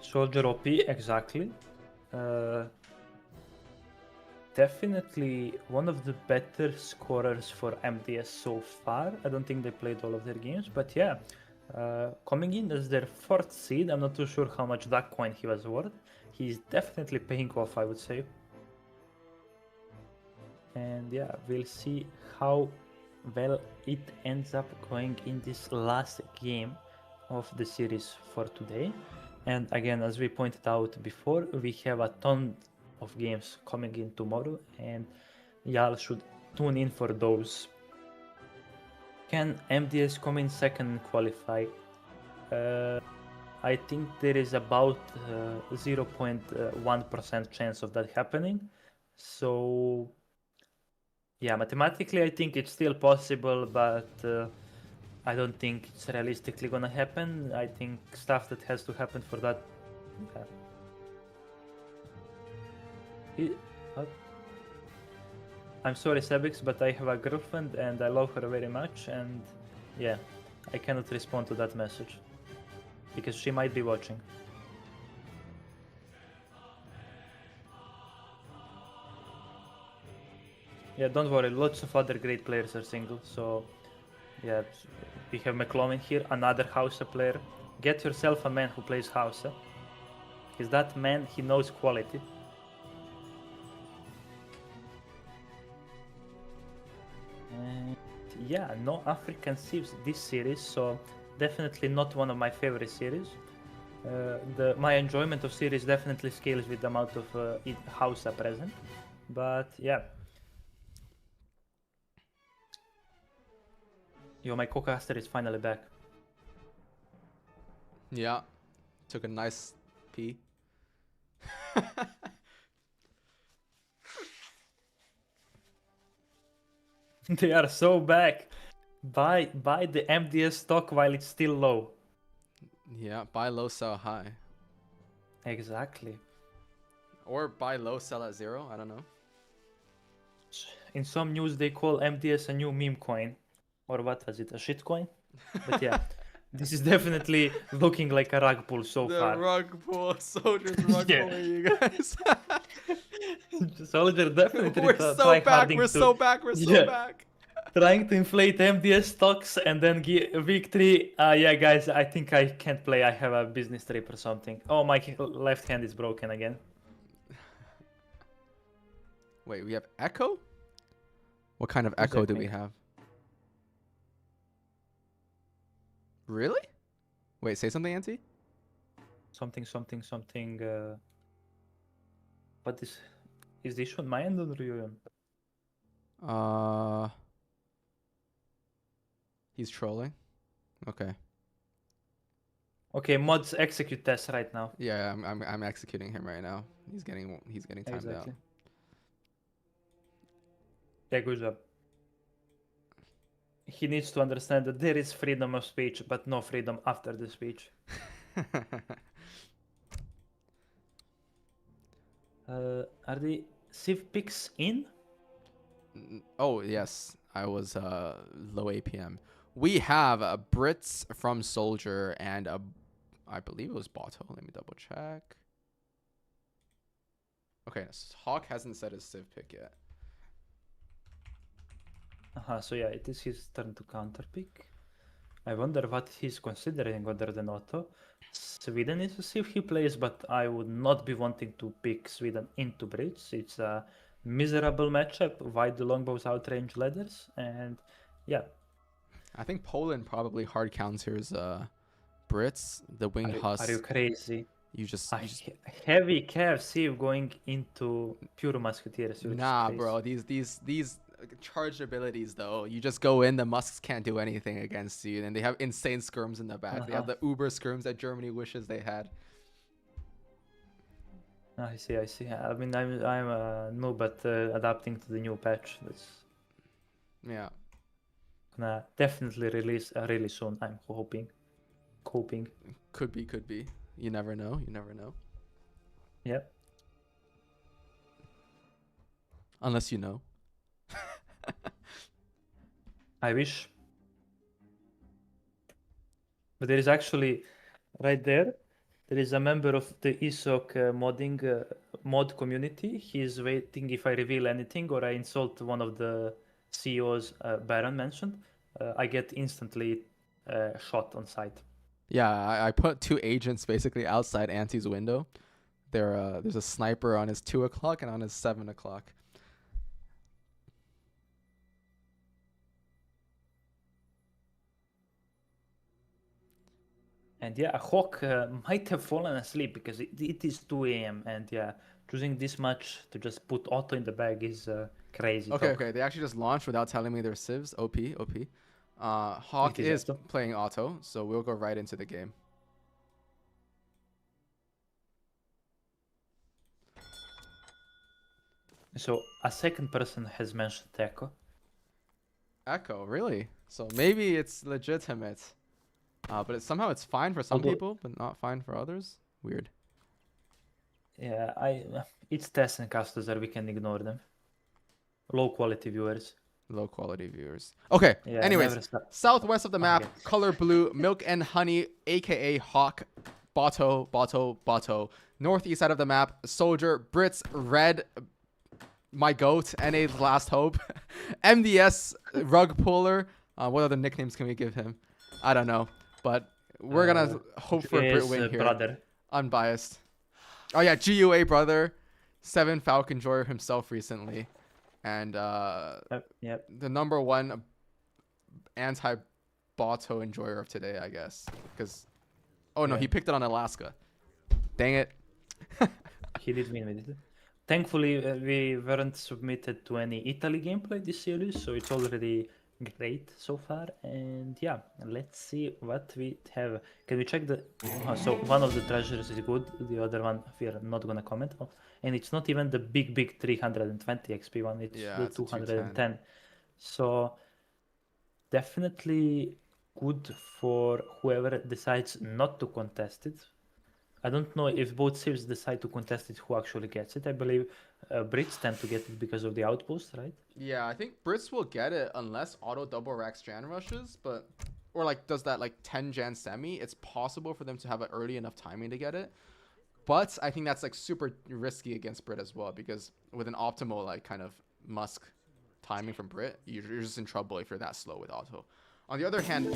Soldier OP exactly. Definitely one of the better scorers for MDS so far. I don't think they played all of their games, but yeah, coming in as their 4th seed. I'm not too sure how much that coin he was worth. He's definitely paying off, I would say. And yeah, we'll see how well it ends up going in this last game of the series for today. And again, as we pointed out before, we have a ton of games coming in tomorrow, and y'all should tune in for those. Can MDS come in second and qualify? I think there is about 0.1% chance of that happening. So yeah, mathematically I think it's still possible, but I don't think it's realistically gonna happen. I think stuff that has to happen for that. What? I'm sorry, Sebix, but I have a girlfriend and I love her very much, and yeah, I cannot respond to that message because she might be watching. Yeah, don't worry, lots of other great players are single, so yeah, we have McLovin here, another Hausa player. Get yourself a man who plays Hausa, because that man, he knows quality. And yeah, no African Civs this series, so definitely not one of my favorite series. My enjoyment of series definitely scales with the amount of Hausa present, but yeah. Yo, my co-caster is finally back. Yeah. Took a nice pee. They are so back. Buy the MDS stock while it's still low. Yeah, buy low, sell high. Exactly. Or buy low, sell at 0. I don't know. In some news, they call MDS a new meme coin. Or what was it? A shit coin? But yeah, this is definitely looking like a rug pull so far. The rug pull, Soldier's rug Yeah. pull, you guys. SoldieR definitely We're so back. We're so back. We're so Yeah. back. Trying to inflate MDS stocks and then week 3. Yeah, guys, I think I can't play. I have a business trip or something. Oh, my left hand is broken again. Wait, we have echo? What kind of Who's echo do echoing? we have? Really? Wait, say something, Auntie? Something. What is this on my end or your end? He's trolling. Okay. Okay, mods execute test right now. Yeah, I'm executing him right now. He's getting timed out. Yeah, good job. He needs to understand that there is freedom of speech, but no freedom after the speech. Are the Civ picks in? Oh yes, I was low APM. We have a Brits from SoldieR and I believe it was Bato. Let me double check. Okay, Hawk hasn't said his Civ pick yet. So yeah, it is his turn to counter pick. I wonder what he's considering other than Otto. Sweden is a Civ he plays, but I would not be wanting to pick Sweden into Brits. It's a miserable matchup, wide longbows outrange ladders, and yeah. I think Poland probably hard counters Brits. The wing husk. Are you crazy? You just heavy cav Civ going into pure musketeers. nah, bro. These charged abilities though. You just go in. The musks can't do anything against you, and they have insane skirms in the back. They have the uber skirms that Germany wishes they had. I see. I mean, I'm a noob, but adapting to the new patch. That's Yeah. gonna definitely release really soon. I'm hoping. Could be. You never know. Yeah. Unless you know. I wish. But there is actually right there. There is a member of the ESOC modding mod community. He's waiting if I reveal anything or I insult one of the CEOs Baron mentioned. I get instantly shot on sight. Yeah, I put 2 agents basically outside Auntie's window. There's a sniper on his 2 o'clock and on his 7 o'clock. And yeah, Hawk might have fallen asleep because it is 2 a.m. And yeah, choosing this much to just put Otto in the bag is crazy. Okay. They actually just launched without telling me their civs. OP. Hawk is playing Otto, so we'll go right into the game. So a second person has mentioned Echo. Echo, really? So maybe it's legitimate. But somehow it's fine for some Although- people, but not fine for others. Weird. Yeah, it's tests and casters that we can ignore them. Low quality viewers. Low quality viewers. Okay. Yeah, Anyways, never stop. southwest of the map, Okay. color blue, milk and honey, aka Hawk, Bato. Northeast side of the map, soldier, Brits, red, my goat, NA's last hope, MDS, rug puller. What other nicknames can we give him? I don't know, but we're gonna hope for a Brit Is, win here. brother. Unbiased. Oh yeah, GUA brother, 7 Falcon Joyer himself recently, and Yep. the number 1 anti-Bato enjoyer of today, I guess. Because, oh no, Yeah. he picked it on Alaska. Dang it. He did win with it. Thankfully, we weren't submitted to any Italy gameplay this series, so it's already great so far. And yeah, let's see what we have. Can we check the... so one of the treasures is good, the other one we are not gonna comment on. And it's not even the big 320 XP one, it's Yeah, the it's a 210. So definitely good for whoever decides not to contest it. I don't know if both series decide to contest it, who actually gets it. I believe Brits tend to get it because of the outpost, right? Yeah, I think Brits will get it unless auto double rack Jan rushes, but... Or like does that like 10 Jan semi. It's possible for them to have an early enough timing to get it. But I think that's like super risky against Brit as well, because with an optimal like kind of Musk timing from Brit, you're just in trouble if you're that slow with auto. On the other hand,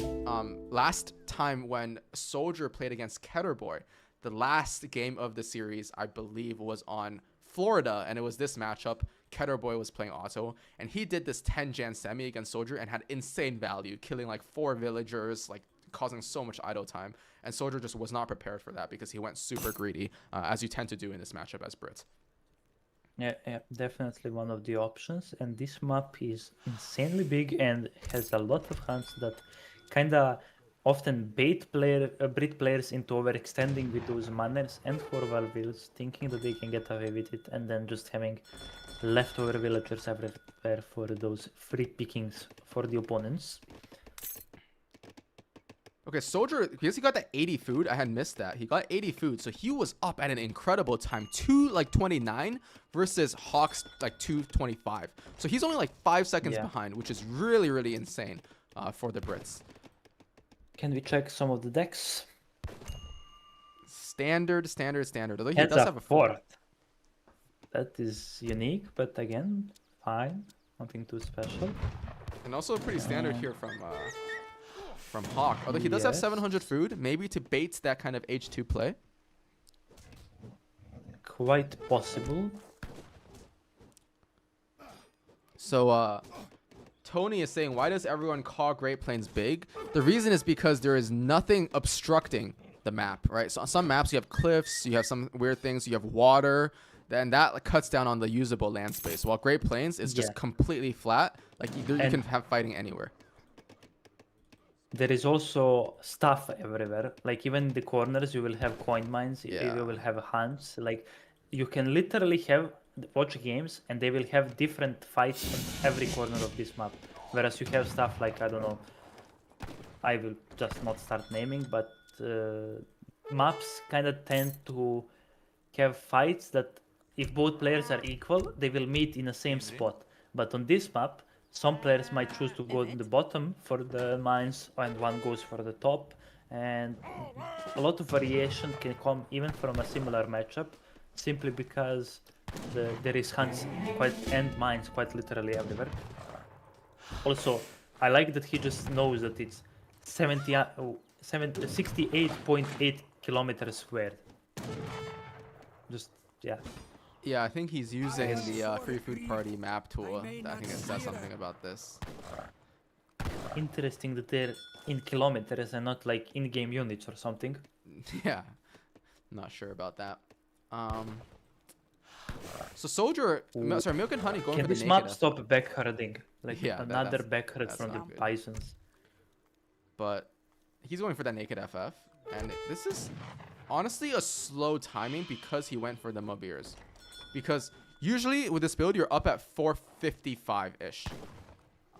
last time when Soldier played against Ketterboy, the last game of the series, I believe, was on Florida, and it was this matchup. Ketterboy was playing auto, and he did this 10 Jan semi against Soldier and had insane value, killing like 4 villagers, like causing so much idle time. And Soldier just was not prepared for that because he went super greedy, as you tend to do in this matchup as Brit. Yeah, definitely one of the options. And this map is insanely big and has a lot of hunts that kind of often bait Brit players into overextending with those manners and forward wheels, thinking that they can get away with it, and then just having leftover villagers everywhere for those free pickings for the opponents. Okay, Soldier, because he got that 80 food, I had missed that. He got 80 food, so he was up at an incredible time, 2:29 versus Hawk's like 2:25. So he's only like 5 seconds behind, which is really insane for the Brits. Can we check some of the decks? Standard. Although he Heads does up have a fourth. That is unique, but again, fine. Nothing too special. And also pretty standard here from Hawk. Although he does have Yes. 700 food, maybe to bait that kind of H2 play. Quite possible. So Tony is saying, why does everyone call Great Plains big? The reason is because there is nothing obstructing the map, right? So on some maps you have cliffs, you have some weird things, you have water, then that like, cuts down on the usable land space. While Great Plains is just completely flat, like you can have fighting anywhere. There is also stuff everywhere. Like even in the corners, you will have coin mines. Yeah. You will have hunts. Like you can literally watch games, and they will have different fights on every corner of this map. Whereas you have stuff like, I don't know, I will just not start naming, but maps kind of tend to have fights that if both players are equal, they will meet in the same spot. But on this map, some players might choose to go to the bottom for the mines, and one goes for the top. And a lot of variation can come even from a similar matchup, simply because there is hunts and mines quite literally everywhere. Also, I like that he just knows that it's 68.8 kilometers squared. Just, yeah. Yeah, I think he's using the Free Food Party map tool. I think it says something about this. Interesting that they're in kilometers and not like in-game units or something. Yeah, not sure about that. So Soldier, sorry, Milk and Honey going Can for the this naked map F. stop backherding? Like Yeah, another that's backherd from the not good. Bisons. But he's going for that naked FF, and this is honestly a slow timing because he went for the Mavirs. Because usually with this build, you're up at 455-ish.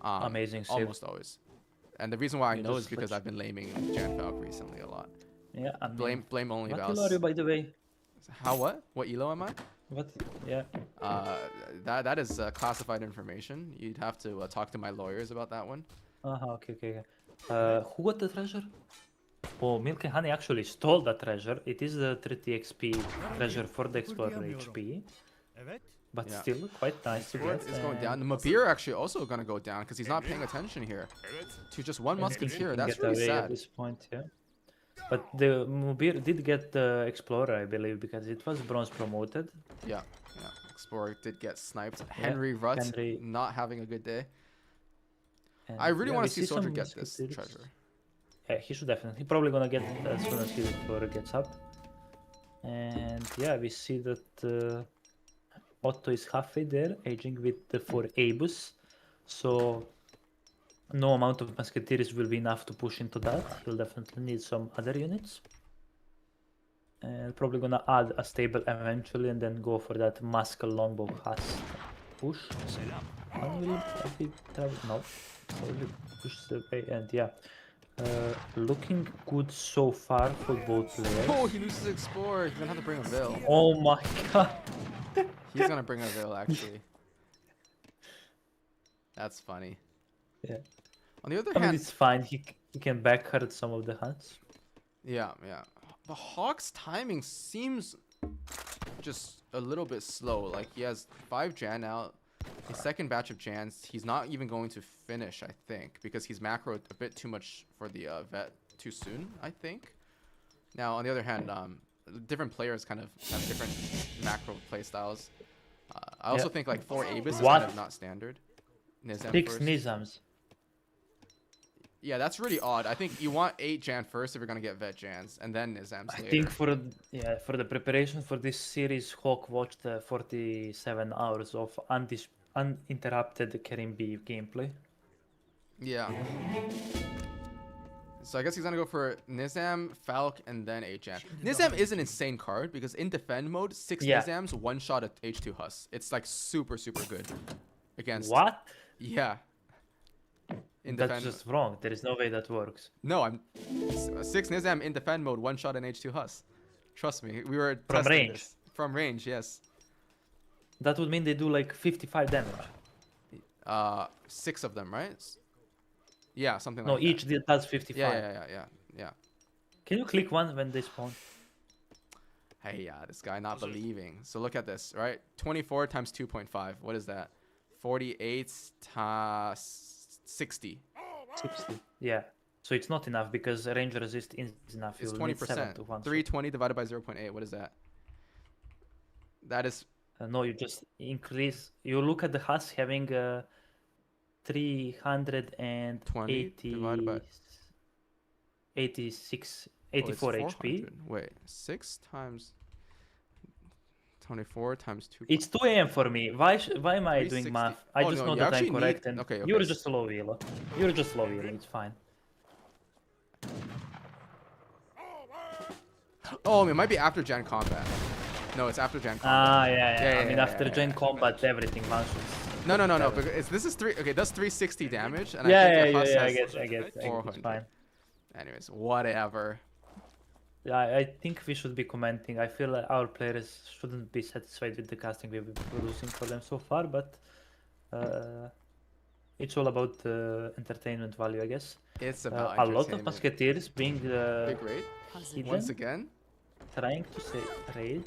Amazing save. Almost always. And the reason why I You know is just because switch. I've been laming Jan Falk recently a lot. Yeah, I mean, Blame only what Baus. elo are you, by the way? How what? What elo am I? What? Yeah. That is classified information. You'd have to talk to my lawyers about that one. Okay. Who got the treasure? Oh, Milk and Honey actually stole the treasure. It is the 30 XP treasure for the Explorer HP. Evet. But Yeah. still, quite nice to Sport get. is going down. and Mabir actually also gonna go down because he's not paying attention here. To just one I think he musketeer. can That's get really away at sad. this point, yeah. But the Mubir did get the Explorer, I believe, because it was bronze promoted. Yeah. Explorer did get sniped. Henry Rutt Henry- not having a good day. And I really yeah, want we to see see Soldier some get this musketeers. treasure. Yeah, he should definitely. Probably gonna get it as soon as his Explorer gets up. And yeah, we see that Otto is halfway there, aging with the 4 Abus. So no amount of musketeers will be enough to push into that. He'll definitely need some other units. And probably gonna add a stable eventually and then go for that Muscle Longbow Husk push. And will be travel. No. So we push the way and yeah. Looking good so far for both players. Oh, he loses Explorer. He's gonna have to bring a Veil. Oh my god. He's gonna bring a Veil actually. That's funny. Yeah. On the other I mean, hand, it's fine. He can backhurt some of the hunts. yeah. The Hawk's timing seems just a little bit slow. Like he has 5 Jan out. His second batch of Jans, he's not even going to finish, I think, because he's macroed a bit too much for the vet too soon, I think. Now, on the other hand, different players kind of have different macro play styles. I also Yeah. think like 4 Abus is What? kind of not standard. Nizam 6 first. Nizams. Yeah, that's really odd. I think you want 8 Jan first if you're gonna get vet Jans, and then Nizams I later. think for the preparation for this series, Hawk watched 47 hours of uninterrupted Kerim B gameplay. Yeah. So I guess he's gonna go for Nizam, Falk, and then 8 Jan. Nizam is an insane card because in defend mode, 6 Yeah. Nizams, 1 shot at H2 Hus. It's like super good against. What? Yeah. In That's defend. just wrong. There is no way that works. No, I'm 6 Nizam in defend mode, 1 shot in H2 Hus. Trust me, we were From testing range. this. From range, yes. That would mean they do like 55 damage. 6 of them, right? Yeah, something No, like each that. does 55. Yeah. Can you click one when they spawn? Hey, this guy not believing. So look at this, right? 24 times 2.5. What is that? 48 times 60. 60. Yeah. So it's not enough because range resist is enough. It's You'll need 7 20%. to 1 shot. 320 divided by 0.8. What is that? That is No, you just increase. You look at the Husk having 380 divided by- 86, oh, it's 84 HP. 400. Wait, 6 times 24 times 2. It's 2 AM for me. Why am I doing 360. math? I Oh, just no, know you that actually I'm need- correct and okay, you're okay. just low elo. You're just low elo. It's fine. Oh, it might be after Gen Combat. No, it's after Gen Combat. Yeah. I mean, yeah, after yeah, Gen yeah. Combat, everything vanishes. No. Because this is 3. Okay, that's 360 damage, and I Yeah, think the Huss I has get. It's 400. fine. Anyways, whatever. Yeah, I think we should be commenting. I feel like our players shouldn't be satisfied with the casting we've been producing for them so far, but it's all about entertainment value, I guess. It's about A lot of entertainment. musketeers being Big raid hidden, once again. trying to say raid.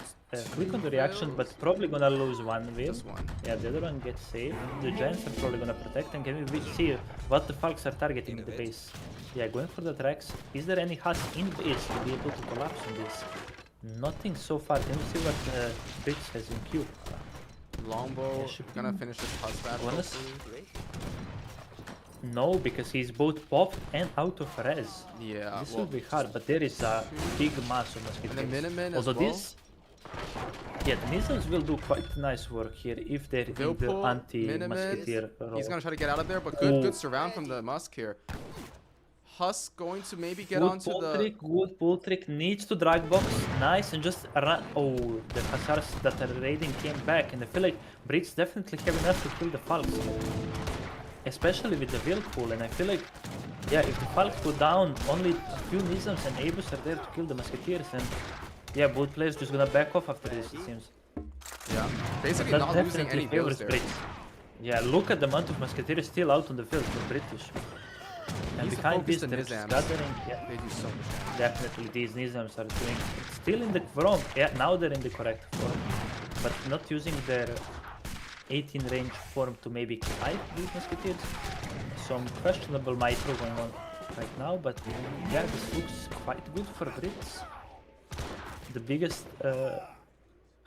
Click on the reaction, but probably gonna lose one wave. Just one. Yeah, the other one gets saved. The Giants are probably gonna protect, and can we see what the Falcons are targeting in the base? Yeah, going for the tracks. Is there any Husk in base to be able to collapse on this? Nothing so far. Can we see what Brits has in queue? Longbow Yeah, should gonna be- finish this Huss battle. Honest- hopefully. No, because he's both popped and out of res. Yeah. This well, will be hard, but there is a big mass of and the musketeers. Minutemen as Although well. this, yeah, the missiles will do quite nice work here if they're in the Vilpul, anti-musketeer role. He's gonna try to get out of there, but good surround from the Musk here. Huss going to maybe get onto the. Good pull trick, needs to drag box, nice, and just run. Oh, the Hussars that are raiding came back, and I feel like Brits definitely have enough to kill the Falcons. Especially with the Whirlpool, and I feel like yeah, if the Falcons go down, only a few Nizams and Abus are there to kill the Musketeers, and yeah, both players just gonna back off after this, it seems. Yeah, basically That not losing definitely any bills favors there. Brits. Yeah, look at the amount of Musketeers still out on the field for British. And Needs to behind focus this, the they're just Nizams. gathering. Yeah, They do so much damage. definitely these Nizams are doing still in the form. Yeah, now they're in the correct form, but not using their 18 range form to maybe kite these Musketeers. Some questionable micro going on right now, but yeah, this looks quite good for Brits. The biggest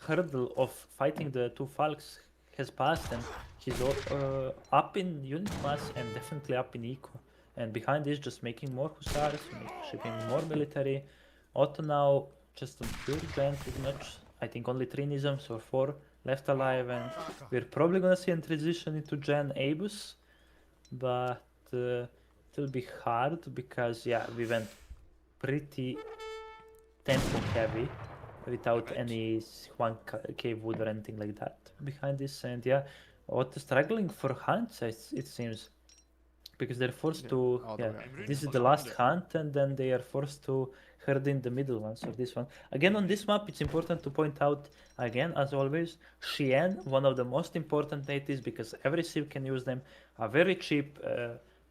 hurdle of fighting the two Falks has passed, and he's up in unit mass and definitely up in eco. And behind this, just making more Hussars, shipping more military. Otto now just on pure Gen pretty much. I think only 3 Nizams or 4 left alive, and we're probably gonna see a transition into Gen Abus, but it'll be hard because yeah, we went pretty tempo heavy without any one cave wood or anything like that behind this, and yeah, Otto struggling for hunts, it seems, because they're forced to all the yeah, way up. this is the last hunt, and then they are forced to herd in the middle one. So this one again on this map, it's important to point out again, as always, Xi'an, one of the most important natives, because every civ can use them. A very cheap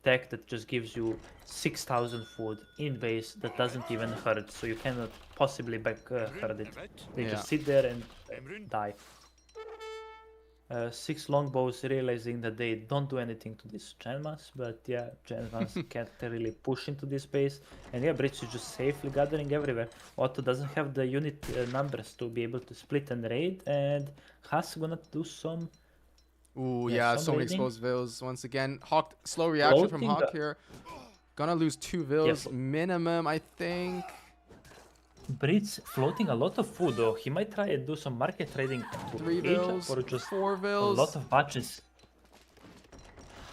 tech that just gives you 6,000 food in base that doesn't even hurt, so you cannot possibly back herd it. They Yeah. just sit there and die. 6 longbows, realizing that they don't do anything to this Genmas, but yeah, Genmas can't really push into this base, and yeah, Brits is just safely gathering everywhere. Otto doesn't have the unit numbers to be able to split and raid, and Haas gonna do some. Ooh, Yeah, yeah, some so many raiding. exposed vills once again. Hawk, slow reaction from Floating Hawk the- here. Gonna lose 2 vills minimum, I think. Brits floating a lot of food though. He might try and do some market trading to 3 age up, vills, or just 4 a vills. lot of batches.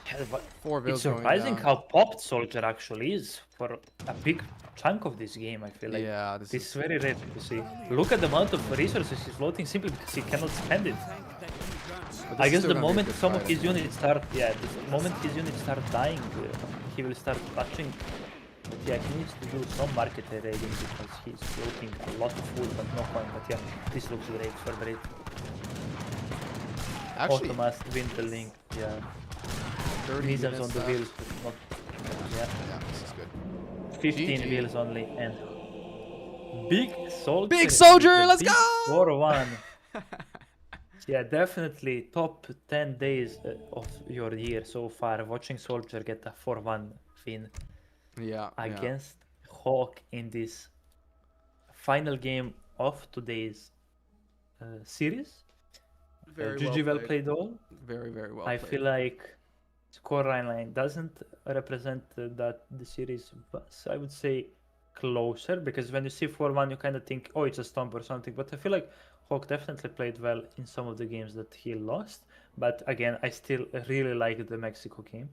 Yeah, but 4 vills it's going surprising down. how popped SoldieR actually is for a big chunk of this game. I feel like Yeah, this this is is very rare to see. Look at the amount of resources he's floating simply because he cannot spend it. but this I is guess still the gonna be a moment good some of fight, his I think. units start, yeah, the moment his units start dying, he will start touching. But yeah, he needs to do some market raiding because he's floating a lot of food, but no point. But yeah, this looks great for Brit. Actually, Auto must win the link. Yeah, 30 Nizams units on the left. wheels, but not. Yeah, Yeah, this is good. 15 GG. wheels only, and big SoldieR. Big with SoldieR, the let's big go! 4-1. Yeah, definitely top 10 days of your year so far. Watching SoldieR get a 4-1 win Yeah, yeah. against Hawk in this final game of today's series. Very GG well played all. Very, very well I played. feel like scoreline line doesn't represent that the series was, I would say, closer, because when you see 4-1 you kind of think, oh, it's a stomp or something, but I feel like Hawk definitely played well in some of the games that he lost. But again, I still really like the Mexico game.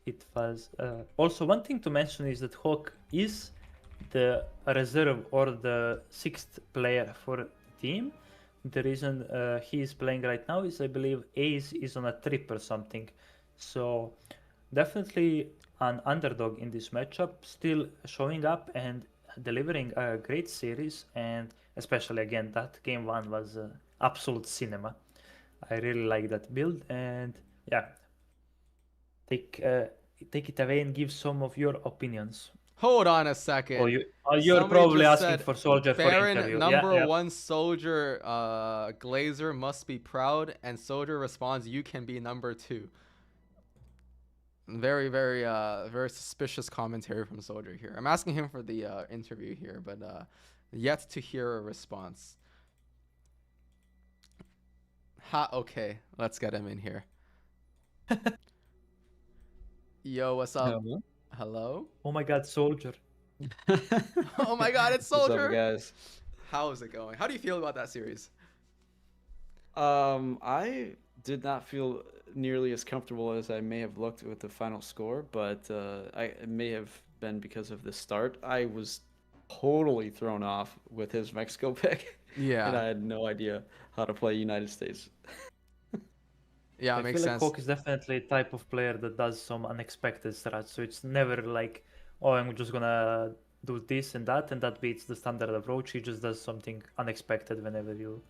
It was also one thing to mention is that Hawk is the reserve or the 6th player for the team. The reason he is playing right now is, I believe, Ace is on a trip or something. So definitely an underdog in this matchup, still showing up and delivering a great series, and especially again that game 1 was absolute cinema. I really like that build, and yeah, take it away and give some of your opinions. Hold on a second. Oh, you're Somebody probably just asking said for SoldieR for Baron interview. number Yeah. 1 soldier Glazer must be proud, and SoldieR responds, "You can be number 2." Very, very, very suspicious commentary from SoldieR here. I'm asking him for the interview here, but yet to hear a response. Okay, let's get him in here. Yo, what's up? Hello? Oh my God, SoldieR. Oh my God, it's What's SoldieR. up, guys? How is it going? How do you feel about that series? I did not feel nearly as comfortable as I may have looked with the final score, but it may have been because of the start. I was totally thrown off with his Mexico pick, and I Yeah. had no idea how to play United States. Yeah, I it makes feel like sense. Hawk is definitely a type of player that does some unexpected strats. So it's never like, oh, I'm just gonna do this and that beats the standard approach. He just does something unexpected whenever you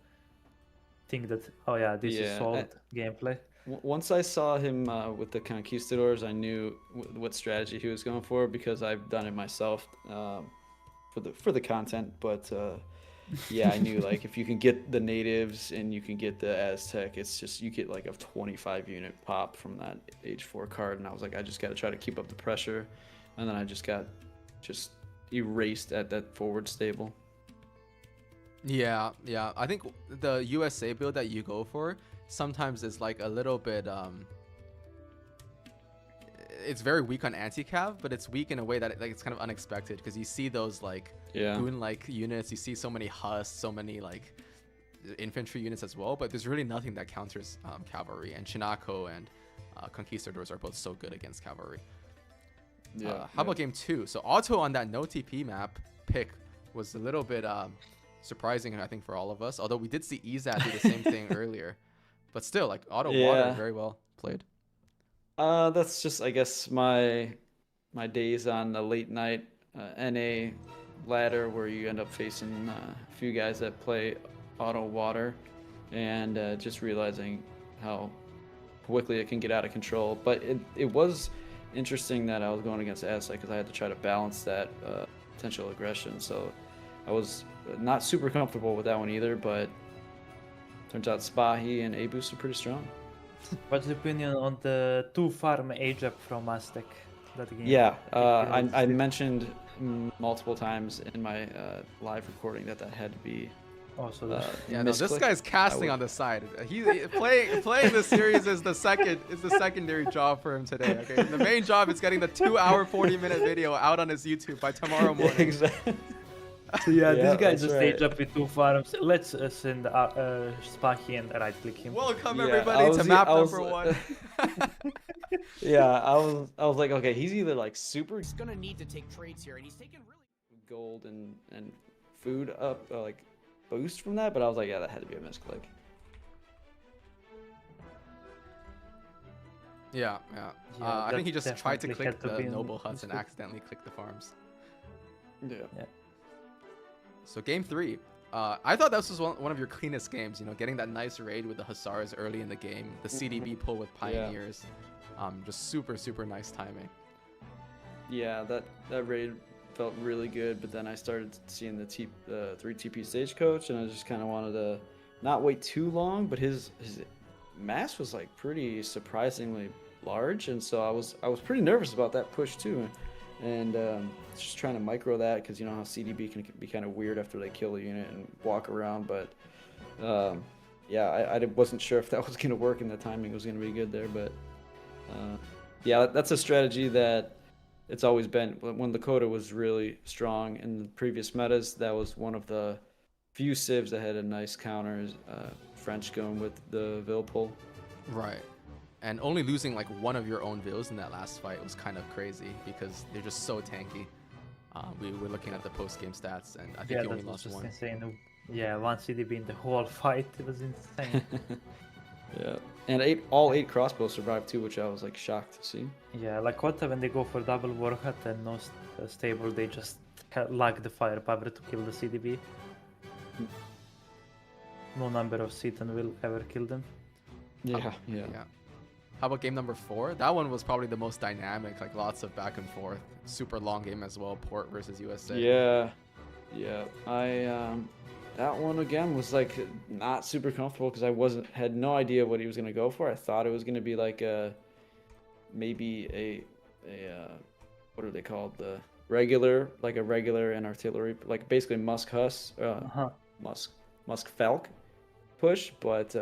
think that, oh yeah, this is Yeah, solved gameplay. Once I saw him with the Conquistadors, I knew what strategy he was going for because I've done it myself for the content. But yeah, I knew like if you can get the natives and you can get the Aztec, it's just you get like a 25 unit pop from that H4 card, and I was like, I just got to try to keep up the pressure, and then I just got erased at that forward stable. Yeah, yeah. I think the USA build that you go for sometimes is like a little bit it's very weak on anti-cav, but it's weak in a way that it's kind of unexpected because you see those like goon-like units, you see so many husks, so many like infantry units as well, but there's really nothing that counters cavalry, and Chinako and Conquistadors are both so good against cavalry. How about game 2? So auto on that no TP map pick was a little bit surprising, I think, for all of us, although we did see Izat do the same thing earlier, but still, like, auto water, very well played. That's just, I guess, my days on the late night NA ladder where you end up facing a few guys that play auto water, and just realizing how quickly it can get out of control. But it was interesting that I was going against Aztec because I had to try to balance that potential aggression. So I was not super comfortable with that one either, but turns out Spahi and A-Boost are pretty strong. What's the opinion on the 2-farm age up from Aztec that game? Yeah, I mentioned multiple times in my live recording that had to be. Oh, so yeah, no, this guy's casting on the side. He playing the series is the secondary job for him today. Okay, the main job is getting the 2-hour 40-minute video out on his YouTube by tomorrow morning. Exactly. So yeah, this guy just age up with 2 farms. Let's send Spahi and right click him. Welcome everybody to map number 1. Yeah, I was like, okay, he's either like super. He's gonna need to take trades here, and he's taking really gold and food up like boost from that, but I was like, yeah, that had to be a misclick. Yeah. I think he just tried to click the noble huts and misclick. accidentally clicked the farms. Yeah. So game 3, I thought this was one of your cleanest games. You know, getting that nice raid with the Hussars early in the game, the CDB pull with Pioneers, just super nice timing. Yeah, that raid felt really good, but then I started seeing the 3 TP stagecoach, and I just kind of wanted to not wait too long. But his mass was like pretty surprisingly large, and so I was pretty nervous about that push too. And just trying to micro that because you know how CDB can be kind of weird after they kill a unit and walk around. But yeah, I wasn't sure if that was going to work and the timing was going to be good there. But yeah, that's a strategy that it's always been. When Lakota was really strong in the previous metas, that was one of the few civs that had a nice counters. French going with the Vil pull. Right. And only losing like one of your own Vils in that last fight was kind of crazy because they're just so tanky. We were looking at the post-game stats, and I think you only lost one. Insane. Yeah, 1 CDB in the whole fight. It was insane. Yeah, and all 8 crossbows survived too, which I was like shocked to see. Yeah, like Lakota, when they go for double warhead and no stable, they just lack the firepower to kill the CDB. No number of Seton will ever kill them. Yeah. How about game number 4? That one was probably the most dynamic, like lots of back and forth. Super long game as well, Port versus USA. Yeah. I that one again was like not super comfortable because I had no idea what he was gonna go for. I thought it was gonna be like maybe a what are they called? The regular, like a regular and artillery, like basically Musk Huss, Musk Falk push, but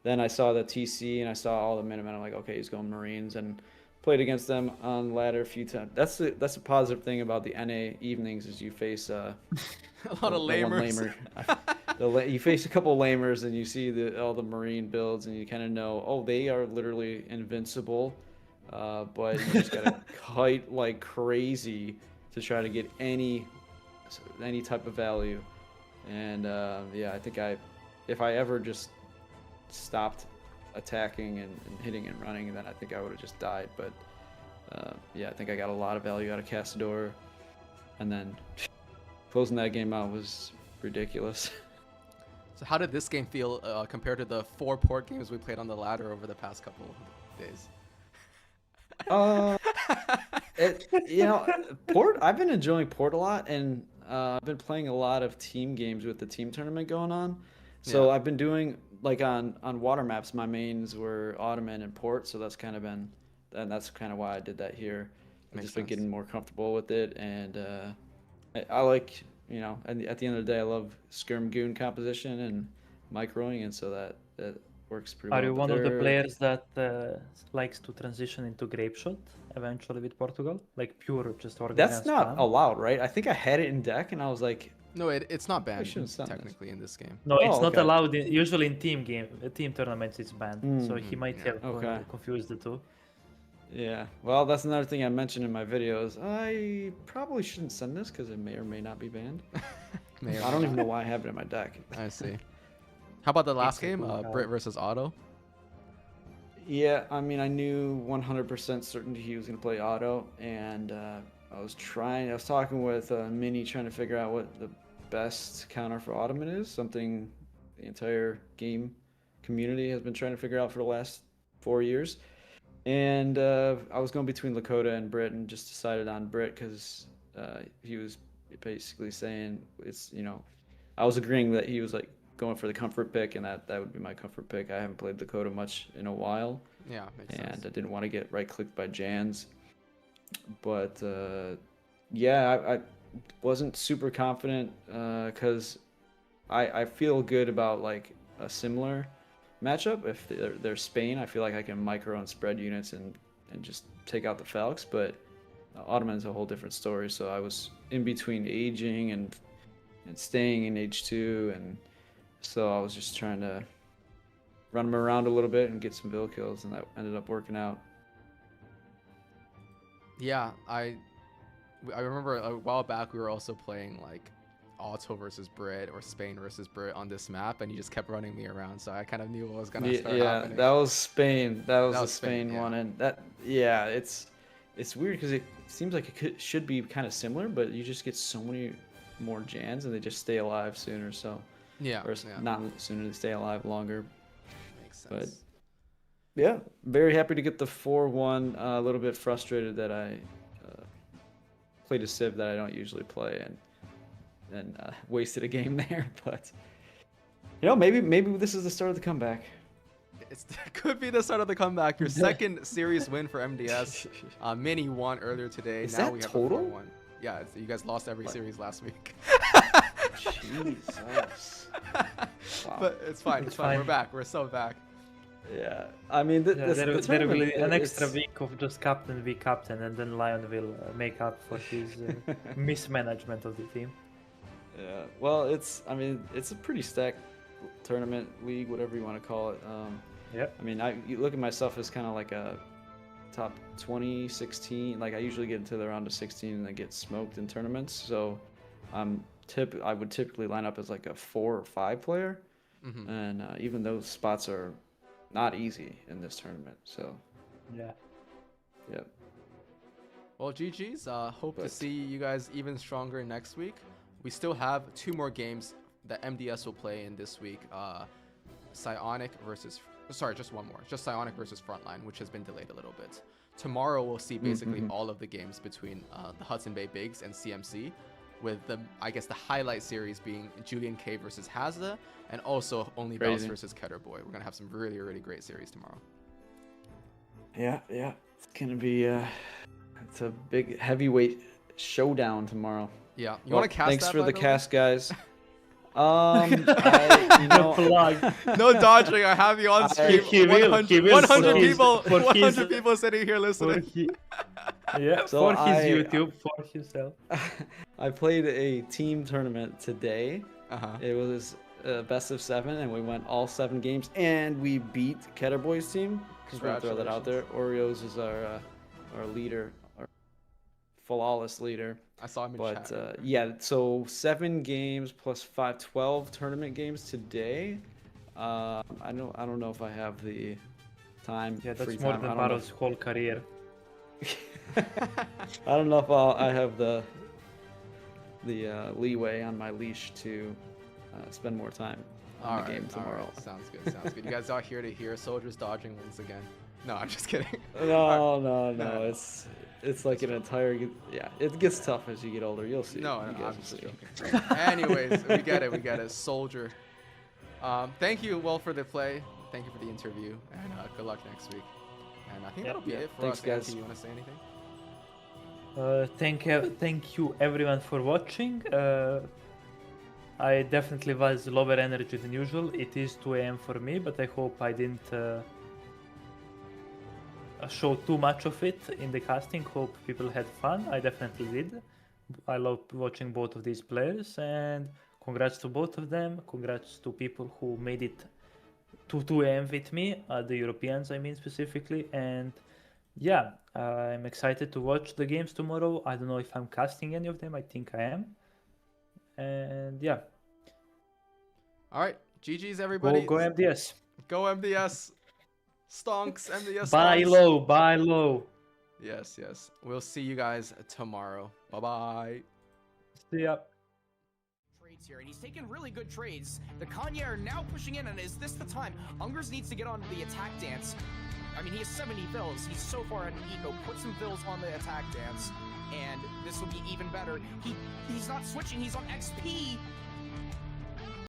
then I saw the TC and I saw all the Minutemen. I'm like, okay, he's going Marines, and played against them on ladder a few times. That's a positive thing about the NA evenings is you face a lot of lamers. You face a couple of lamers and you see all the Marine builds and you kind of know, oh, they are literally invincible, but you just gotta kite like crazy to try to get any type of value. And yeah, I think if I ever just stopped attacking and hitting and running, then I think I would have just died. But yeah, I think I got a lot of value out of Castador, and then closing that game out was ridiculous. So how did this game feel compared to the 4 port games we played on the ladder over the past couple of days? Port. I've been enjoying Port a lot, and I've been playing a lot of team games with the team tournament going on. So Yeah. I've been doing like on water maps. My mains were Ottoman and Port, so that's kind of been, and that's kind of why I did that here. I've Makes just been sense. getting more comfortable with it, and I like, at the end of the day, I love skirm goon composition and microing, and so that works pretty well. Are you But one of the they're- players that likes to transition into grape shot eventually with Portugal? Like pure just organized That's not spam? allowed, right? I think I had it in deck, and I was like, No, it's not banned shouldn't have done this. technically in this game. No, it's Oh, not okay. allowed. Usually in team tournaments, it's banned. So he Mm, might yeah, have okay. confused the two. yeah. Well, that's another thing I mentioned in my videos. I probably shouldn't send this because it may or may not be banned. May or I may don't not. even know why I have it in my deck. I see. How about the last It's a game, good card. Brit versus Otto? Yeah, I mean, I knew 100% certainty he was going to play Otto, and I was talking with Mini, trying to figure out what the best counter for Ottoman is, something the entire game community has been trying to figure out for the last 4 years. And I was going between Lakota and Brit, and just decided on Brit because he was basically saying I was agreeing that he was like going for the comfort pick, and that would be my comfort pick. I haven't played Lakota much in a while, Yeah, makes and sense. I didn't want to get right clicked by Jans. But yeah, I wasn't super confident because I feel good about like a similar matchup. If they're Spain, I feel like I can micro and spread units and just take out the Falcons. But Ottoman's a whole different story. So I was in between aging and staying in H2, and so I was just trying to run them around a little bit and get some bill kills, and that ended up working out. Yeah, I remember a while back we were also playing like Otto versus Brit or Spain versus Brit on this map, and he just kept running me around, so I kind of knew what was gonna start happening. That was Spain. That was That the was Spain, Spain yeah. one, and it's weird because it seems like it should be kind of similar, but you just get so many more Jans, and they just stay alive sooner. So, Yeah, or yeah, not sooner, they stay alive longer. makes sense. but- Yeah, very happy to get the 4-1. A little bit frustrated that I played a Civ that I don't usually play, and wasted a game there. But maybe this is the start of the comeback. It could be the start of the comeback. Your second serious win for MDS. Mini won earlier today. Is now that we have total? a 4-1. Yeah, you guys lost every series last week. Jesus. Wow. But it's fine. It's fine. We're fine. back. We're so back. Yeah, I mean, Yeah, the there will tournament, be an extra it's- week of just captain v captain, and then Lion will make up for his mismanagement of the team. Yeah, well, it's a pretty stacked tournament, league, whatever you want to call it. Yep. I mean, you look at myself as kind of like a top 20, 16. Like I usually get into the round of 16 and then get smoked in tournaments. So I would typically line up as like a 4 or 5 player, Mhm. and even those spots are not easy in this tournament. So Yeah. yeah. Well, GG's. Hope to But- see you guys even stronger next week. We still have 2 more games that MDS will play in this week. Psionic versus... Sorry, just one more. Just Psionic versus Frontline, which has been delayed a little bit. Tomorrow we'll see basically all of the games between the Hudson Bay Bigs and CMC, with the highlight series being Julian K versus Hazda, and also Only Bells Crazy. versus Keter Boy. We're gonna have some really, really great series tomorrow. Yeah. It's gonna be it's a big heavyweight showdown tomorrow. Yeah, you Well, want to cast thanks that, for by the way? cast, guys. Plug. No dodging. I have you on stream. He will 100 for his- people. for 100 his- people sitting here For listening. So for his I- YouTube, for himself. I played a team tournament today. Uh-huh. It was best of 7, and we went all 7 games, and we beat Keter Boy's team. Just want to throw that out there. Oreos is our leader, our flawless leader. I saw him in But chat. yeah, so 7 games plus 12 tournament games today. I don't know if I have the time. Yeah, free that's more time. than I don't know Baro's whole career. I don't know if I have the leeway on my leash to spend more time on the game tomorrow. All right. Sounds good. Sounds good. You guys are here to hear soldiers dodging once again. No, I'm just kidding. No. It's like an entire. Yeah, it gets tough as you get older. You'll see. No, You no, guys I'm will just see. joking. Anyways, we get it. Soldier. Thank you, Will, for the play. Thank you for the interview, and good luck next week. And I think that'll be it for Thanks, us. guys. Antti, you want to say anything? Thank you everyone for watching. I definitely was lower energy than usual. It is 2 a.m. for me, but I hope I didn't show too much of it in the casting. Hope people had fun. I definitely did. I love watching both of these players, and congrats to both of them. Congrats to people who made it to 2 a.m. with me, the Europeans I mean specifically. And yeah, I'm excited to watch the games tomorrow. I don't know if I'm casting any of them. I think I am. And yeah. All right. GG's, everybody. Go MDS. Go MDS. Stonks. MDS. Buy stonks. low. Buy low. Yes. We'll see you guys tomorrow. Bye-bye. See ya. Trades here, and he's taking really good trades. The Kanye are now pushing in, and is this the time? Ungers needs to get on the attack dance. I mean, he has 70 fills. He's so far out of eco. Put some fills on the attack dance, and this will be even better. He's not switching. He's on XP.